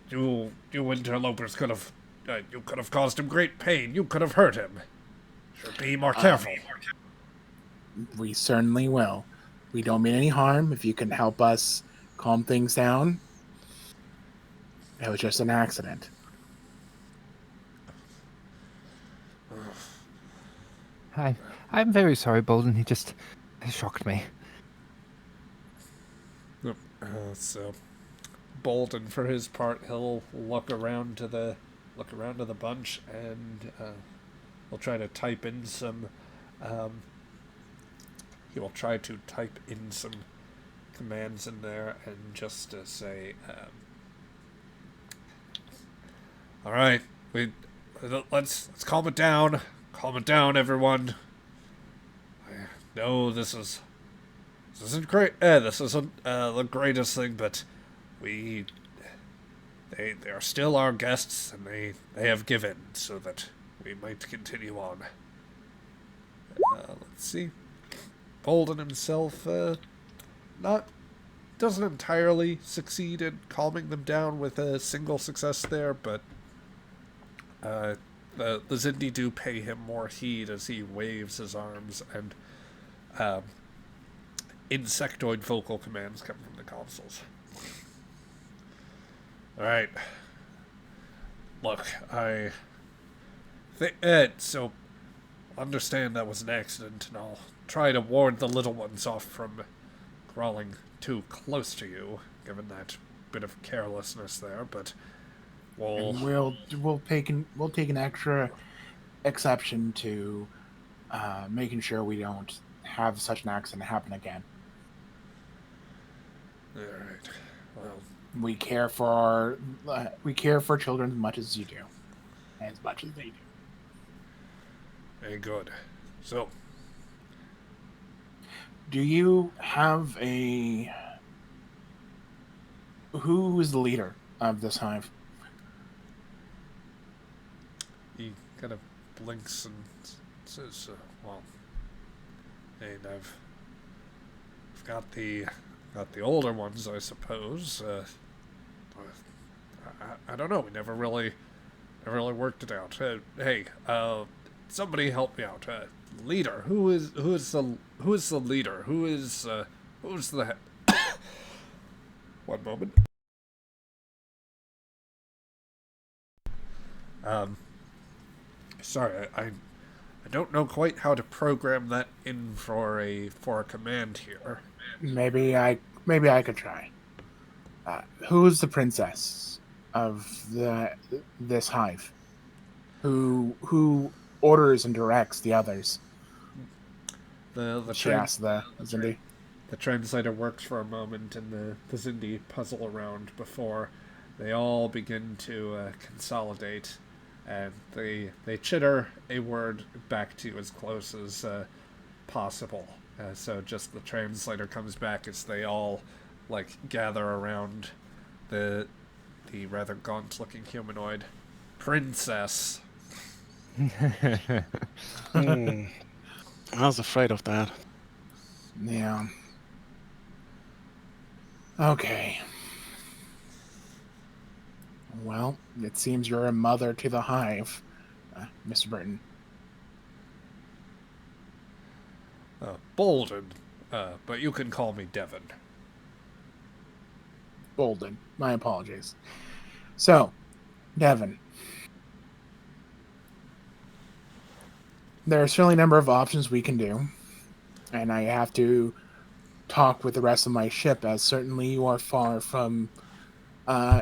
You interlopers could have You could have caused him great pain. You could have hurt him. Should be more careful. We certainly will. We don't mean any harm. If you can help us calm things down, it was just an accident. I'm very sorry, Bolden. He just shocked me. So, Bolden, for his part, he'll look around to the bunch, and he'll try to type in some. He will try to type in some commands in there, and just to say, "All right, let's calm it down. Calm it down, everyone. No, this isn't great. This isn't the greatest thing, but they are still our guests, and they have given so that we might continue on." Let's see. Bolden himself doesn't entirely succeed in calming them down with a single success there, but the Zindi do pay him more heed as he waves his arms, and insectoid vocal commands come from the consoles. Alright. Look, so understand that was an accident, and I'll try to ward the little ones off from crawling too close to you, given that bit of carelessness there, but we'll take an extra exception to making sure we don't have such an accident happen again. Alright. Well, we care for children as much as you do, as much as they do. Very good. So, do you have who is the leader of this hive? He kind of blinks and says, "Well, and I've got the older ones, I suppose. I don't know. We never really worked it out. Hey, somebody help me out. Leader. Who is the leader? Who's the One moment. Sorry, I don't know quite how to program that in for a command here. Maybe I could try. Who's the princess of this hive? Who orders and directs the others? She asked the Zindi. The translator works for a moment, and the Zindi puzzle around before they all begin to consolidate, and they chitter a word back to you as close as possible. So just the translator comes back as they all gather around the rather gaunt-looking humanoid princess. I was afraid of that. Yeah. Okay. Well, it seems you're a mother to the hive, Mr. Burton. Bolden, but you can call me Devon. Bolden. My apologies. So, Devon. There are certainly a number of options we can do, and I have to talk with the rest of my ship, as certainly you are far from...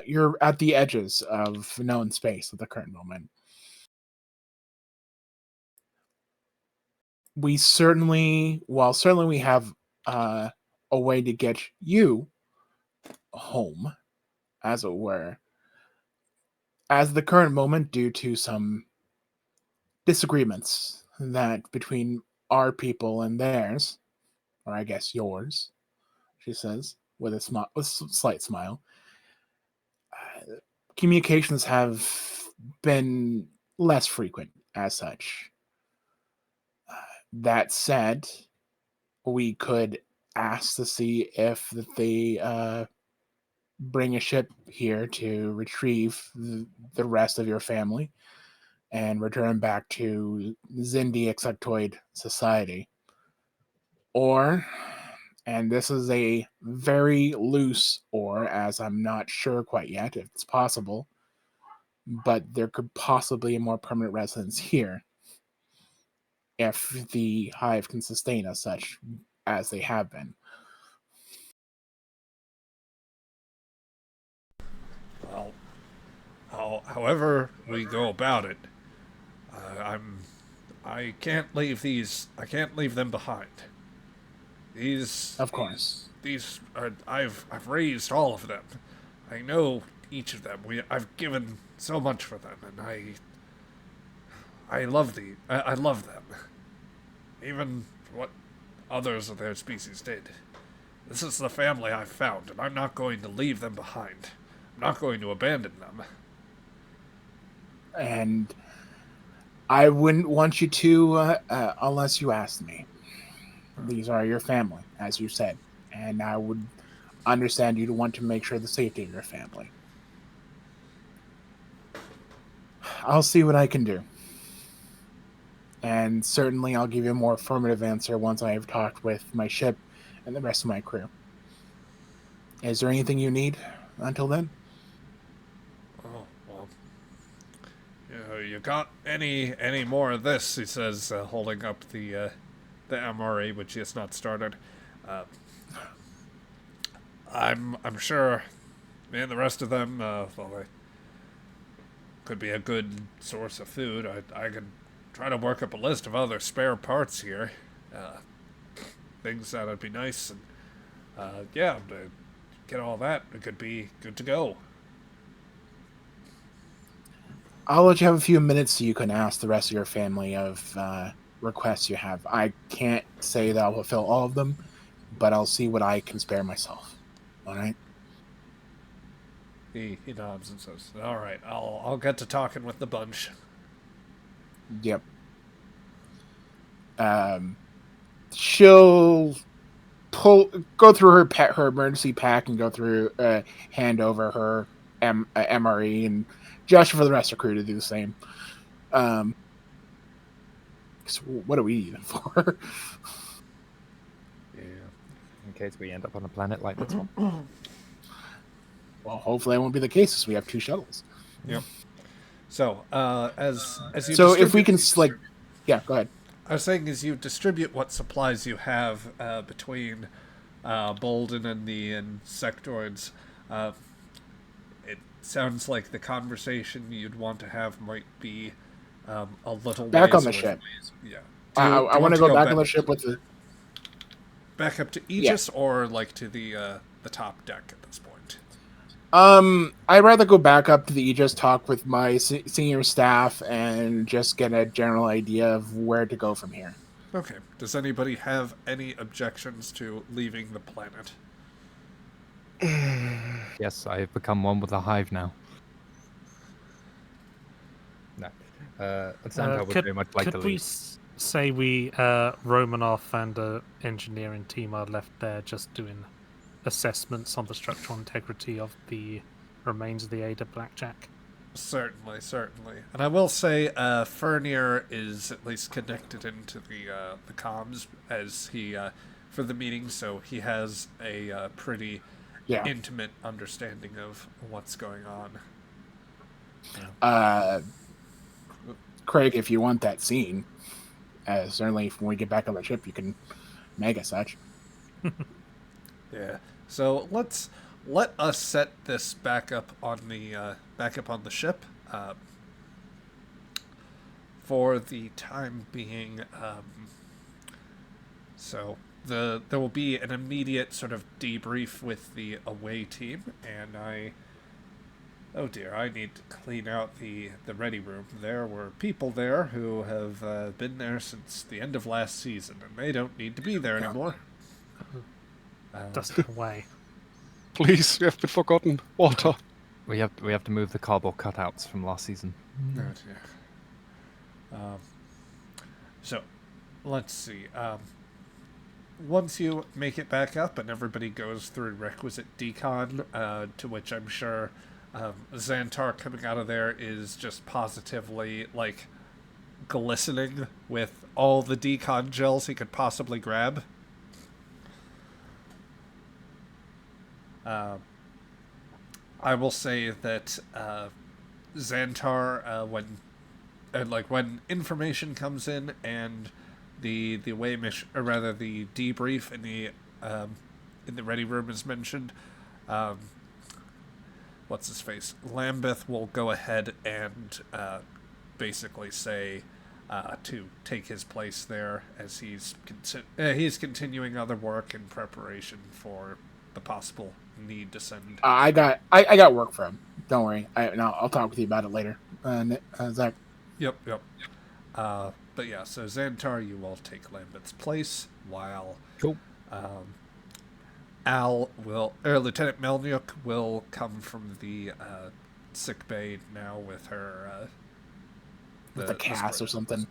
you're at the edges of known space at the current moment. We certainly have a way to get you home, as it were. As the current moment, due to some disagreements that between our people and theirs, or I guess yours, she says with a slight smile, communications have been less frequent as such. That said, we could ask to see if they bring a ship here to retrieve the rest of your family and return back to Zindi Exectoid Society. Or, and this is a very loose or, as I'm not sure quite yet if it's possible, but there could possibly be a more permanent residence here if the hive can sustain as such as they have been. Well, however we go about it, I can't leave these. I can't leave them behind. These, Of course. these are. I've raised all of them. I know each of them. I've given so much for them, and I love I love them. Even what others of their species did. This is the family I've found, and I'm not going to leave them behind. I'm not going to abandon them. And I wouldn't want you to unless you asked me. These are your family, as you said, and I would understand you to want to make sure the safety of your family. I'll see what I can do. And certainly I'll give you a more affirmative answer once I have talked with my ship and the rest of my crew. Is there anything you need until then? Oh, well. You got any more of this, he says, holding up the MRE, which he has not started. I'm sure me and the rest of them, they could be a good source of food. I could try to work up a list of other spare parts here. Things that'd be nice, and yeah, to get all that, it could be good to go. I'll let you have a few minutes so you can ask the rest of your family of requests you have. I can't say that I'll fulfill all of them, but I'll see what I can spare myself. All right? He nods and says, "All right, I'll get to talking with the bunch." Yep. She'll go through her emergency pack and go through hand over her MRE and gesture for the rest of the crew to do the same. What do we need them for? Yeah. In case we end up on a planet like this one. Well, hopefully that won't be the case since we have 2 shuttles. Yep. So, as you So if we distribute- can yeah, go ahead. I was saying, as you distribute what supplies you have between Bolden and the insectoids, it sounds like the conversation you'd want to have might be a little Back ways on the away. ship. Yeah. I want to go back on the ship with the... Back up to Aegis, or like to the top deck at this point? I'd rather go back up to the Aegis, talk with my senior staff, and just get a general idea of where to go from here. Okay. Does anybody have any objections to leaving the planet? Yes, I have become one with the hive now. No. Santa would very much like to Could we leave. say we, Romanoff and the engineering team are left there just doing assessments on the structural integrity of the remains of the Ada Blackjack? Certainly. And I will say, Fernier is at least connected into the comms as he for the meeting, so he has a pretty intimate understanding of what's going on. Craig, if you want that scene, certainly when we get back on the ship, you can make it such. Yeah. So let us set this back up on the ship. For the time being, so there will be an immediate sort of debrief with the away team, and oh dear, I need to clean out the ready room. There were people there who have been there since the end of last season, and they don't need to be there anymore. Dust it away. Please, we have been forgotten. Water. We have to move the cardboard cutouts from last season. Oh dear. So, let's see. once you make it back up and everybody goes through requisite decon, to which I'm sure Xantar coming out of there is just positively, like, glistening with all the decon gels he could possibly grab. I will say that Xantar, when information comes in and the way mission, or rather the debrief in the ready room is mentioned, what's his face? Lambeth will go ahead and basically say to take his place there as he's continuing other work in preparation for the possible need to send. I got work for him. Don't worry. I'll talk with you about it later. Zach. Yep. But yeah, so Xantar, you will take Lambeth's place while Cool. Lieutenant Melnyuk will come from the sick bay now with her With a cast or something.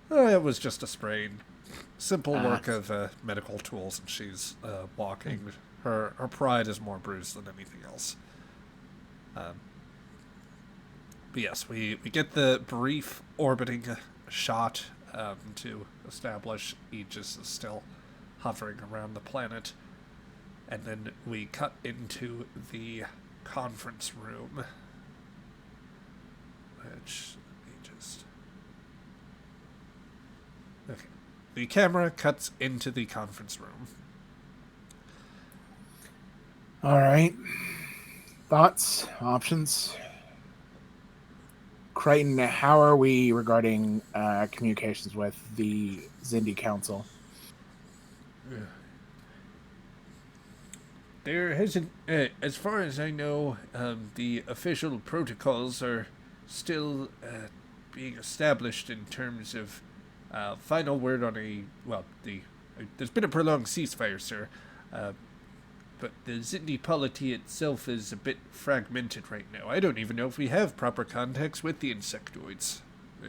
It was just a sprain. Simple work of medical tools, and she's walking. Her pride is more bruised than anything else. But yes, we get the brief orbiting shot to establish Aegis is still hovering around the planet. And then we cut into the conference room. Which, let me just... Okay. The camera cuts into the conference room. All right. Thoughts? Options? Crichton, how are we regarding communications with the Zindi Council? There hasn't, as far as I know, the official protocols are still being established in terms of final word on there's been a prolonged ceasefire, sir, but the Zindi polity itself is a bit fragmented right now. I don't even know if we have proper contacts with the insectoids.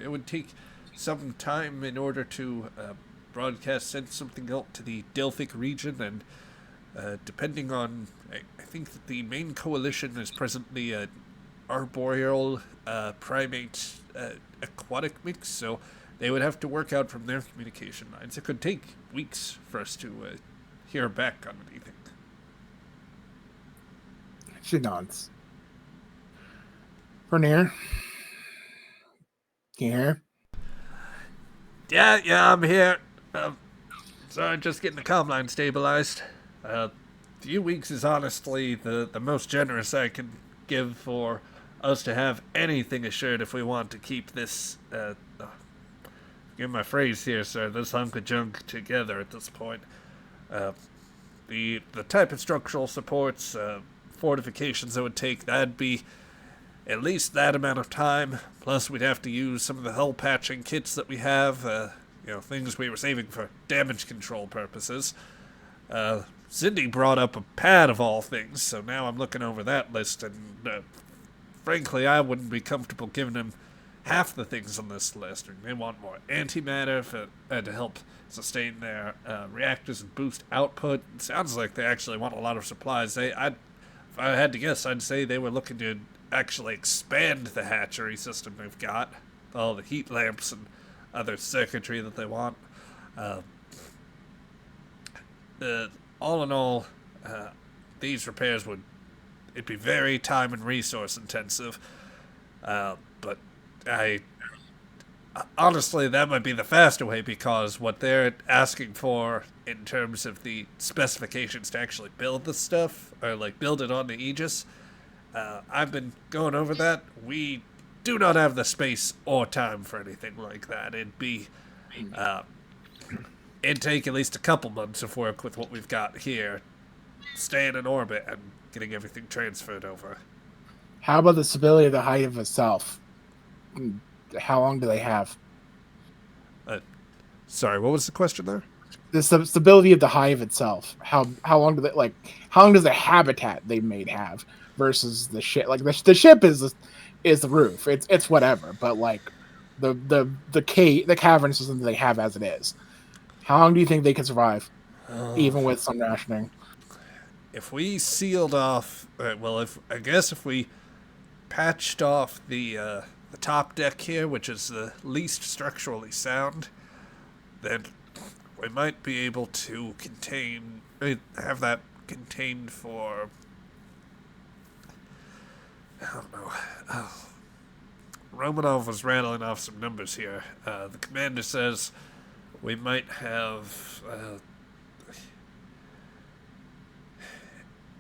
It would take some time in order to send something out to the Delphic region, and depending on... I think that the main coalition is presently an arboreal primate aquatic mix, so they would have to work out from their communication lines. It could take weeks for us to hear back on anything. She nods. Vernier? Can you hear? Yeah, I'm here. Sorry, just getting the comm line stabilized. Few weeks is honestly the most generous I can give for us to have anything assured if we want to keep this, give my phrase here, sir, this hunk of junk together at this point. The type of structural supports, fortifications that would take, that'd be at least that amount of time, plus we'd have to use some of the hull patching kits that we have, things we were saving for damage control purposes. Cindy brought up a pad of all things, so now I'm looking over that list, and frankly, I wouldn't be comfortable giving him half the things on this list. They want more antimatter to help sustain their reactors and boost output. It sounds like they actually want a lot of supplies. If I had to guess, I'd say they were looking to actually expand the hatchery system they've got, all the heat lamps and other circuitry that they want. All in all, these repairs it'd be very time and resource intensive. But honestly, that might be the faster way, because what they're asking for in terms of the specifications to actually build the stuff, or like build it on the Aegis, I've been going over that. We do not have the space or time for anything like that. It'd take at least a couple months of work with what we've got here, staying in orbit and getting everything transferred over. How about the stability of the Hive itself? How long do they have? Sorry, what was the question there? The stability of the Hive itself. How long do they How long does the habitat they made have versus the ship? Like the ship is the roof. It's whatever. But like the cavern system they have as it is. How long do you think they can survive? even with some rationing. If we sealed off, if we patched off the top deck here, which is the least structurally sound, then we might be able to have that contained for, I don't know. Romanov was rattling off some numbers here. The commander says we might have,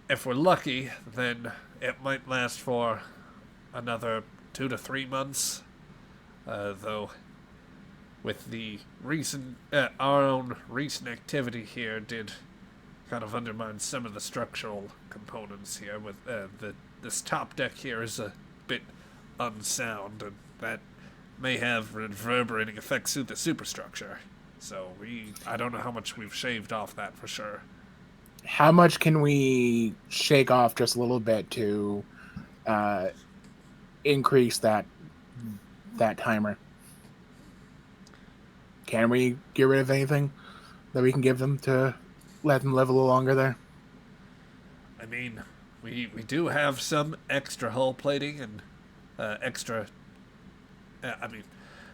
if we're lucky, then it might last for another 2 to 3 months. Though, with the recent, our own recent activity here did kind of undermine some of the structural components here. With this top deck here is a bit unsound, and that may have reverberating effects through the superstructure. So I don't know how much we've shaved off that for sure. How much can we shake off just a little bit to increase that timer? Can we get rid of anything that we can give them to let them live a little longer there? I mean, we do have some extra hull plating and extra.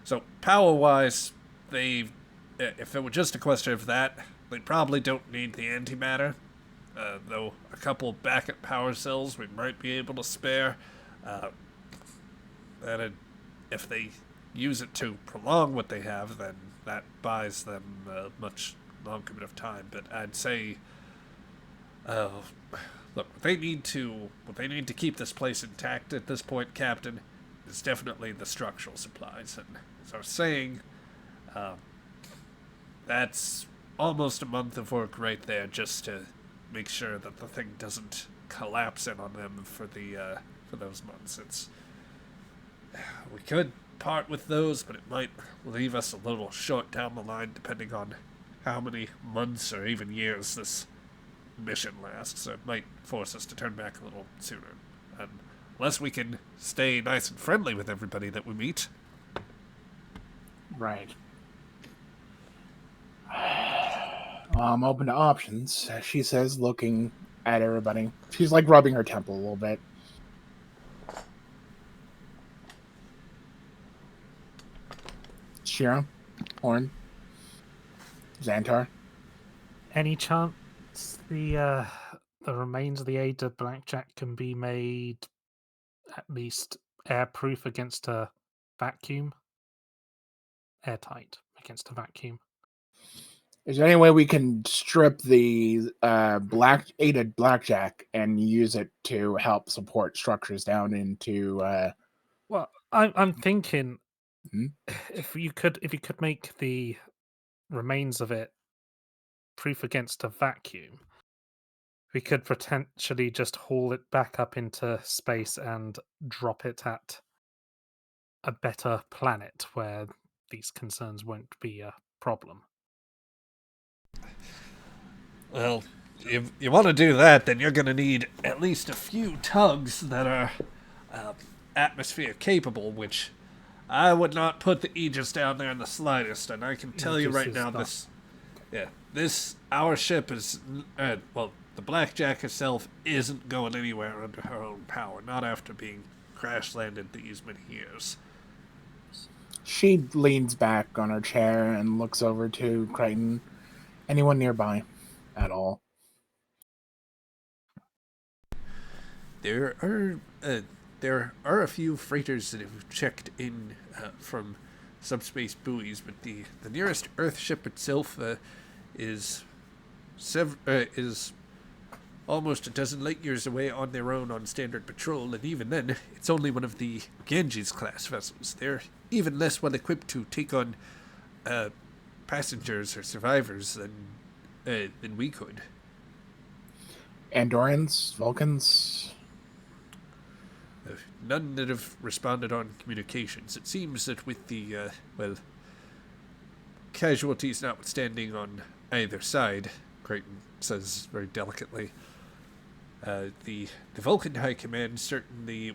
So power-wise, if it were just a question of that, they probably don't need the antimatter. Though a couple backup power cells we might be able to spare. If they use it to prolong what they have, then that buys them a much longer bit of time. But I'd say, look, what they need to keep this place intact at this point, Captain, is definitely the structural supplies. And as I was saying, that's almost a month of work right there just to make sure that the thing doesn't collapse in on them for those months. We could part with those, but it might leave us a little short down the line depending on how many months or even years this mission lasts. So it might force us to turn back a little sooner. And unless we can stay nice and friendly with everybody that we meet. Right. I'm open to options, she says, looking at everybody. She's like rubbing her temple a little bit. Shira, Horn, Xantar. Any chance the remains of the Ada Blackjack can be made at least airproof against a vacuum? Airtight against a vacuum. Is there any way we can strip the Ada Blackjack and use it to help support structures down into? Well, I'm thinking Hmm? if you could make the remains of it proof against a vacuum, we could potentially just haul it back up into space and drop it at a better planet where these concerns won't be a problem. Well, if you want to do that, then you're going to need at least a few tugs that are atmosphere capable, which I would not put the Aegis down there in the slightest. And I can tell you Aegis right is now, not- our ship is, the Blackjack herself isn't going anywhere under her own power, not after being crash landed these many years. She leans back on her chair and looks over to Crichton. Anyone nearby at all? There are a few freighters that have checked in from subspace buoys, but the nearest Earth ship itself is almost a dozen light years away on their own on standard patrol, and even then, it's only one of the Ganges class vessels. They're even less well equipped to take on passengers or survivors than we could. Andorans, Vulcans. None that have responded on communications. It seems that with the casualties notwithstanding on either side, Crichton says very delicately, the Vulcan High Command certainly,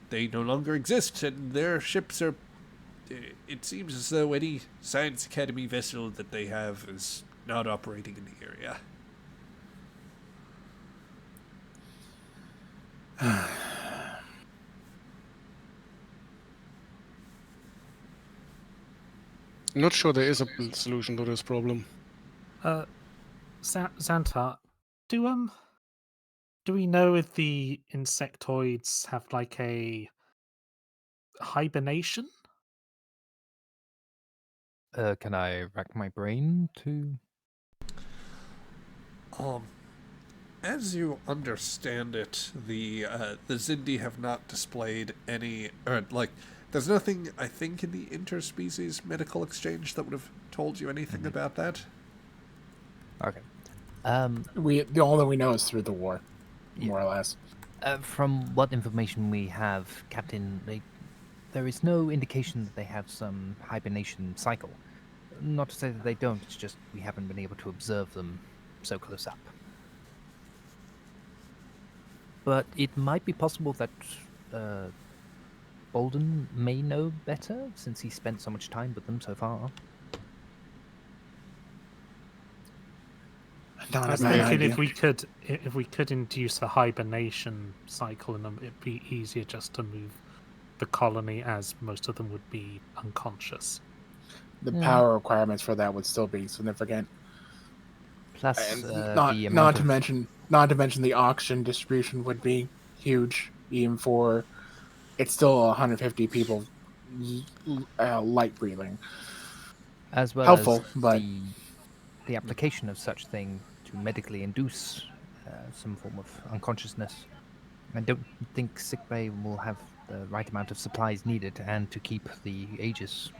they no longer exist, and their ships are. It seems as though any Science Academy vessel that they have is not operating in the area. I'm not sure there is a solution to this problem. Xantar, do we know if the insectoids have like a hibernation? Can I rack my brain to? As you understand it, the Zindi have not displayed any, or like, there's nothing, I think, in the interspecies medical exchange that would have told you anything about that. Okay. The only we know is through the war, more or less. From what information we have, Captain, there is no indication that they have some hibernation cycle. Not to say that they don't, it's just we haven't been able to observe them so close up. But it might be possible that Bolden may know better, since he spent so much time with them so far. Not I a was bad thinking idea. if we could induce a hibernation cycle in them, it'd be easier just to move the colony, as most of them would be unconscious. The power requirements for that would still be significant. Plus, And the amount of... not to mention the oxygen distribution would be huge, even for it's still 150 people light breathing. As well Helpful, as but the application of such thing to medically induce some form of unconsciousness. I don't think sickbay will have the right amount of supplies needed, and to keep the Aegis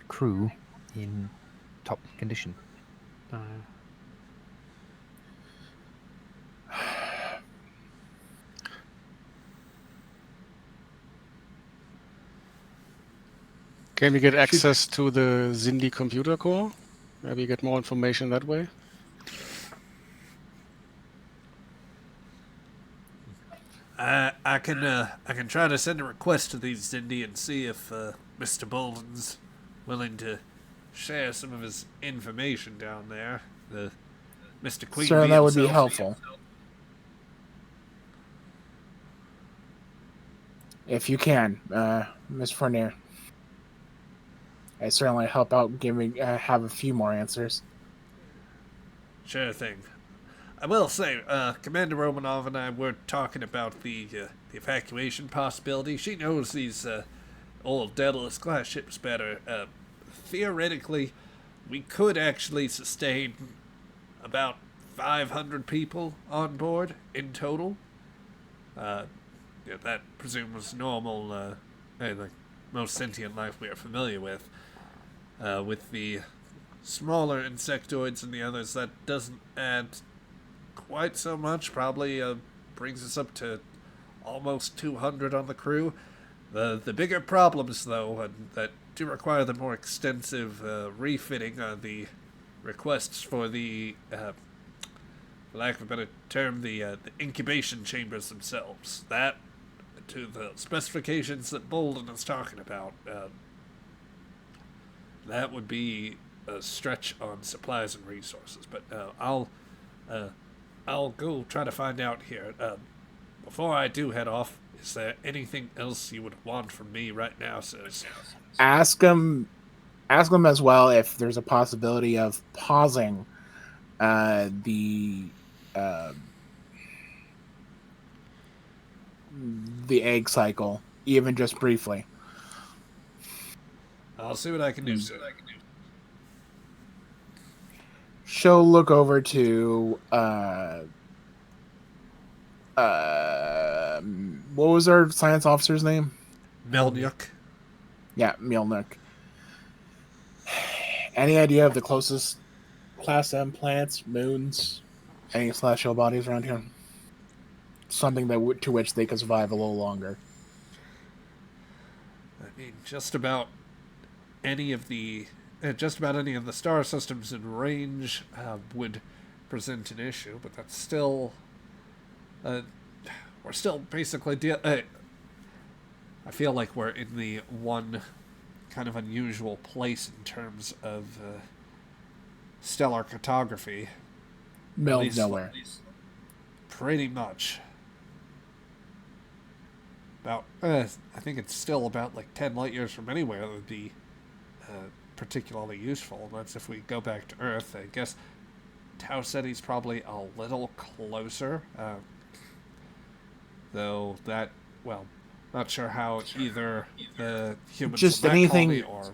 crew in top condition. No. Can we get access to the Zindi computer core? Maybe get more information that way? I can try to send a request to these Zindi and see if Mr. Bolden's willing to share some of his information down there. Mr. Queen sir, Bee that would be himself. helpful. If you can, Miss Fournier. I certainly help out giving have a few more answers. Sure thing. I will say, Commander Romanov and I were talking about the evacuation possibility. She knows these old Daedalus class ships better. Theoretically, we could actually sustain about 500 people on board in total. That presumes normal, like most sentient life we are familiar with. With the smaller insectoids and the others, that doesn't add quite so much. Probably brings us up to almost 200 on the crew. The bigger problems, though, that do require the more extensive refitting, are the requests for the, for lack of a better term, the incubation chambers themselves. That, to the specifications that Bolden is talking about, that would be a stretch on supplies and resources. But I'll go try to find out here. Before I do head off, is there anything else you would want from me right now, sirs? Ask them as well if there's a possibility of pausing the egg cycle, even just briefly. I'll see what I can do, sir. She'll look over to what was our science officer's name? Melnyuk. Yeah, Milnuk. Any idea of the closest Class M planets, moons, any celestial bodies around here? Something to which they could survive a little longer. I mean, just about any of the star systems in range would present an issue, but that's still we're still basically I feel like we're in the one kind of unusual place in terms of stellar cartography. Middle of least- nowhere. Pretty much. About, I think it's still about like 10 light years from anywhere that would be particularly useful. And that's if we go back to Earth. I guess Tau Ceti's probably a little closer. Though that, well, not sure how either the humans Just of that anything- colony or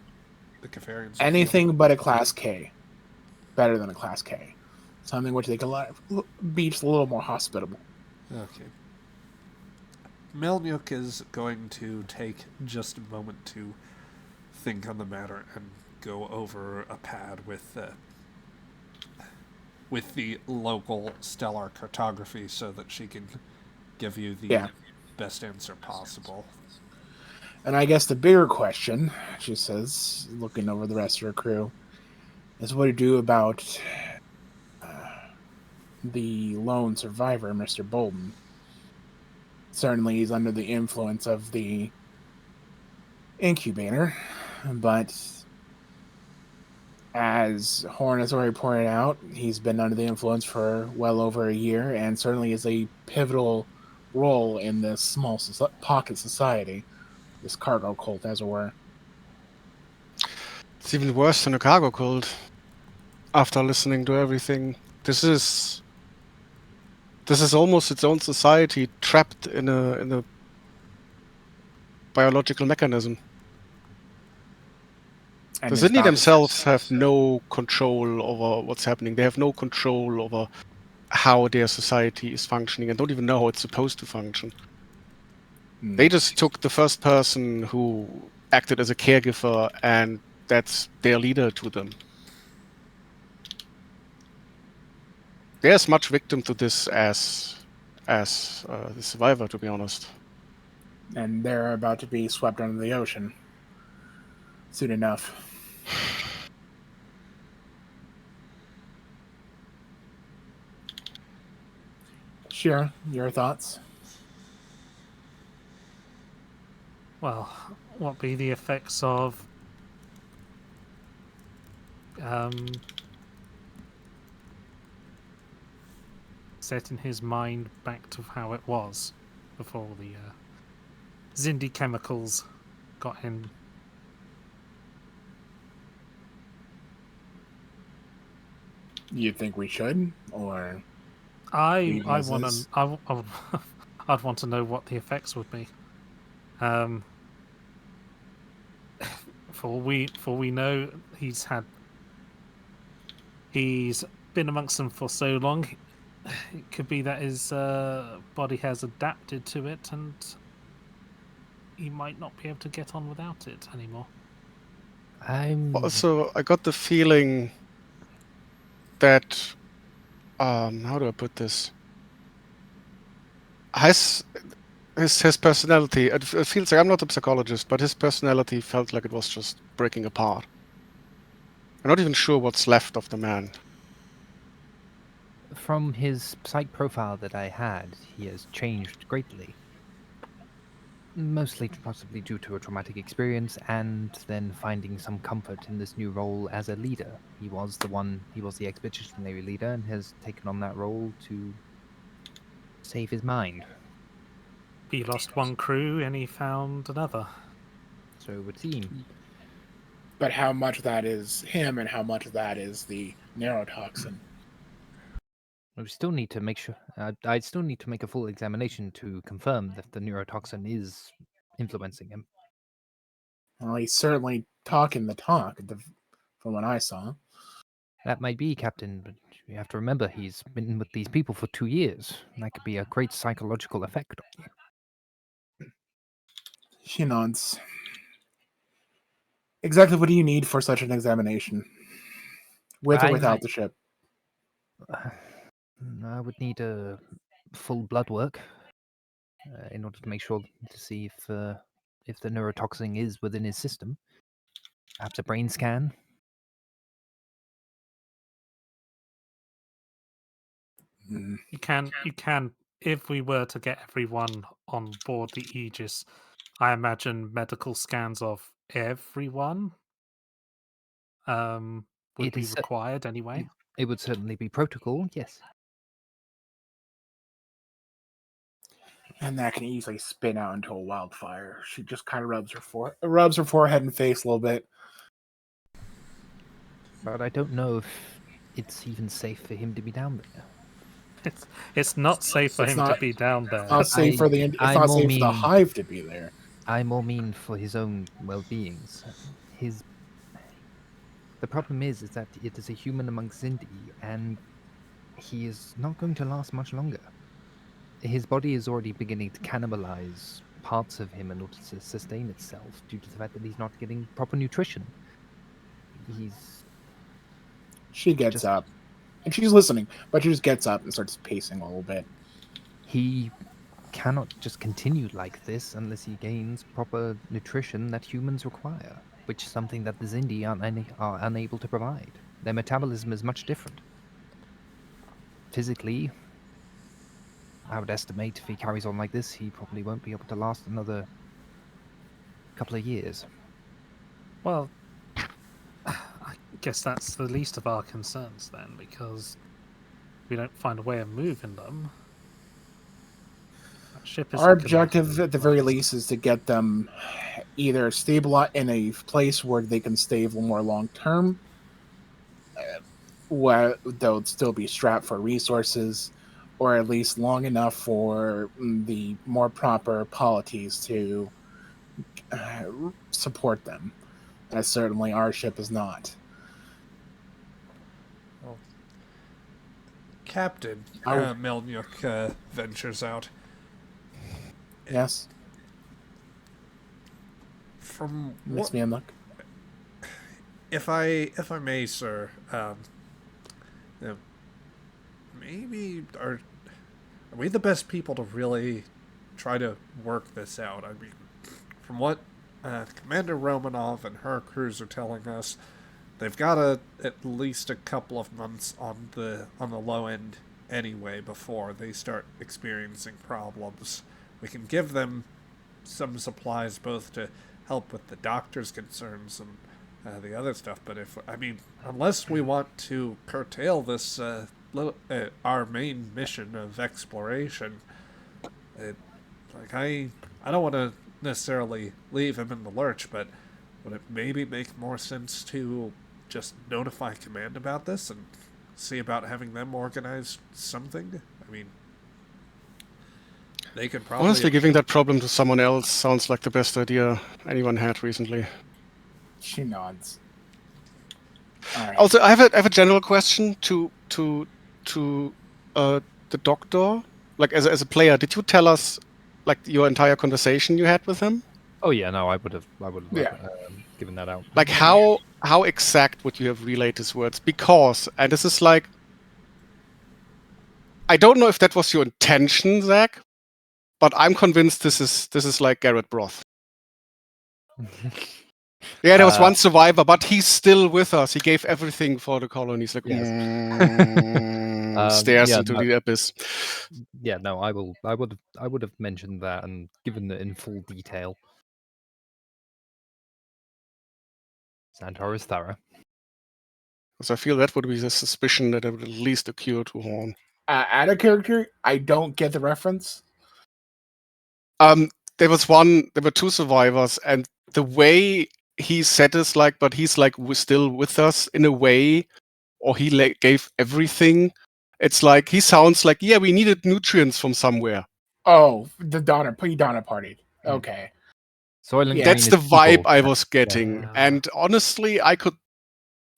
the Kefarians would feel. Anything but a Class K. Better than a Class K. Something which they could be just a little more hospitable. Okay. Melnyuk is going to take just a moment to think on the matter and go over a pad with the local stellar cartography so that she can give you the best answer possible. And I guess the bigger question, she says, looking over the rest of her crew, is what to do about the lone survivor, Mr. Bolden. Certainly he's under the influence of the incubator, but as Horn has already pointed out, he's been under the influence for well over a year and certainly is a pivotal role in this small pocket society, this cargo cult, as it were. It's even worse than a cargo cult. After listening to everything, this is almost its own society trapped in a biological mechanism. And The it's Sydney not- themselves have no control over what's happening. They have no control over how their society is functioning and don't even know how it's supposed to function. They just took the first person who acted as a caregiver and that's their leader to them. They're as much victim to this as the survivor, to be honest. And they're about to be swept under the ocean soon enough. Sure, your thoughts? Well, what be the effects of setting his mind back to how it was before the Zindi chemicals got in? You think we should, or I Leave as want is? to. I'd want to know what the effects would be. For we know, he's been amongst them for so long. It could be that his body has adapted to it, and he might not be able to get on without it anymore. Also, I got the feeling that, how do I put this? His personality, it feels like, I'm not a psychologist, but his personality felt like it was just breaking apart. I'm not even sure what's left of the man. From his psych profile that I had, he has changed greatly. Mostly possibly due to a traumatic experience and then finding some comfort in this new role as a leader. He was the expeditionary leader and has taken on that role to save his mind. He lost one crew and he found another. So it would seem. but how much of that is him and how much of that is the neurotoxin? We still need to make sure. I still need to make a full examination to confirm that the neurotoxin is influencing him. Well, he's certainly talking the talk, from what I saw. That might be, Captain, but you have to remember he's been with these people for 2 years. And that could be a great psychological effect on you. She nods. Exactly what do you need for such an examination? With or without the ship? I would need a full blood work in order to make sure to see if the neurotoxin is within his system. Perhaps a brain scan. You can, if we were to get everyone on board the Aegis, I imagine medical scans of everyone would It be is required anyway. It would certainly be protocol, yes. And that can easily spin out into a wildfire. She just kind of rubs her forehead and face a little bit. But I don't know if it's even safe for him to be down there. It's not safe for It's him not- to be down there. It's not safe for the. It's I not more safe for the mean- hive to be there. I more mean for his own well-beings. The problem is that it is a human amongst Zindi, and he is not going to last much longer. His body is already beginning to cannibalize parts of him in order to sustain itself due to the fact that he's not getting proper nutrition. She gets just- up, and she's listening, but she just gets up and starts pacing a little bit. He cannot just continue like this unless he gains proper nutrition that humans require, which is something that the Zindi are unable to provide. Their metabolism is much different. Physically, I would estimate if he carries on like this, he probably won't be able to last another couple of years. Well, I guess that's the least of our concerns then, because we don't find a way of moving them. That ship is Our objective, at the very least, is to get them either stabilized in a place where they can stay more long term, where they'll still be strapped for resources, or at least long enough for the more proper polities to support them. As certainly our ship is not. Well, Captain Melnyuk ventures out. Yes, From Miss what, Manluck. if I may, sir, maybe are we the best people to really try to work this out? I mean, from what Commander Romanov and her crews are telling us, they've got at least a couple of months on the low end anyway before they start experiencing problems. We can give them some supplies both to help with the doctor's concerns and the other stuff, but unless we want to curtail this our main mission of exploration, I don't want to necessarily leave him in the lurch, but would it maybe make more sense to just notify command about this and see about having them organize something? I mean, they could probably... Honestly, giving that problem to someone else sounds like the best idea anyone had recently. She nods. All right. Also, I have a general question to the doctor. Like, as a player, did you tell us like your entire conversation you had with him? Oh yeah, no, I would have Yeah. given that out. Like, how exact would you have relayed his words? Because, and this is like, I don't know if that was your intention, Zach, but I'm convinced this is like Garrett Broth. Yeah, there was one survivor, but he's still with us. He gave everything for the colony. He's like, Yes. stares yeah, into no. the abyss. Yeah, no, I would have mentioned that and given it in full detail. Santor is thorough. So I feel that would be the suspicion that it would at least occur to Horn. Add a character. I don't get the reference. There were two survivors, and the way he said is like, but he's like still with us in a way, or he gave everything. It's like he sounds like, yeah, we needed nutrients from somewhere. Oh, the Donner party. Okay. Soylent Yeah. That's Green the is vibe people. I was getting, Yeah. and honestly, I could.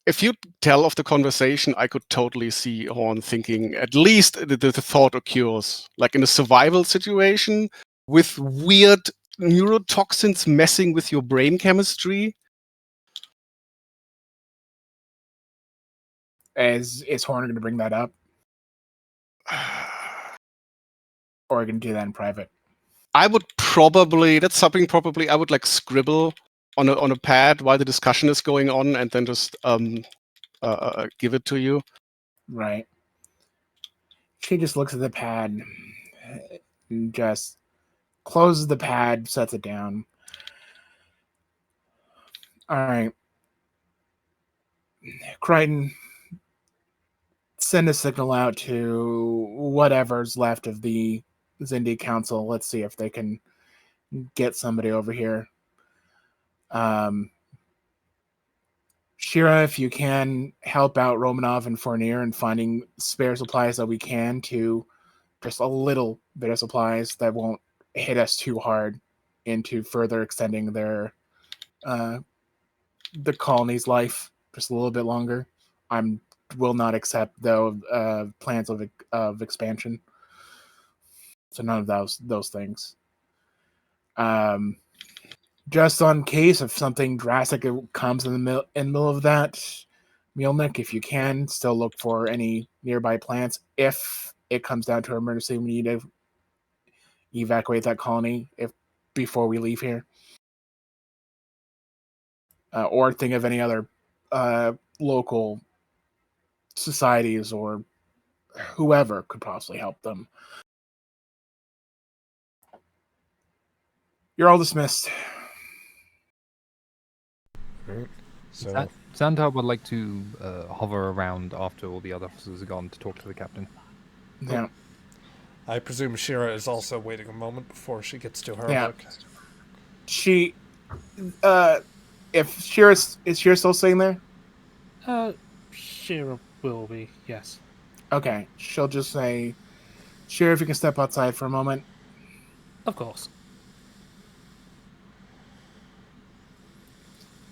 If you tell of the conversation, I could totally see Horn thinking, at least the thought occurs, like in a survival situation with weird neurotoxins messing with your brain chemistry. Is Horner going to bring that up, or are you going to do that in private? I would probably, that's something probably I would like scribble on a pad while the discussion is going on and then just give it to you. Right. She just looks at the pad and just closes the pad, sets it down. All right. Crichton, send a signal out to whatever's left of the Zindi Council. Let's see if they can get somebody over here. Shira, if you can, help out Romanov and Fournier in finding spare supplies that we can, to just a little bit of supplies that won't hit us too hard into further extending their the colony's life just a little bit longer. Will not accept though plans of expansion. So none of those things. Just on case if something drastic comes in the middle of that, Mielnik, if you can, still look for any nearby plants. If it comes down to an emergency, we need to evacuate that colony before we leave here. Or think of any other local societies or whoever could possibly help them. You're all dismissed. Right. So Xantar would like to hover around after all the other officers are gone to talk to the captain. Yeah. I presume Shira is also waiting a moment before she gets to her Yeah. work. She, if Shira is Shira still sitting there? Shira will be, yes. Okay, she'll just say, Shira, if you can step outside for a moment. Of course.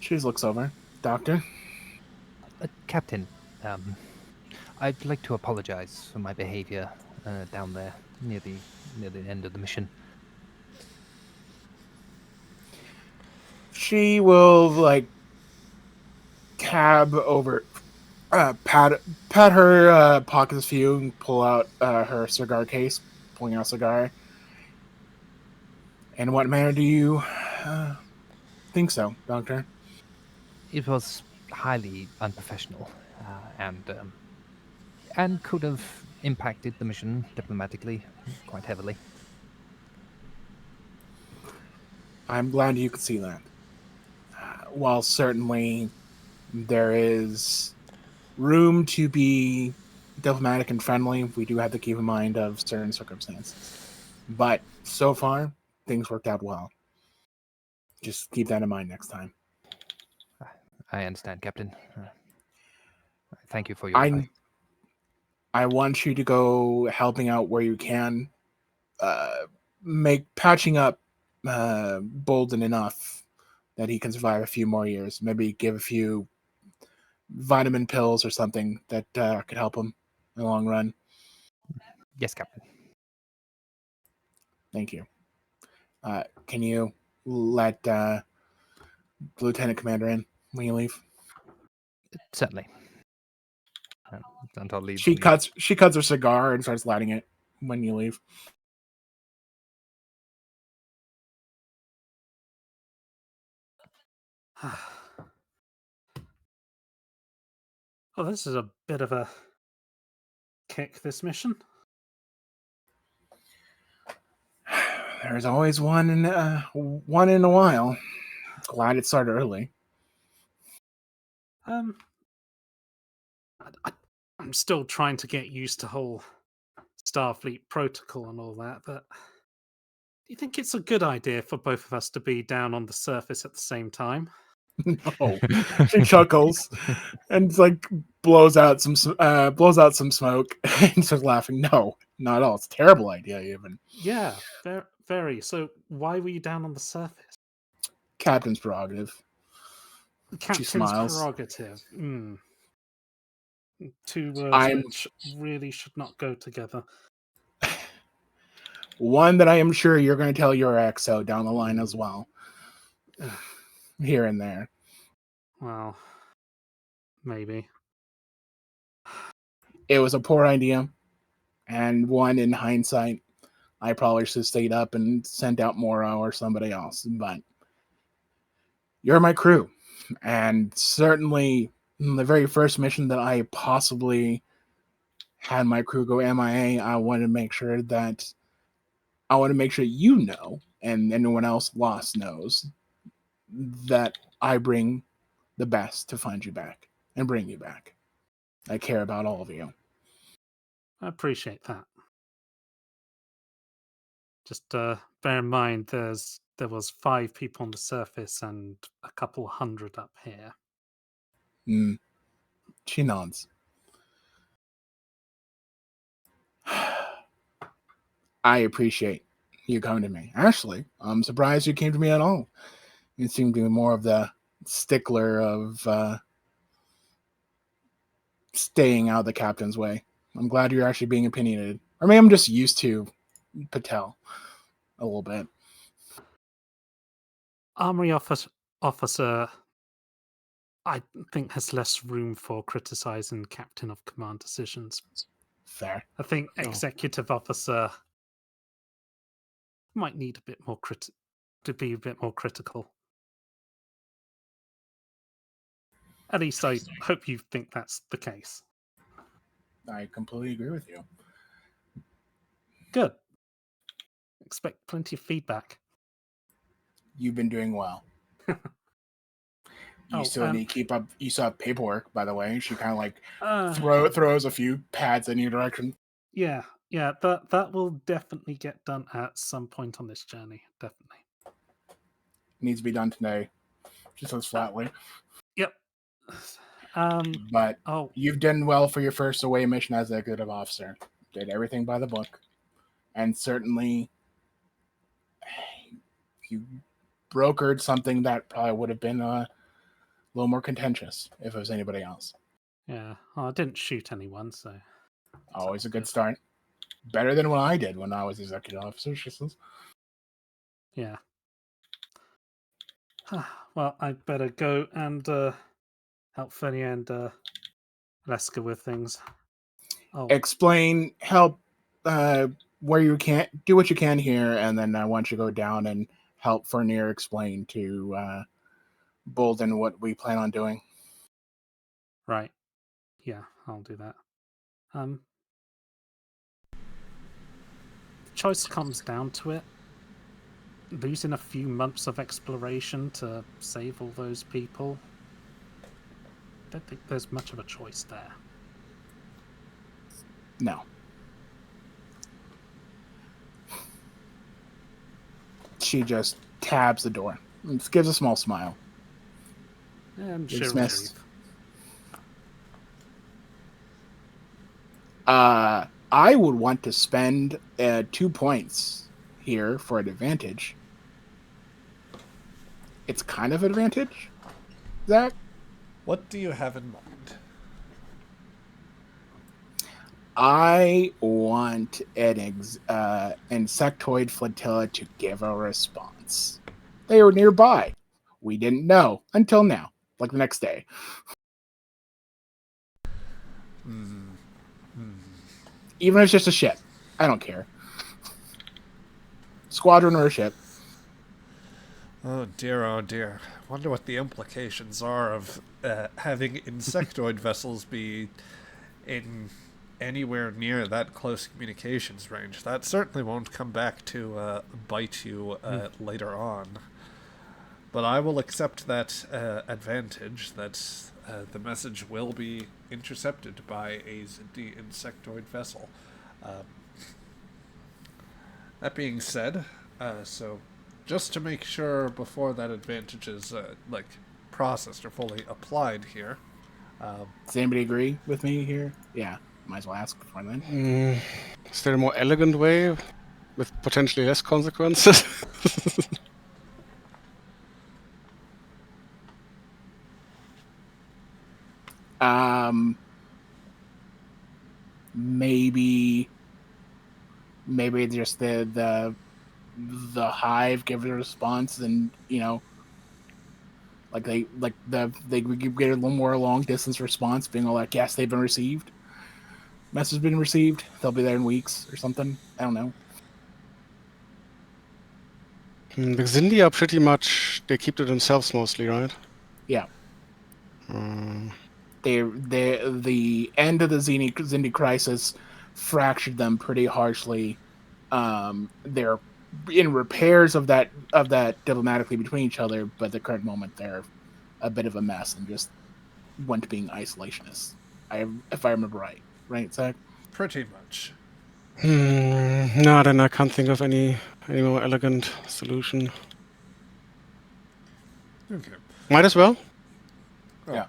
She just looks over. Doctor? Captain, I'd like to apologize for my behavior down there near the end of the mission. She will cab over, pat her pockets for you and pull out her cigar case, pulling out a cigar. In what manner do you think so, Doctor? It was highly unprofessional, and could have impacted the mission diplomatically quite heavily. I'm glad you could see that. While certainly there is room to be diplomatic and friendly, we do have to keep in mind of certain circumstances. But so far, things worked out well. Just keep that in mind next time. I understand, Captain. Thank you for your advice. I want you to go helping out where you can. Make patching up Bolden enough that he can survive a few more years. Maybe give a few vitamin pills or something that could help him in the long run. Yes, Captain. Thank you. Can you let Lieutenant Commander in when you leave? Certainly. Xantar leaves. She cuts her cigar and starts lighting it when you leave. Oh, this is a bit of a kick, this mission. There's always one in a while. Glad it started early. I'm still trying to get used to whole Starfleet protocol and all that, but do you think it's a good idea for both of us to be down on the surface at the same time? No. She chuckles and blows out some smoke and starts laughing. No, not at all. It's a terrible idea, even. Yeah, very. So why were you down on the surface? Captain's prerogative. Captain's smiles. prerogative. Two words which really should not go together. One that I am sure you're going to tell your XO down the line as well. Here and there. Well, maybe. It was a poor idea. And one in hindsight, I probably should have stayed up and sent out Moro or somebody else. But you're my crew. And certainly the very first mission that I possibly had my crew go MIA, I wanted to make sure you know, and anyone else lost knows, that I bring the best to find you back. and bring you back. I care about all of you. I appreciate that. Just bear in mind, there was 5 people on the surface and a couple hundred up here. She nods. I appreciate you coming to me. Actually, I'm surprised you came to me at all. You seem to be more of the stickler of staying out of the captain's way. I'm glad you're actually being opinionated. Or maybe I'm just used to Patel a little bit. Armory officer, I think, has less room for criticizing captain of command decisions. Fair. I think executive officer might need a bit more to be a bit more critical. At least I hope you think that's the case. I completely agree with you. Good. Expect plenty of feedback. You've been doing well. You still need to keep up. You still have paperwork, by the way. She kind of like throws a few pads in your direction. Yeah, that will definitely get done at some point on this journey. Definitely Needs to be done today. Just as flatly. Yep. But you've done well for your first away mission as a executive officer. Did everything by the book, and certainly you brokered something that probably would have been a little more contentious if it was anybody else. Yeah, I didn't shoot anyone, so always a good start. Better than what I did when I was executive officer. She says. Yeah. Well, I better go and help Fernie and Leska with things. Explain, help where you can, do what you can here, and then I want you to go down and help Fernier explain to Bolden what we plan on doing. Right. Yeah, I'll do that. The choice comes down to it. Losing a few months of exploration to save all those people. I don't think there's much of a choice there. No. She just tabs the door and just gives a small smile. And dismissed. I would want to spend 2 points here for an advantage. It's kind of advantage, Zach. What do you have in mind? I want an insectoid flotilla to give a response. They were nearby. We didn't know until now, like the next day. Even if it's just a ship, I don't care. Squadron or a ship. Oh dear. Wonder what the implications are of having insectoid vessels be in anywhere near that close communications range. That certainly won't come back to bite you later on. But I will accept that advantage that the message will be intercepted by a Zindi insectoid vessel. That being said, so just to make sure before that advantage is processed or fully applied here. Does anybody agree with me here? Yeah, might as well ask before then. Is there a more elegant way with potentially less consequences? Maybe just the hive give a response, and they get a little more long distance response, being all like, yes, they've been received. Message has been received. They'll be there in weeks or something. I don't know. The Zindi are pretty much, they keep to themselves mostly, right? Yeah. The end of the Zindi crisis fractured them pretty harshly. They're in repairs of that diplomatically between each other, but at the current moment they're a bit of a mess and just went being isolationists. If I remember right, Zach? Pretty much. No, then I can't think of any more elegant solution. Okay. Might as well. Oh, Yeah.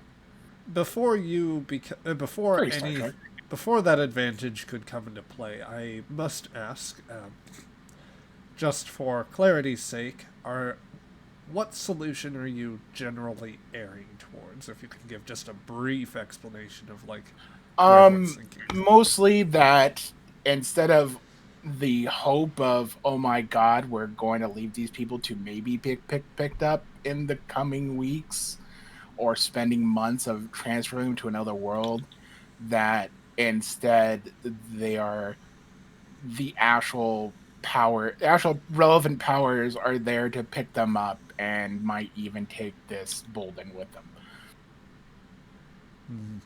Before you before Very Star any Trek. before that advantage could come into play, I must ask, just for clarity's sake, what solution are you generally erring towards? If you can give just a brief explanation of where everyone's thinking. Mostly that instead of the hope of, oh my god, we're going to leave these people to maybe picked up in the coming weeks, or spending months of transferring them to another world, that instead they are the actual relevant powers are there to pick them up and might even take this Bolden with them.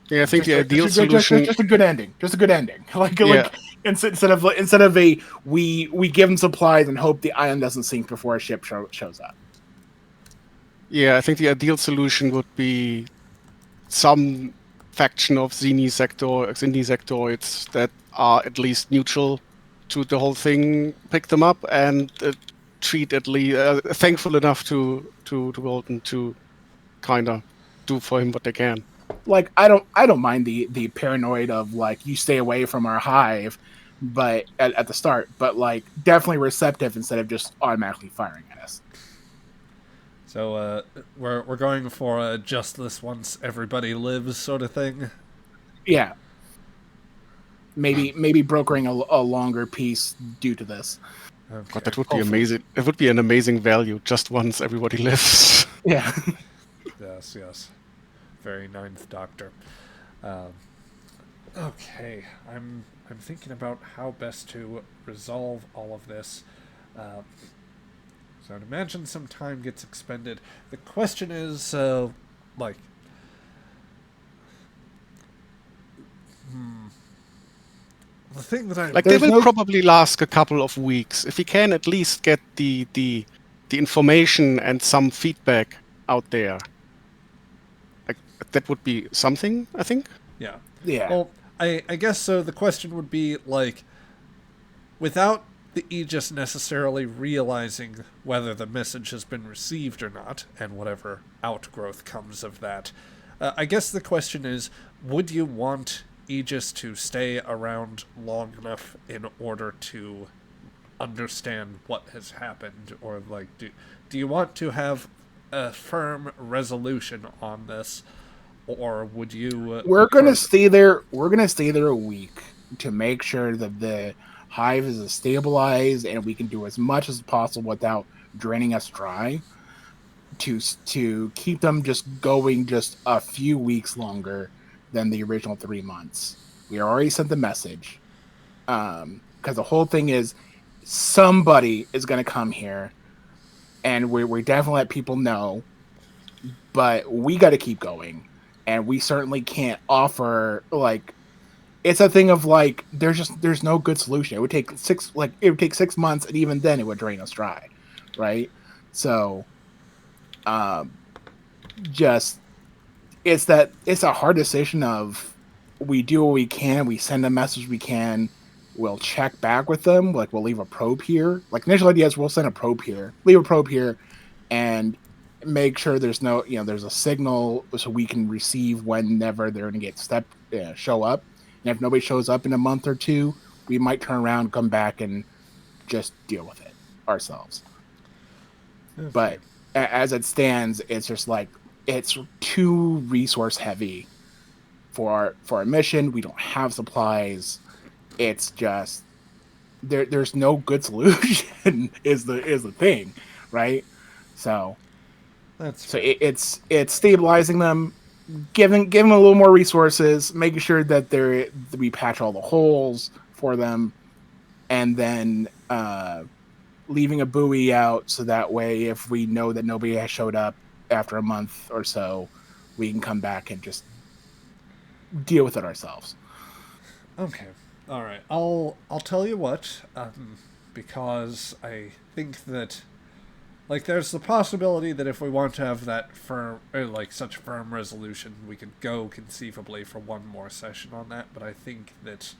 Yeah, I think the ideal solution. Just a good ending. Just a good ending. Yeah. Instead of a we give them supplies and hope the island doesn't sink before a ship shows up. Yeah, I think the ideal solution would be some faction of Xeni sectoids that are at least neutral to the whole thing, pick them up and treat at least thankful enough to Golden to kind of do for him what they can. Like I don't mind the paranoid of like, you stay away from our hive, but at the start, but like definitely receptive instead of just automatically firing at us. So we're going for a just this once everybody lives sort of thing. Yeah. Maybe brokering a longer peace due to this. Okay. God, that would be amazing. It would be an amazing value. Just once everybody lives. Yeah. Yes. Very Ninth Doctor. Okay, I'm thinking about how best to resolve all of this. So I'd imagine some time gets expended. The question is, the thing that I they will probably last a couple of weeks. If we can at least get the information and some feedback out there, like that would be something, I think. Yeah. Yeah. Well, I guess so. The question would be without the Aegis necessarily realizing whether the message has been received or not, and whatever outgrowth comes of that. I guess the question is, would you want Aegis to stay around long enough in order to understand what has happened, or do you want to have a firm resolution on this, or would you? We're gonna stay there. We're gonna stay there a week to make sure that the hive is stabilized and we can do as much as possible without draining us dry. To keep them just going just a few weeks longer than the original 3 months. We already sent the message, because the whole thing is somebody is going to come here, and we definitely let people know, but we got to keep going, and we certainly can't offer it's a thing of there's no good solution. It would take 6 months, and even then it would drain us dry, right? So it's a hard decision of, we do what we can, we send a message we can, we'll check back with them, we'll leave a probe here. Initial idea is we'll send a probe here, leave a probe here, and make sure there's a signal so we can receive whenever they're going to show up. And if nobody shows up in a month or two, we might turn around, come back, and just deal with it ourselves. Okay. But as it stands, it's just it's too resource heavy for our mission. We don't have supplies. It's just there's no good solution is the thing, right? So it's stabilizing them, giving them a little more resources, making sure that we patch all the holes for them, and then leaving a buoy out so that way if we know that nobody has showed up after a month or so, we can come back and just deal with it ourselves. Okay. All right. I'll tell you what, because I think that like, there's the possibility that if we want to have that firm, or like such firm resolution, we could go conceivably for one more session on that. But I think that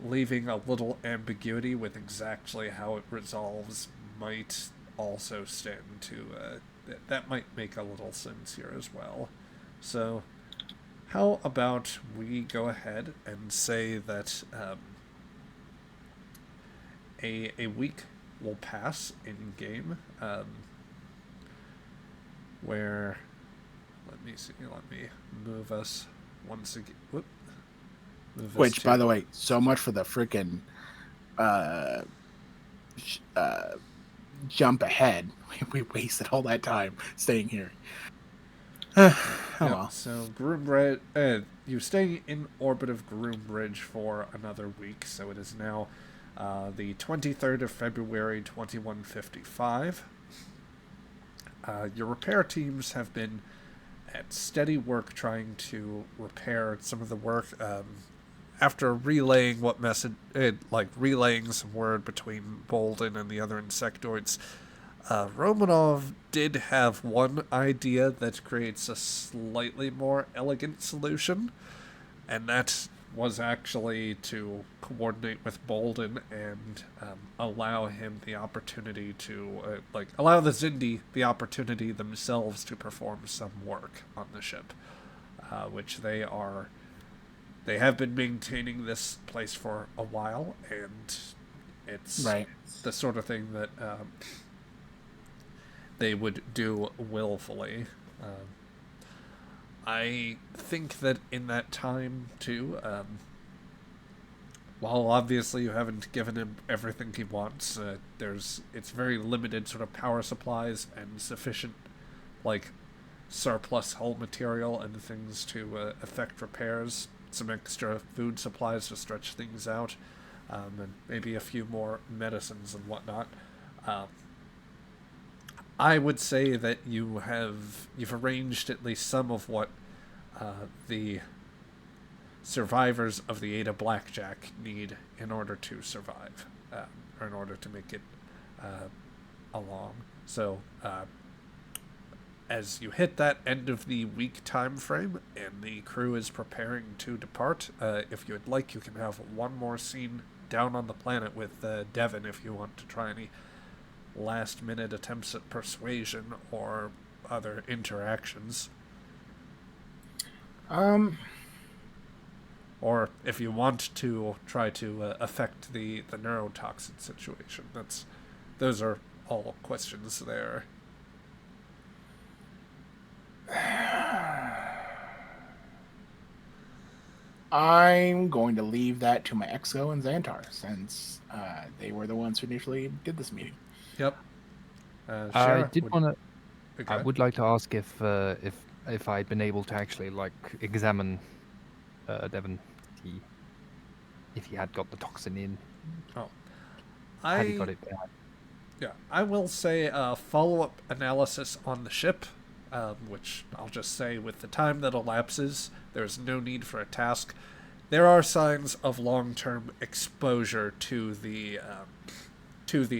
leaving a little ambiguity with exactly how it resolves might also stand to that might make a little sense here as well. So, how about we go ahead and say that a week will pass in game, where, let me move us once again. Whoop. Which, by the way, so much for the freaking jump ahead. We wasted all that time staying here. Well. So Groombridge, you stay in orbit of Groombridge for another week. So it is now the 23rd of February, 2155. Your repair teams have been at steady work trying to repair some of the work. After relaying relaying some word between Bolden and the other insectoids, Romanov did have one idea that creates a slightly more elegant solution, and that was actually to coordinate with Bolden and allow him the opportunity to, allow the Zindi the opportunity themselves to perform some work on the ship, which they have been maintaining this place for a while, and it's right. the sort of thing that they would do willfully. I think that in that time, too, while obviously you haven't given him everything he wants, it's very limited sort of power supplies and sufficient, surplus hull material and things to effect repairs, some extra food supplies to stretch things out, and maybe a few more medicines and whatnot. I would say that you've arranged at least some of what the survivors of the Ada Blackjack need in order to survive, or in order to make it along. So, as you hit that end of the week time frame and the crew is preparing to depart, if you would like, you can have one more scene down on the planet with Devin if you want to try any last-minute attempts at persuasion or other interactions. Or if you want to try to affect the neurotoxin situation. Those are all questions there. I'm going to leave that to my Exo and Xantar, since they were the ones who initially did this meeting. Yep. I would like to ask if I'd been able to actually examine Devon, if he had got the toxin in. Oh, had he got it? Yeah, I will say follow-up analysis on the ship, which I'll just say with the time that elapses, there's no need for a task. There are signs of long-term exposure to the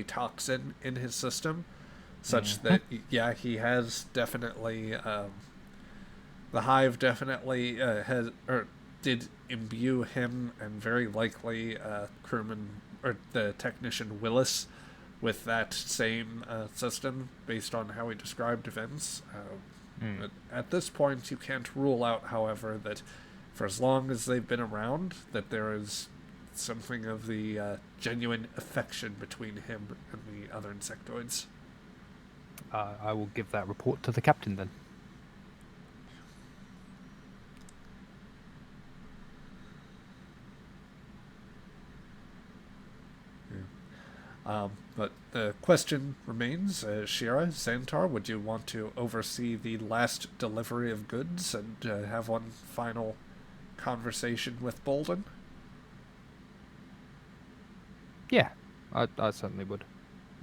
toxin in his system, such that, he has definitely, the Hive definitely did imbue him, and very likely crewman, or the technician Willis, with that same system, based on how he described events. But at this point, you can't rule out, however, that for as long as they've been around, that there is something of the genuine affection between him and the other insectoids. I will give that report to the captain then. But the question remains, Shira, Xantar, would you want to oversee the last delivery of goods and have one final conversation with Bolden? Yeah, I certainly would.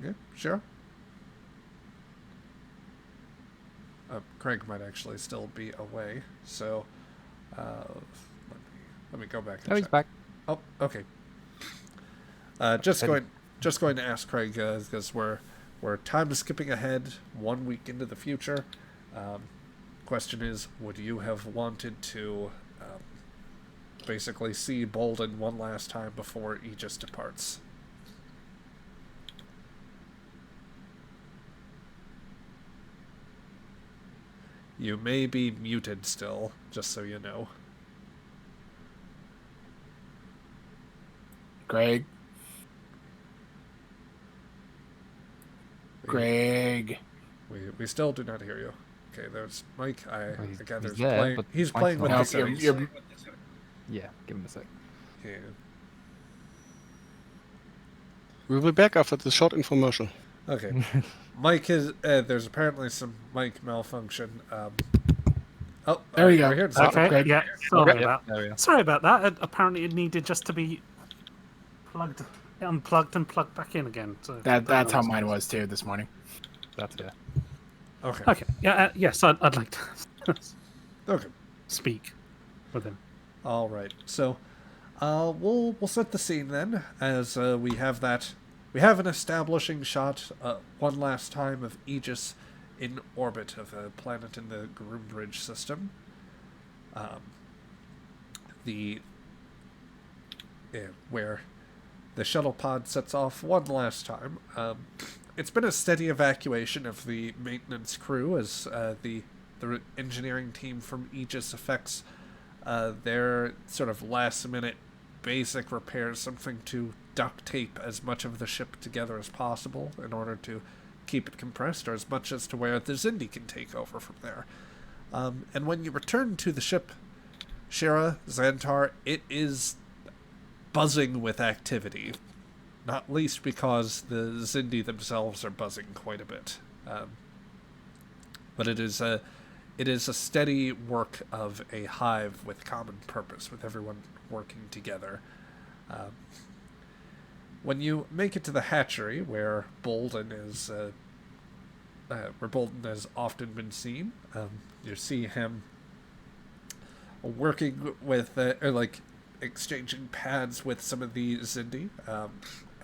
Yeah, Shira? Craig might actually still be away, so let me go back and check. He's back. Oh, okay. Just going to ask Craig, because we're we're time skipping ahead 1 week into the future. Question is, would you have wanted to basically see Bolden one last time before Aegis departs? You may be muted still, just so you know. Greg. Greg. We still do not hear you. Okay, there's Mike. I gather he's there, playing. but He's Mike's playing with not. the settings. Yeah, give him a sec. Yeah. We will be back after the short infomercial. Okay. Mike is. There's apparently some mic malfunction. Oh, There you go. we're here to Okay, Great. yeah. There we are. Sorry about that. Apparently, it needed just to be unplugged and plugged back in again. So That's how mine was too this morning. That's fair. Okay. Okay. Yeah. Yes, I'd like to Okay. speak with him. All right. So, we'll set the scene then, as we have an establishing shot one last time of Aegis in orbit of a planet in the Groombridge system. Where the shuttle pod sets off one last time. It's been a steady evacuation of the maintenance crew as the engineering team from Aegis affects their sort of last-minute basic repairs, something to duct tape as much of the ship together as possible in order to keep it compressed, or as much as to where the Zindi can take over from there. And when you return to the ship, Shira, Xantar, it is buzzing with activity. Not least because the Zindi themselves are buzzing quite a bit. But it is a steady work of a hive with common purpose, with everyone working together. When you make it to the hatchery, where Bolden has often been seen, you see him working with, exchanging pads with some of the Zindi,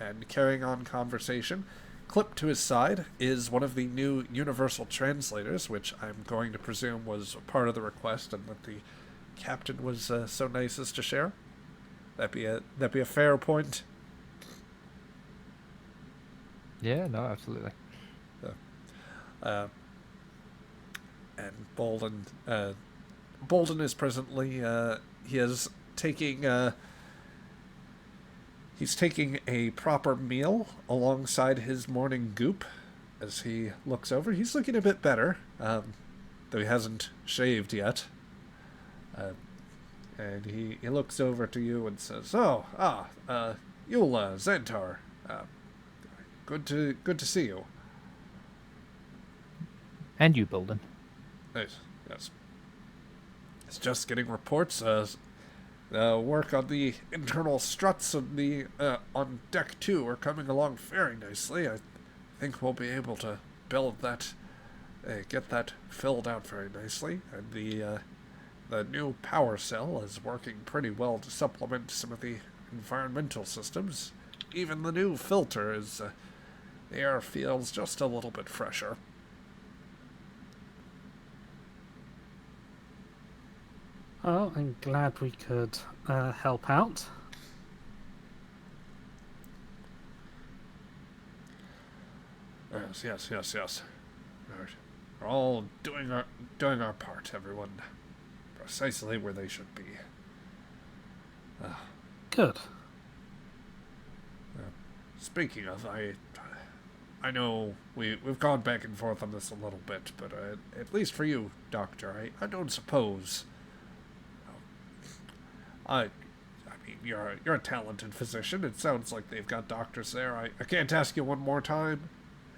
and carrying on conversation. Clipped to his side is one of the new universal translators, which I'm going to presume was part of the request and that the captain was so nice as to share. That be a fair point. Yeah, no, absolutely. And Bolden is presently he's taking a proper meal alongside his morning goop. As he looks over, he's looking a bit better, though he hasn't shaved yet. And he looks over to you and says, Eula, Xantar, good to see you. And you, Bolden. Yes. It's just getting reports. Work on the internal struts of the on deck 2 are coming along very nicely. I think we'll be able to build that, get that filled out very nicely. And the new power cell is working pretty well to supplement some of the environmental systems. Even the new filter is, the air feels just a little bit fresher. Oh, I'm glad we could help out. Yes. We're all doing our part, everyone. Precisely where they should be. Good. Speaking of, I know we've gone back and forth on this a little bit, but at least for you, Doctor, I don't suppose. I mean, you're a talented physician. It sounds like they've got doctors there. I can't ask you one more time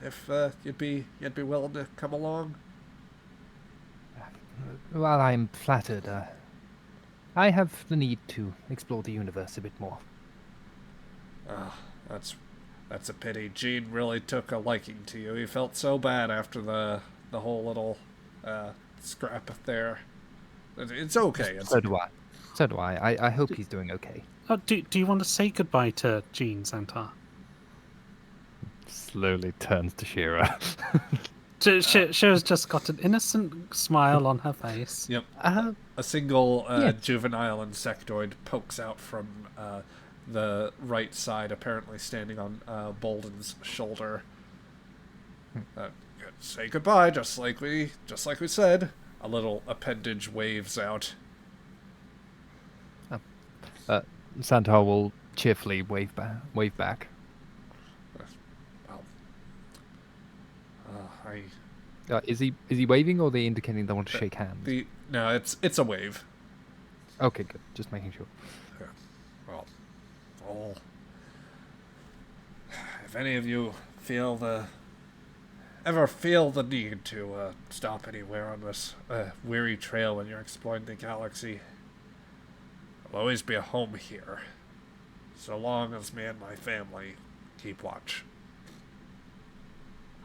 if you'd be willing to come along. Well, I'm flattered. I have the need to explore the universe a bit more. That's a pity. Gene really took a liking to you. He felt so bad after the whole little scrap there. It's okay. So do I. I hope he's doing okay. Oh, do you want to say goodbye to Jean, Xantar? Slowly turns to Shira. Shira's just got an innocent smile on her face. Yep. Uh, A single Yes. juvenile insectoid pokes out from the right side, apparently standing on Bolden's shoulder. Say goodbye, just like we said. A little appendage waves out. Santar will cheerfully wave back. Well, I Is he waving, or are they indicating they want to shake hands? no, it's a wave. Okay, good. Just making sure. Well, if any of you ever feel the need to stop anywhere on this weary trail when you're exploring the galaxy, there'll always be a home here, so long as me and my family keep watch.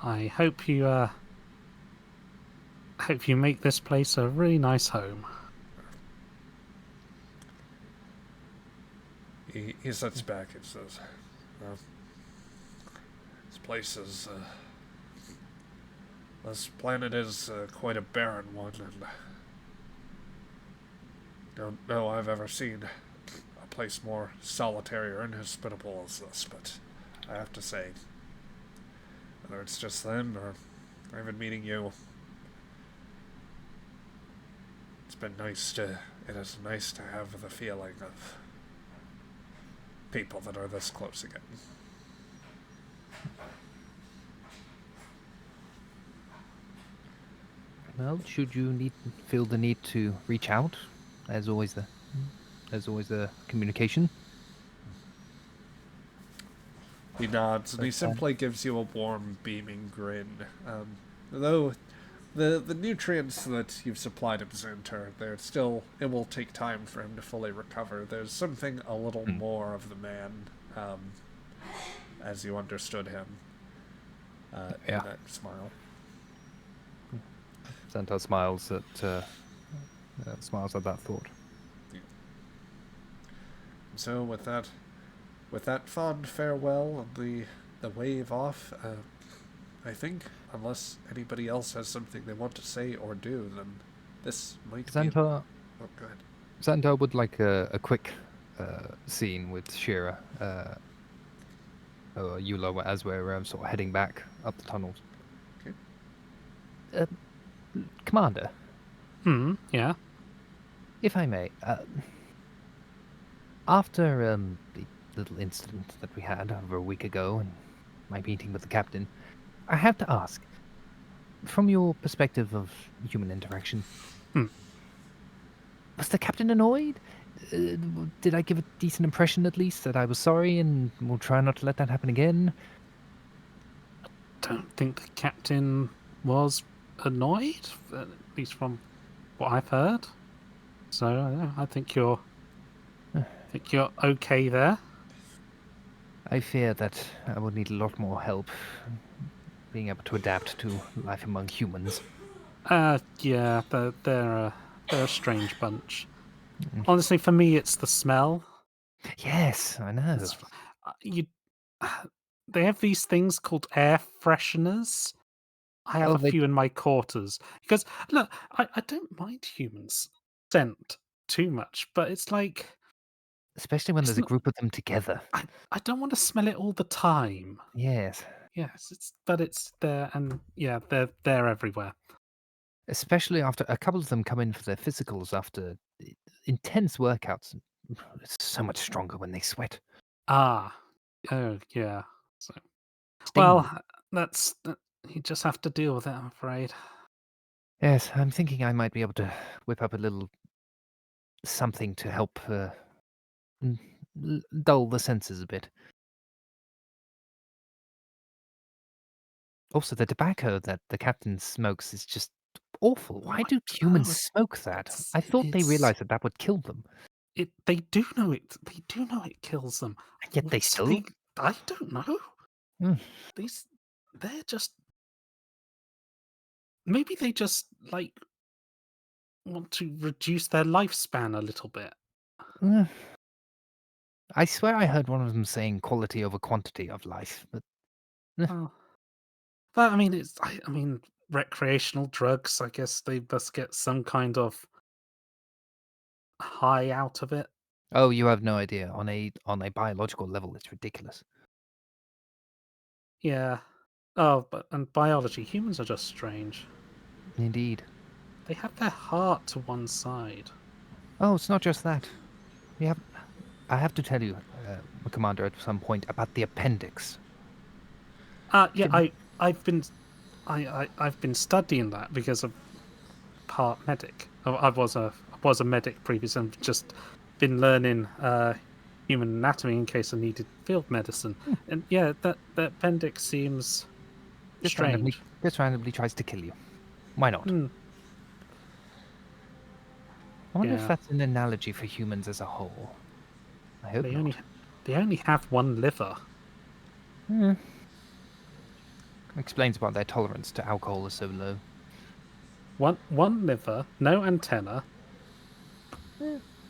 I hope you make this place a really nice home. He sits back and says, this place is, this planet is quite a barren one, and don't know I've ever seen a place more solitary or inhospitable as this, but I have to say, whether it's just them or even meeting you, it is nice to have the feeling of people that are this close again. Well, should you feel the need to reach out, there's always the communication. He nods and he Okay. simply gives you a warm, beaming grin. Though the nutrients that you've supplied him, Xantar, it will take time for him to fully recover. There's something a little more of the man, as you understood him, in that smile. Santar smiles at that thought. So with that fond farewell and the wave off, I think, unless anybody else has something they want to say or do, then this might be... Santar Oh, go ahead. Santar would like a quick scene with Shira, or Yulo, as we're sort of heading back up the tunnels. Okay. Commander, Yeah. if I may, after the little incident that we had over a week ago and my meeting with the captain, I have to ask, from your perspective of human interaction, was the captain annoyed? Did I give a decent impression, at least, that I was sorry and will try not to let that happen again? Don't think the captain was annoyed, at least from what I've heard. So I think you're okay there. I fear that I will need a lot more help being able to adapt to life among humans. Yeah, they're a strange bunch. Honestly, for me, it's the smell. Yes, I know. They have these things called air fresheners. I have a few in my quarters because look, I don't mind humans' scent too much, but it's like, especially when there's a group of them together. I don't want to smell it all the time. Yes. Yes, it's there, and yeah, they're everywhere. Especially after a couple of them come in for their physicals after intense workouts. It's so much stronger when they sweat. Oh yeah. So, Sting. well, you just have to deal with it, I'm afraid. Yes, I'm thinking I might be able to whip up a little something to help dull the senses a bit. Also, the tobacco that the captain smokes is just awful. Why do humans smoke that? I thought they realized that would kill them. They do know it. They do know it kills them. And yet they still... I don't know. They're just... Maybe they just, like, want to reduce their lifespan a little bit. I swear I heard one of them saying quality over quantity of life, but Oh. But I mean, I mean, recreational drugs. I guess they must get some kind of high out of it. Oh, you have no idea. On a biological level, it's ridiculous. Yeah. Oh, but and biology, humans are just strange. Indeed. They have their heart to one side. Oh, it's not just that. I have to tell you, Commander, at some point about the appendix. Yeah, Can- I've been studying that because of part medic. I was a medic previously and just been learning human anatomy in case I needed field medicine. And yeah, that appendix seems strange. Just randomly tries to kill you. Why not? Hmm. I wonder if Yeah. that's an analogy for humans as a whole. I hope not. They only have one liver. Explains why their tolerance to alcohol is so low. One liver, no antenna,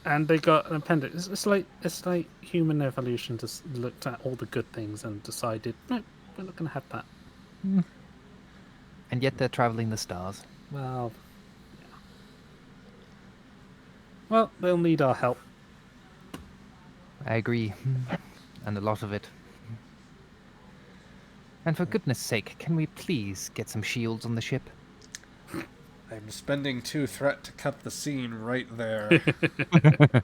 and they got an appendix. It's like human evolution just looked at all the good things and decided, no, we're not going to have that. And yet they're traveling the stars. Well, yeah. Well, they'll need our help. I agree. And a lot of it. And for goodness sake, can we please get some shields on the ship? I'm spending 2 threat to cut the scene right there.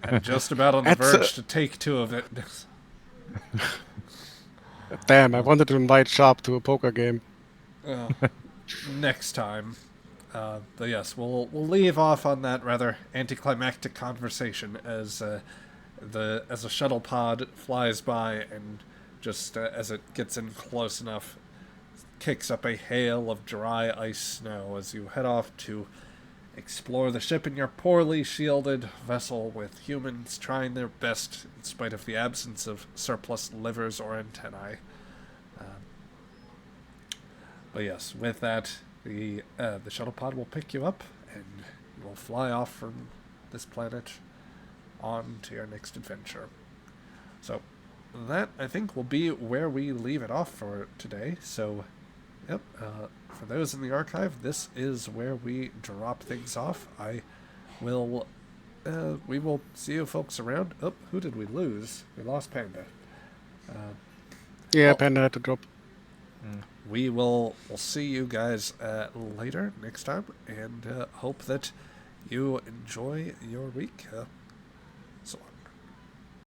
I'm just about on the verge to take 2 of it. Damn, I wanted to invite Sharp to a poker game. Next time. But yes, we'll leave off on that rather anticlimactic conversation as a shuttle pod flies by and just as it gets in close enough, kicks up a hail of dry ice snow as you head off to explore the ship in your poorly shielded vessel with humans trying their best in spite of the absence of surplus livers or antennae. But yes, with that, the shuttle pod will pick you up and you will fly off from this planet on to your next adventure. So that, I think, will be where we leave it off for today. So, yep, for those in the archive, this is where we drop things off. We will see you folks around. Oh, who did we lose? We lost Panda. Yeah, Panda had to drop. We'll see you guys later next time, and hope that you enjoy your week.